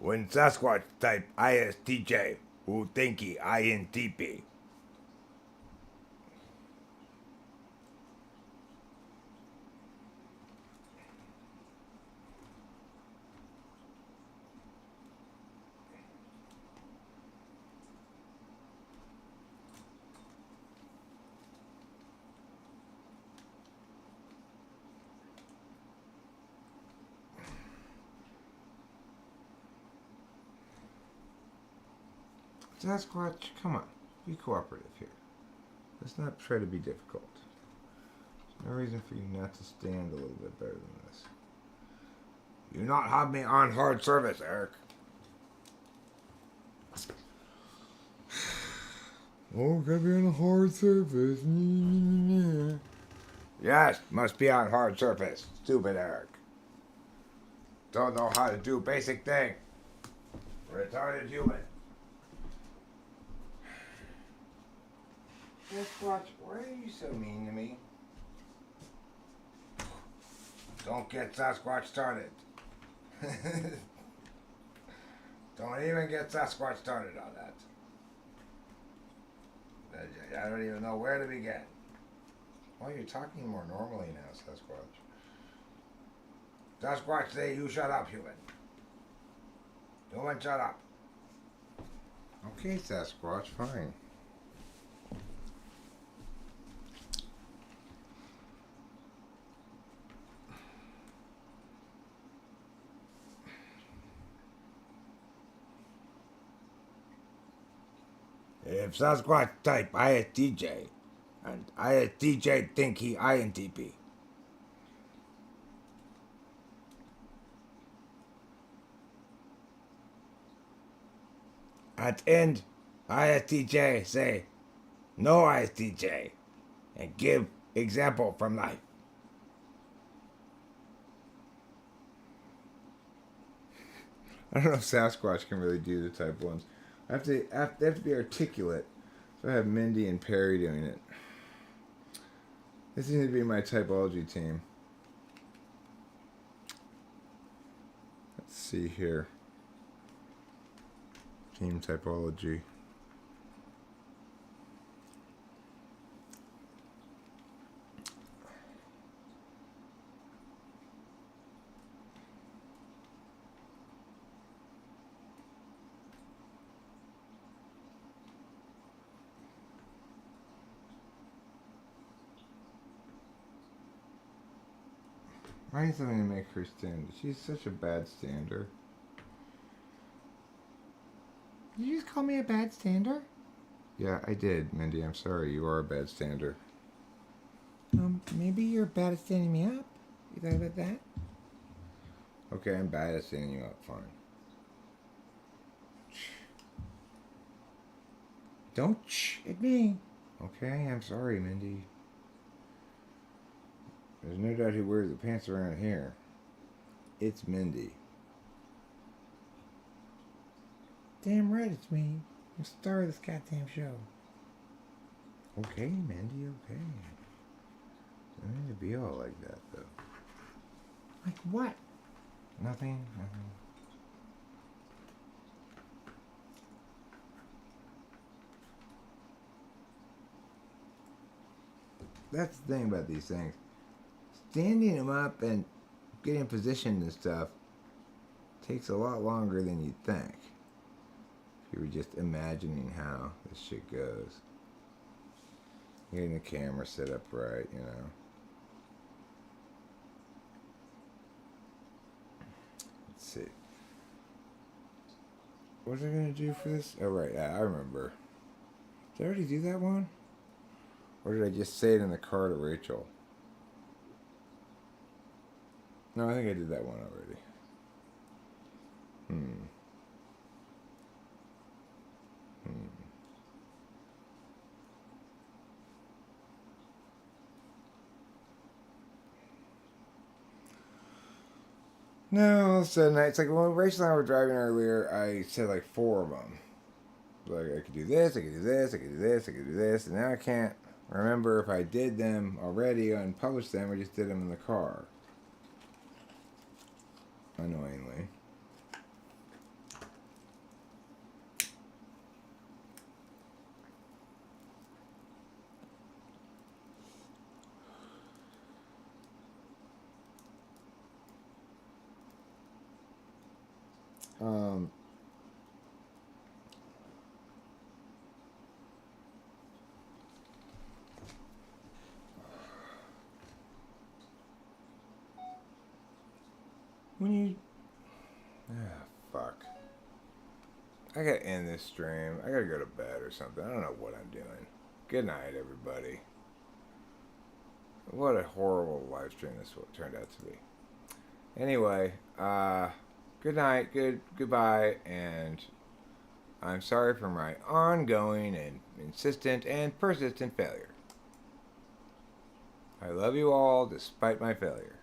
When Sasquatch type ISTJ, who thinky INTP. Sasquatch, come on. Be cooperative here. Let's not try to be difficult. There's no reason for you not to stand a little bit better than this. You not have me on hard service, Eric. Oh, gotta be on a hard surface. Yes, must be on hard surface. Stupid Eric. Don't know how to do basic thing. Retarded human. Sasquatch, why are you so mean to me? Don't get Sasquatch started. Don't even get Sasquatch started on that. I don't even know where to begin. Well, you're talking more normally now, Sasquatch. Sasquatch, say you shut up, human. Human, shut up. Okay, Sasquatch, fine. If Sasquatch type ISTJ, and ISTJ think he INTP. At end, ISTJ say, no ISTJ, and give example from life. I don't know if Sasquatch can really do the type ones. They have to be articulate. So I have Mindy and Perry doing it. This seems to be my typology team. Let's see here. Team typology. I need something to make her stand. She's such a bad stander. Did you just call me a bad stander? Yeah, I did, Mindy. I'm sorry. You are a bad stander. Maybe you're bad at standing me up. You thought about that? Okay, I'm bad at standing you up. Fine. Don't shh at me. Okay, I'm sorry, Mindy. There's no doubt who wears the pants around here. It's Mindy. Damn right it's me. I'm the star of this goddamn show. Okay, Mindy, okay. Don't need to be all like that, though. Like what? Nothing. That's the thing about these things. Standing them up and getting positioned and stuff takes a lot longer than you'd think. If you were just imagining how this shit goes. Getting the camera set up right, you know. Let's see. What was I going to do for this? Oh, right. I remember. Did I already do that one? Or did I just say it in the car to Rachel? No, I think I did that one already. No, all of a sudden, it's like when Rachel and I were driving earlier, I said like 4 of them. Like, I could do this, I could do this, I could do this, I could do this, and now I can't remember if I did them already and published them or just did them in the car. Annoyingly. When you... fuck. I gotta end this stream. I gotta go to bed or something. I don't know what I'm doing. Good night, everybody. What a horrible live stream this turned out to be. Anyway, good night, goodbye, and I'm sorry for my ongoing and insistent and persistent failure. I love you all despite my failure.